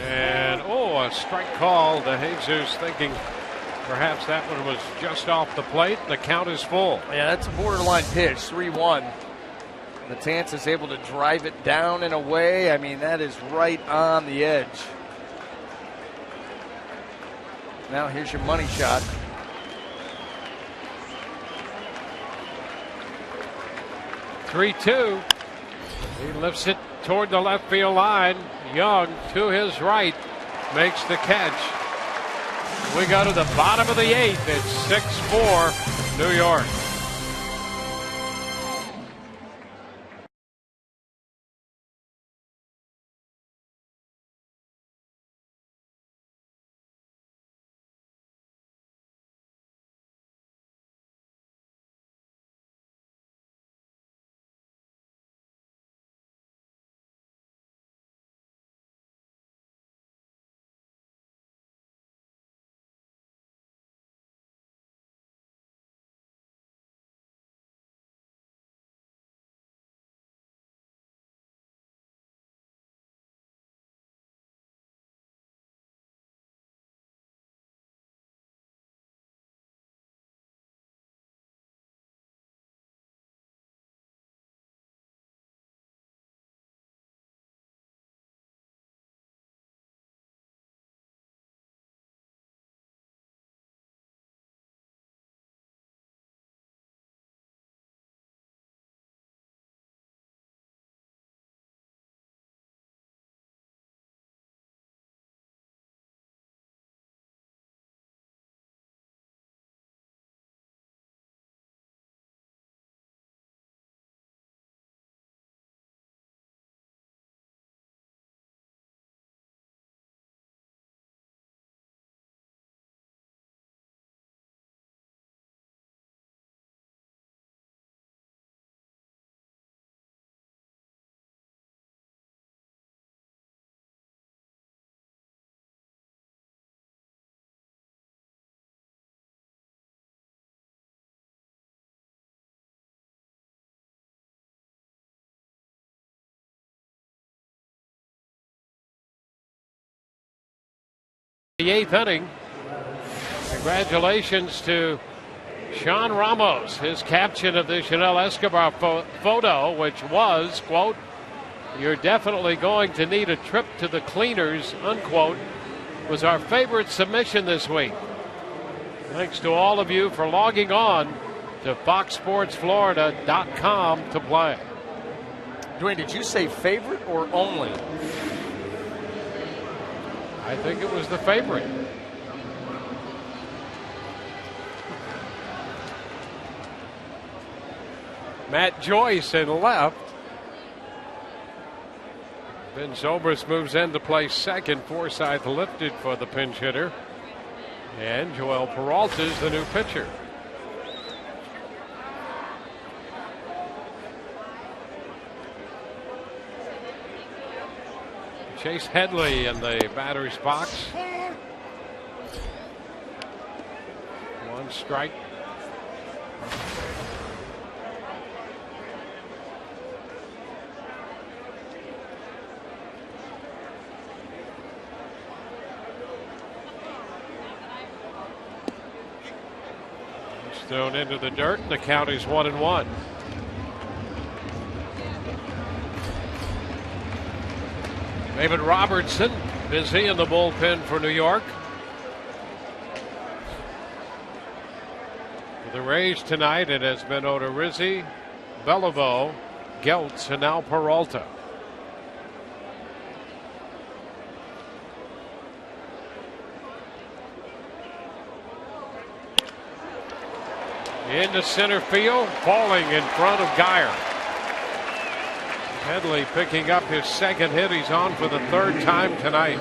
A: And a strike call. DeJesus thinking perhaps that one was just off the plate. The count is full.
E: Yeah, that's a borderline pitch, 3-1. Betances is able to drive it down and away. I mean, that is right on the edge. Now here's your money shot.
A: (3-2). He lifts it toward the left field line. Young to his right makes the catch. We go to the bottom of the 8th. It's 6-4 New York. The 8th inning. Congratulations to Sean Ramos. His caption of the Chanel Escobar photo, which was, quote, "You're definitely going to need a trip to the cleaners," unquote, was our favorite submission this week. Thanks to all of you for logging on to foxsportsflorida.com to play.
E: Dwayne, did you say favorite or only?
A: I think it was the favorite. Matt Joyce in left. Ben Zobrist moves in to play second. Forsythe lifted for the pinch hitter. And Joel Peralta is the new pitcher. Chase Headley in the batter's box. One strike. He's thrown into the dirt, and the count is 1-1. David Robertson busy in the bullpen for New York. For the Rays tonight, it has been Odorizzi, Beliveau, Geltz, and now Peralta. Into center field, falling in front of Geyer. Headley picking up his second hit. He's on for the third time tonight.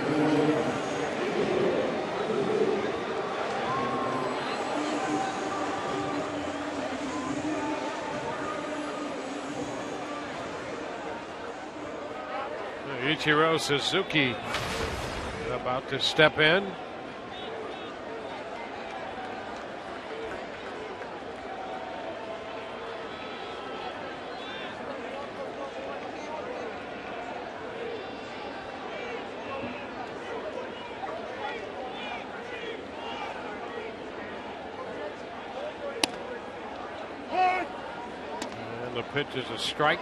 A: Ichiro Suzuki about to step in. Pitch is a strike.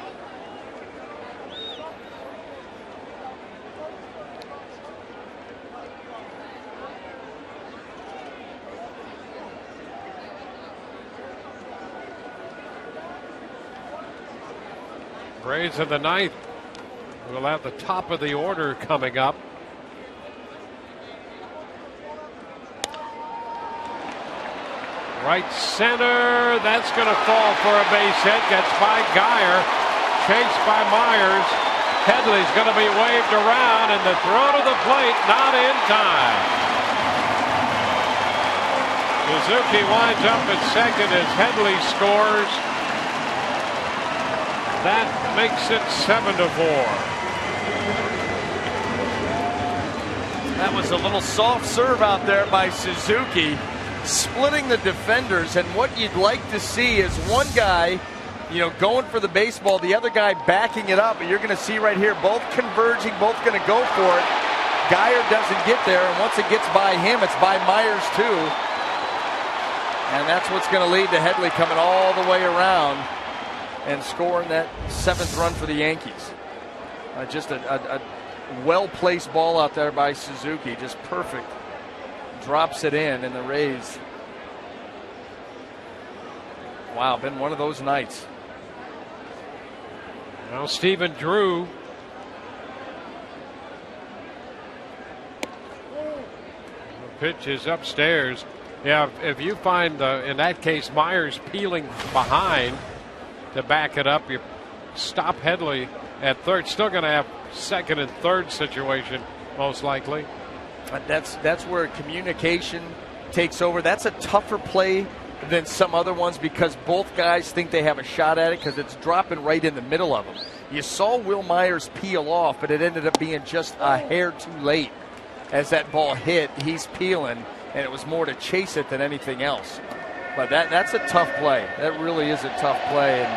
A: Braves in the ninth. We'll have the top of the order coming up. Right center, that's going to fall for a base hit. Gets by Geyer, chased by Myers. Headley's going to be waved around, and the throw to the plate not in time. Suzuki winds up at second as Headley scores. That makes it 7-4.
E: That was a little soft serve out there by Suzuki, splitting the defenders. And what you'd like to see is one guy, going for the baseball, the other guy backing it up. But you're going to see right here, both converging, both going to go for it. Geyer doesn't get there, and once it gets by him, it's by Myers too. And that's what's going to lead to Headley coming all the way around and scoring that 7th run for the Yankees. Just a well-placed ball out there by Suzuki, just perfect. Drops it in, and the Rays. Wow, been one of those nights.
A: Now Stephen Drew. The pitch is upstairs. Yeah, if you find, in that case, Myers peeling behind to back it up, you stop Headley at third. Still going to have second and third situation, most likely.
E: That's where communication takes over. That's a tougher play than some other ones because both guys think they have a shot at it because it's dropping right in the middle of them. You saw Will Myers peel off, but it ended up being just a hair too late. As that ball hit, he's peeling, and it was more to chase it than anything else. But that's a tough play. That really is a tough play. And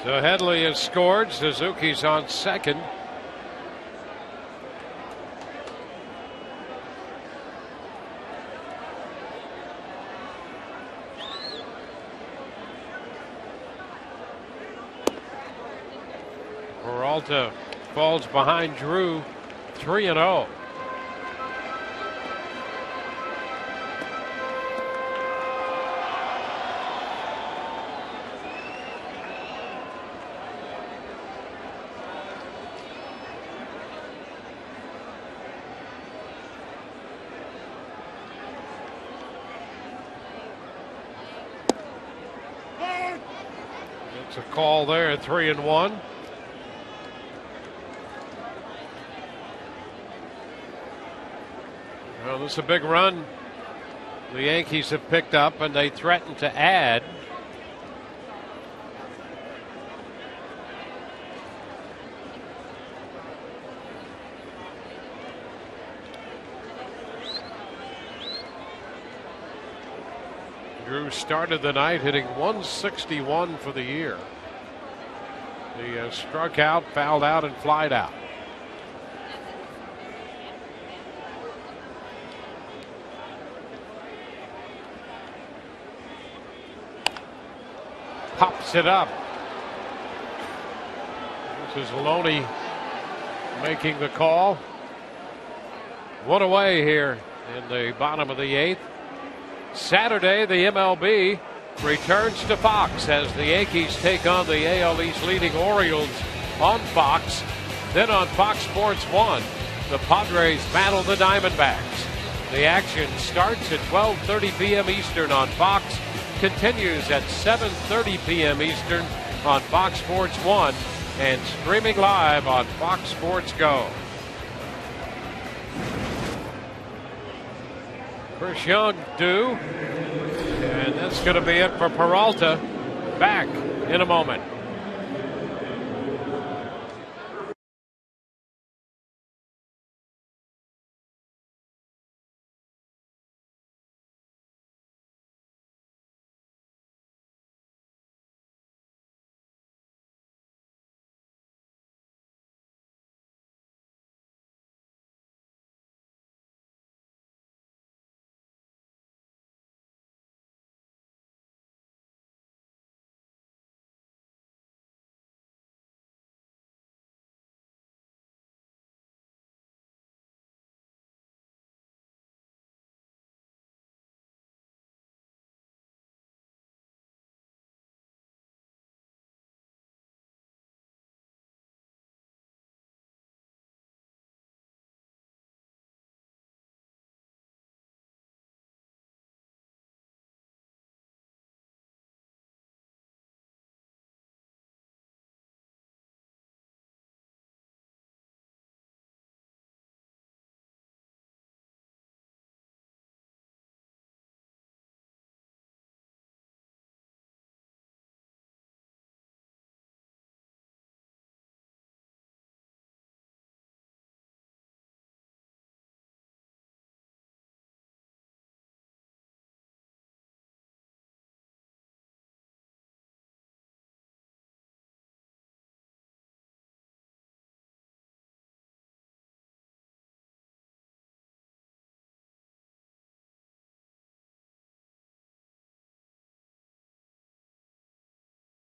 A: So Headley has scored. Suzuki's on second. Peralta falls behind Drew 3-0. It's a call there, 3-1. Well, this is a big run the Yankees have picked up, and they threaten to add. Drew started the night hitting 161 for the year. He struck out, fouled out, and flied out. Pops it up. This is Loney making the call. One away here in the bottom of the eighth. Saturday, the MLB returns to Fox as the Yankees take on the AL East leading Orioles on Fox. Then on Fox Sports 1, the Padres battle the Diamondbacks. The action starts at 12:30 p.m. Eastern on Fox, continues at 7:30 p.m. Eastern on Fox Sports 1, and streaming live on Fox Sports Go. Chris Young due, and that's going to be it for Peralta. Back in a moment.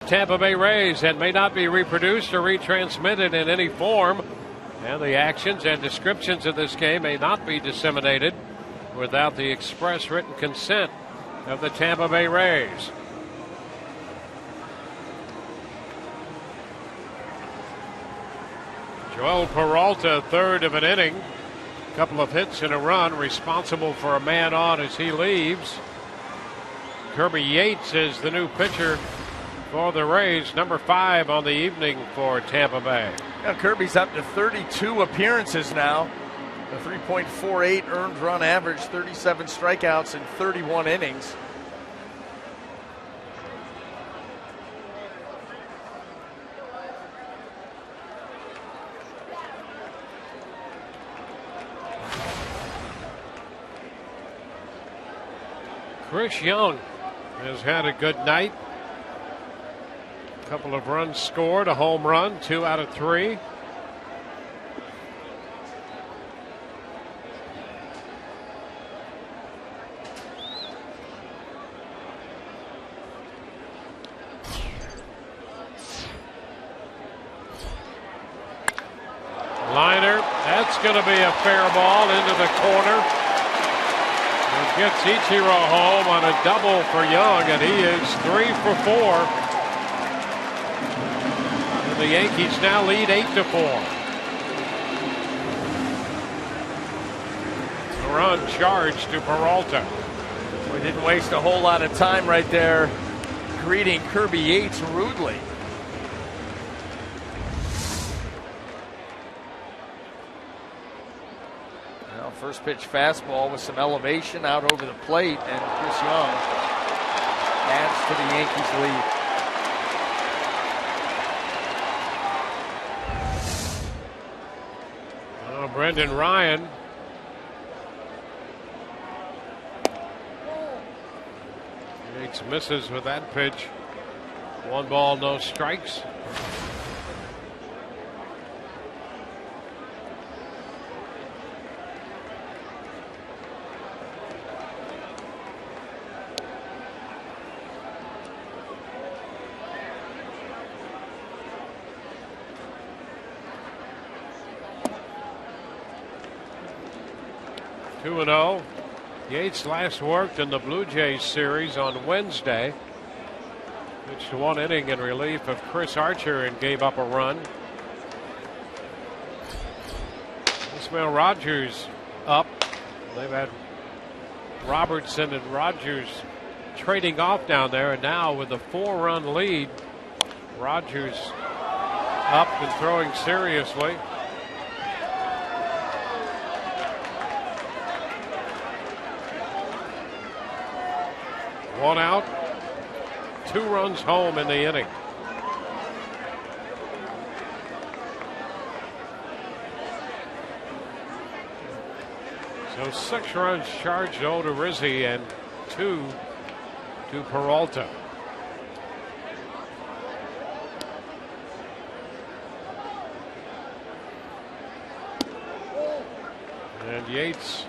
A: Tampa Bay Rays and may not be reproduced or retransmitted in any form, and the actions and descriptions of this game may not be disseminated without the express written consent of the Tampa Bay Rays. Joel Peralta, third of an inning, a couple of hits and a run, responsible for a man on as he leaves. Kirby Yates is the new pitcher for the Rays, number 5 on the evening for Tampa Bay.
E: Now Kirby's up to 32 appearances now. A 3.48 earned run average, 37 strikeouts in 31 innings.
A: Chris Young has had a good night. A couple of runs scored, a home run, 2 out of 3. Liner, that's going to be a fair ball into the corner. It gets Ichiro home on a double for Young, and he is 3 for 4. And the Yankees now lead 8-4. The run charged to Peralta.
E: We didn't waste a whole lot of time right there greeting Kirby Yates rudely. First pitch fastball with some elevation out over the plate, and Chris Young adds to the Yankees lead.
A: Oh, Brendan Ryan. Yates misses with that pitch. 1 ball, no strikes. Oh, Yates last worked in the Blue Jays series on Wednesday. Pitched 1 inning in relief of Chris Archer and gave up a run. Ismail Rogers up. They've had Robertson and Rogers trading off down there, and now with a 4-run lead, Rogers up and throwing seriously. One out, 2 runs home in the inning. So 6 runs charged to Odorizzi and 2 to Peralta. And Yates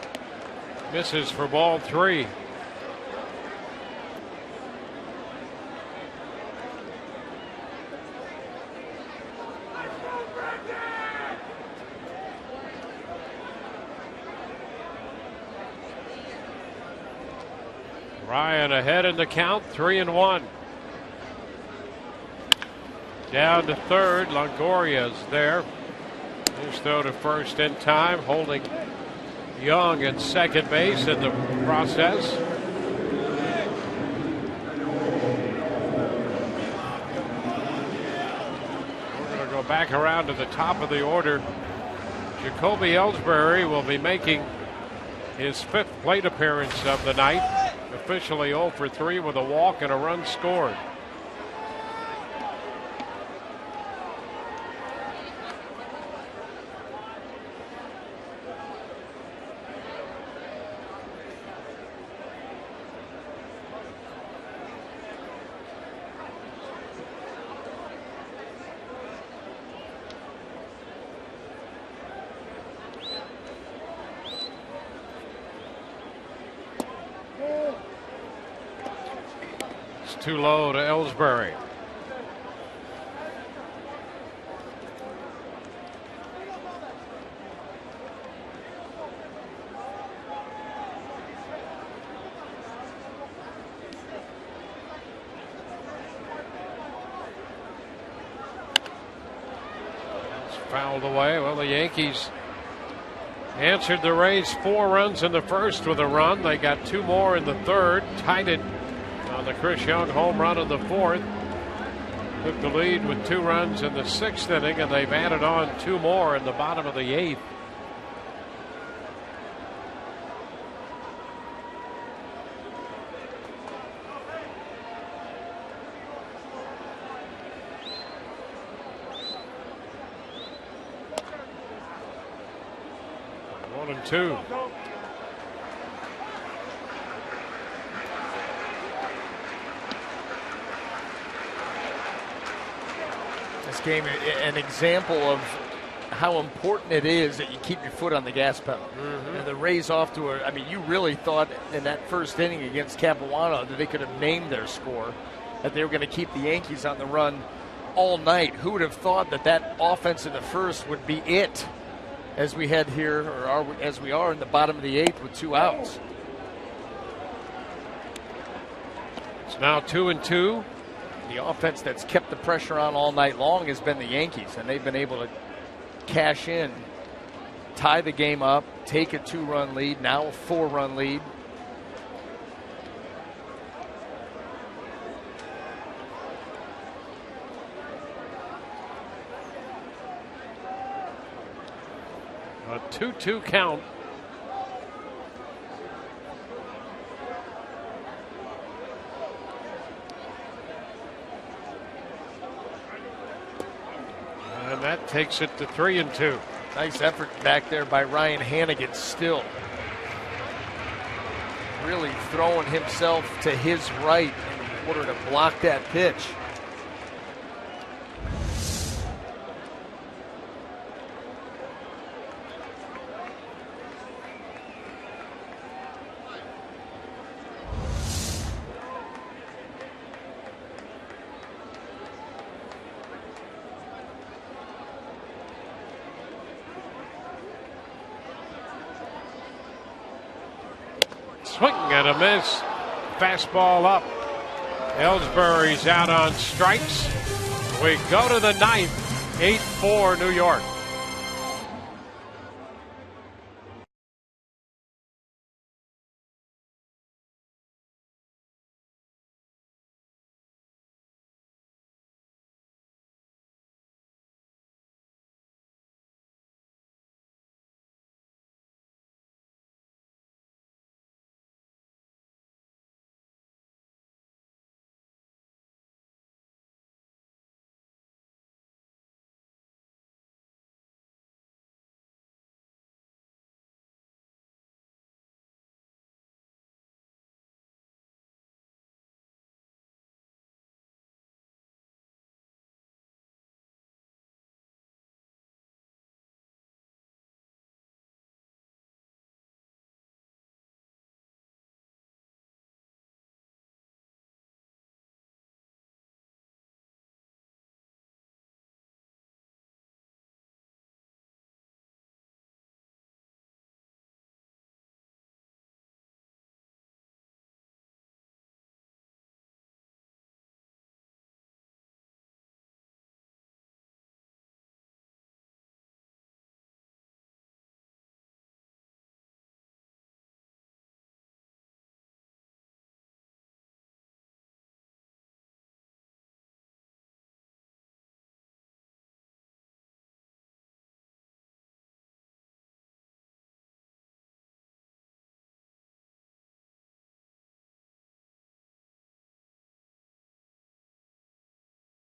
A: misses for ball 3. Ryan ahead in the count, 3-1. Down to third, Longoria's there. His throw to first in time, holding Young at second base in the process. We're going to go back around to the top of the order. Jacoby Ellsbury will be making his 5th plate appearance of the night. Officially 0 for 3 with a walk and a run scored. Too low to Ellsbury. It's fouled away. Well, the Yankees answered the Rays 4 runs in the first with a run. They got 2 more in the third, tied it on the Chris Young home run in the 4th. Took the lead with 2 runs in the 6th inning, and they've added on 2 more in the bottom of the 8th. One and two.
E: game an example of how important it is that you keep your foot on the gas pedal. And the Rays off to I mean, you really thought in that first inning against Capuano that they could have named their score, that they were going to keep the Yankees on the run all night. Who would have thought that offense in the first would be it as we head here, or as we are in the bottom of the 8th with 2 outs?
A: It's now 2-2.
E: The offense that's kept the pressure on all night long has been the Yankees, and they've been able to cash in, tie the game up, take a 2-run lead, now a 4-run lead.
A: A 2-2 count. And that takes it to 3-2.
E: Nice effort back there by Ryan Hannigan still. Really throwing himself to his right in order to block that pitch.
A: Swing and a miss. Fastball up. Ellsbury's out on strikes. We go to the 9th. 8-4 New York.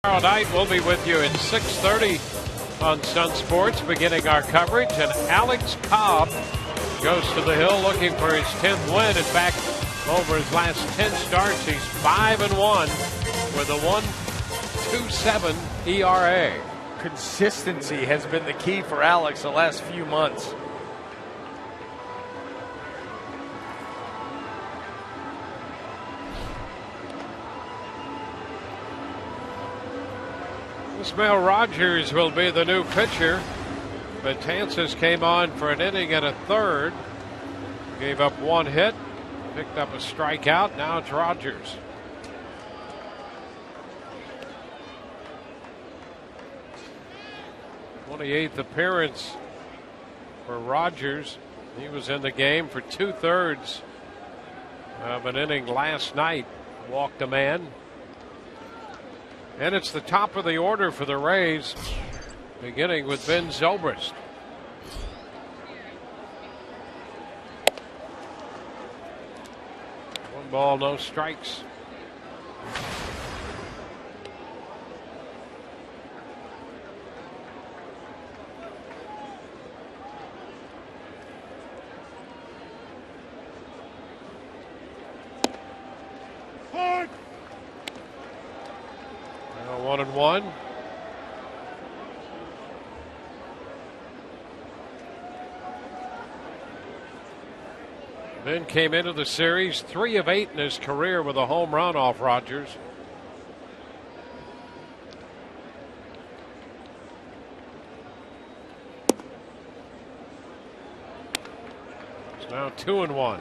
A: Tomorrow night we'll be with you at 6:30 on Sun Sports, beginning our coverage. And Alex Cobb goes to the hill looking for his 10th win. In fact, over his last 10 starts, he's 5-1 with a 1.27 ERA.
E: Consistency has been the key for Alex the last few months.
A: Ismael Rogers will be the new pitcher. Betances came on for an inning and a third. Gave up 1 hit. Picked up a strikeout. Now it's Rogers. '28th appearance for Rogers. He was in the game for 2/3 of an inning last night. Walked a man. And it's the top of the order for the Rays, beginning with Ben Zobrist. One ball, no strikes. Now 1-1. Then came into the series 3 of 8 in his career with a home run off Rogers. It's now 2-1.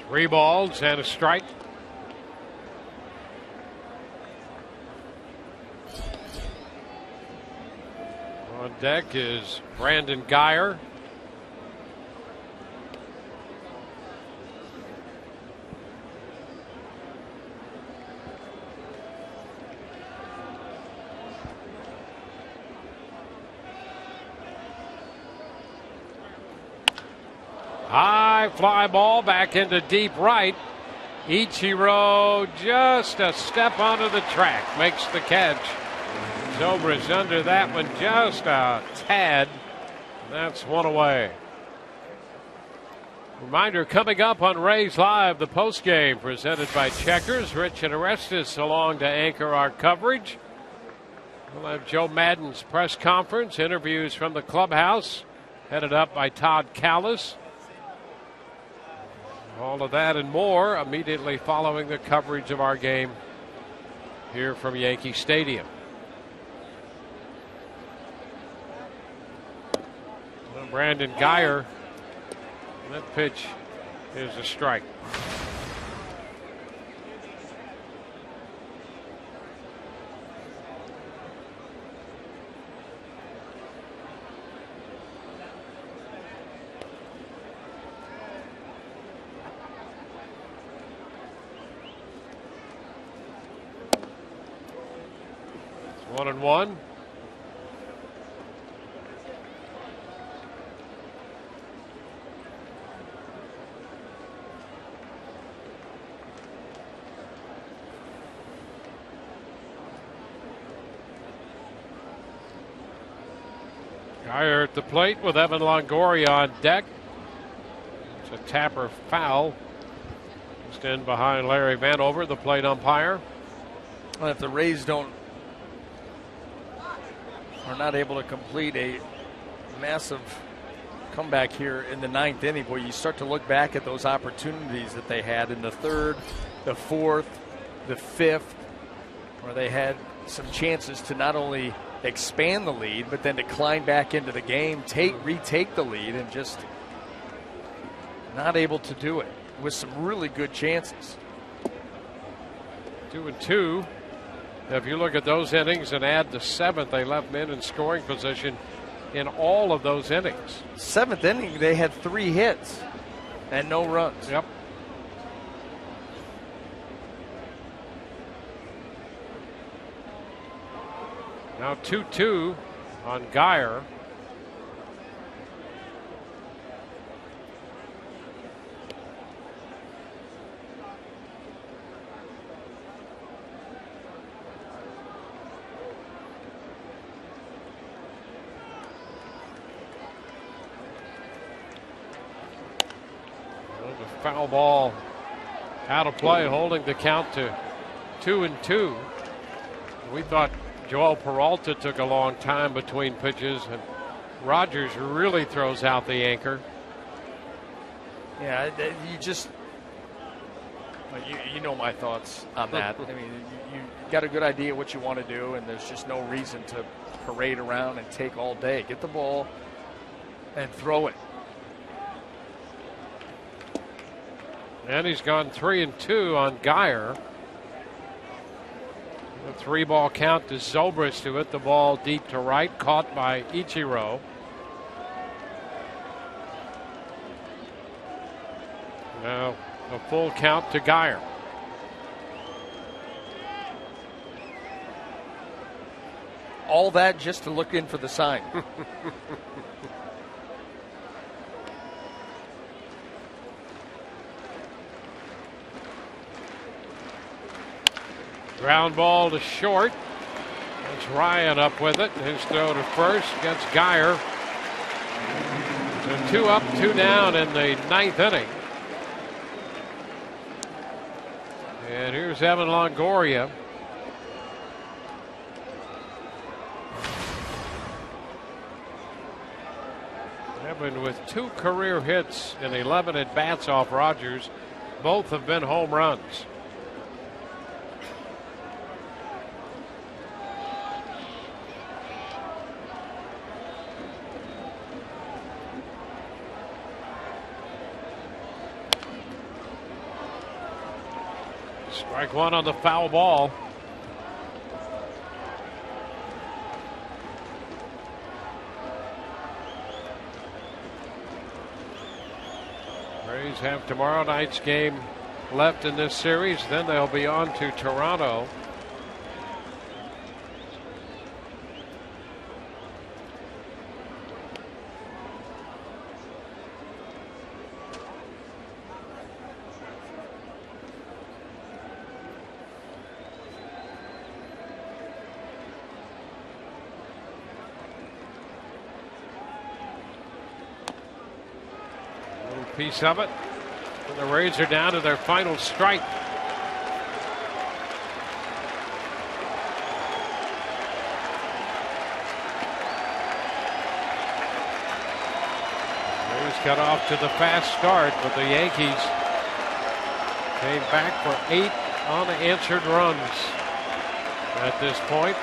A: Three balls and a strike. On deck is Brandon Guyer. High fly ball back into deep right. Ichiro just a step onto the track, makes the catch. Zobrist under that one just a tad. That's one away. Reminder coming up on Rays Live, the postgame presented by Checkers. Rich and Orestes along to anchor our coverage. We'll have Joe Maddon's press conference, interviews from the clubhouse, headed up by Todd Callis. All of that and more immediately following the coverage of our game here from Yankee Stadium. Well, Brandon Guyer, that pitch is a strike. It's 1-1. Guyer at the plate with Evan Longoria on deck. It's a Tapper foul. Just in behind Larry Vanover, the plate umpire.
E: Well, if the Rays are not able to complete a massive comeback here in the ninth inning, boy, you start to look back at those opportunities that they had in the third, the fourth, the fifth, where they had some chances to not only expand the lead, but then to climb back into the game, retake the lead, and just not able to do it with some really good chances.
A: 2-2. If you look at those innings and add the seventh, they left men in scoring position in all of those innings.
E: Seventh inning, they had 3 hits and no runs.
A: Yep. Now 2-2 on Guyer. Foul ball out of play, holding the count to 2-2. We thought Joel Peralta took a long time between pitches, and Rogers really throws out the anchor.
E: Yeah, you know my thoughts on that. I mean, you got a good idea what you want to do, and there's just no reason to parade around and take all day. Get the ball and throw it.
A: And he's gone 3-2 on Guyer. A 3-ball count to Zobrist, who hit the ball deep to right, caught by Ichiro. Now a full count to Guyer.
E: All that just to look in for the sign.
A: Ground ball to short. That's Ryan up with it. His throw to first gets Guyer So 2 up, 2 down in the 9th inning. And here's Evan Longoria. Evan with 2 career hits and 11 at-bats off Rogers. Both have been home runs. Strike 1 on the foul ball. Rays have tomorrow night's game left in this series. Then they'll be on to Toronto. Piece of it. And the Rays are down to their final strike. Rays got off to the fast start, but the Yankees came back for 8 unanswered runs at this point.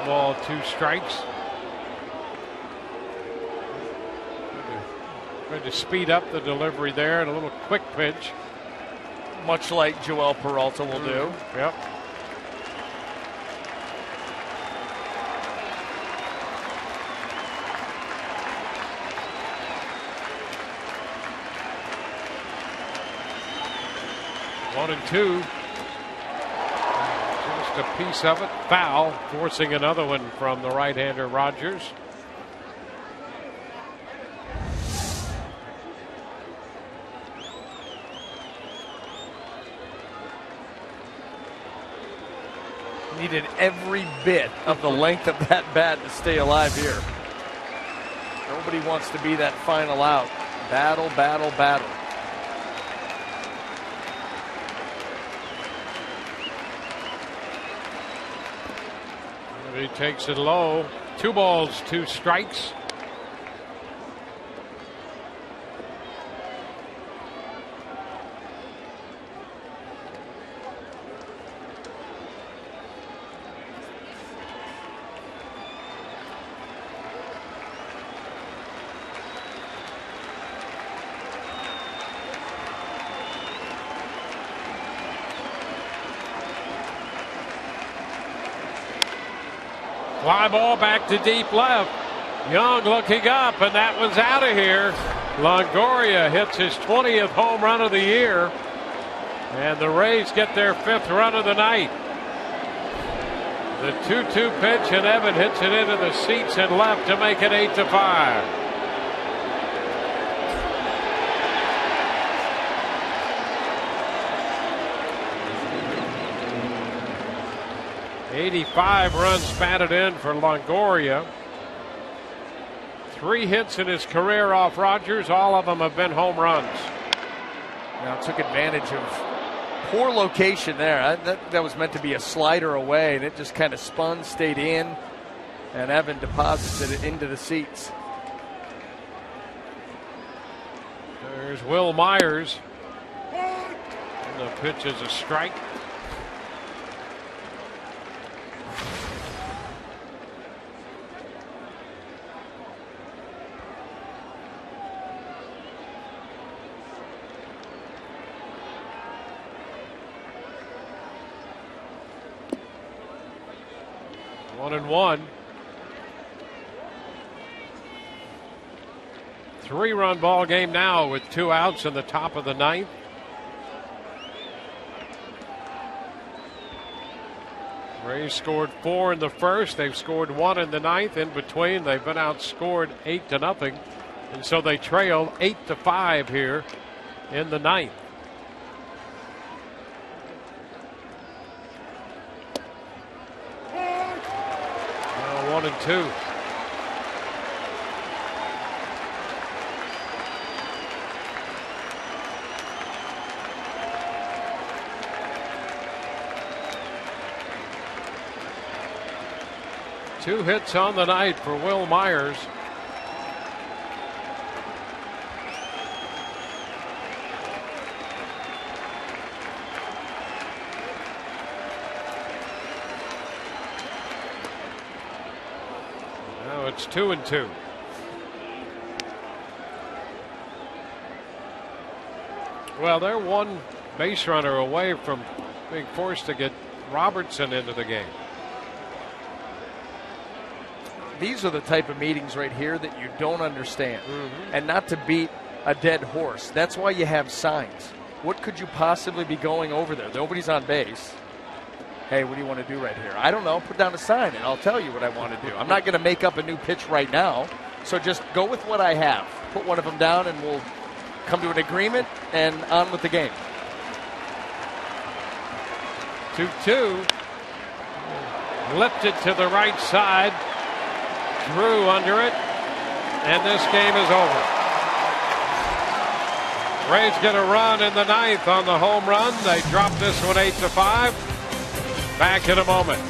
A: Ball, 2 strikes. Going to speed up the delivery there and a little quick pitch.
E: Much like Joel Peralta will do.
A: Yep. One and 2. A piece of it, foul, forcing another one from the right-hander Rogers.
E: Needed every bit of the length of that bat to stay alive here. Nobody wants to be that final out. Battle, battle, battle.
A: He takes it low. 2 balls, 2 strikes. Fly ball back to deep left. Young looking up, and that one's out of here. Longoria hits his 20th home run of the year, and the Rays get their 5th run of the night. The 2-2 pitch, and Evan hits it into the seats and left to make it 8-5. 85 runs batted in for Longoria. 3 hits in his career off Rogers. All of them have been home runs.
E: Now took advantage of poor location there. That was meant to be a slider away, and it just kind of spun, stayed in, and Evan deposited it into the seats.
A: There's Will Myers. And the pitch is a strike. One and 1. 3-run ball game now with 2 outs in the top of the 9th. Rays scored 4 in the first. They've scored 1 in the 9th. In between, they've been outscored 8-0, and so they trail 8-5 here in the 9th. 1-2. Two hits on the night for Will Myers. Now it's 2-2. Well, they're one base runner away from being forced to get Robertson into the game.
E: These are the type of meetings right here that you don't understand. And not to beat a dead horse. That's why you have signs. What could you possibly be going over there? Nobody's on base. Hey, what do you want to do right here? I don't know. Put down a sign and I'll tell you what I want to do. I'm not going to make up a new pitch right now. So just go with what I have. Put one of them down and we'll come to an agreement and on with the game.
A: 2-2. Lifted to the right side. Drew under it, and this game is over. Rays get a run in the ninth on the home run. They drop this one 8-5. Back in a moment.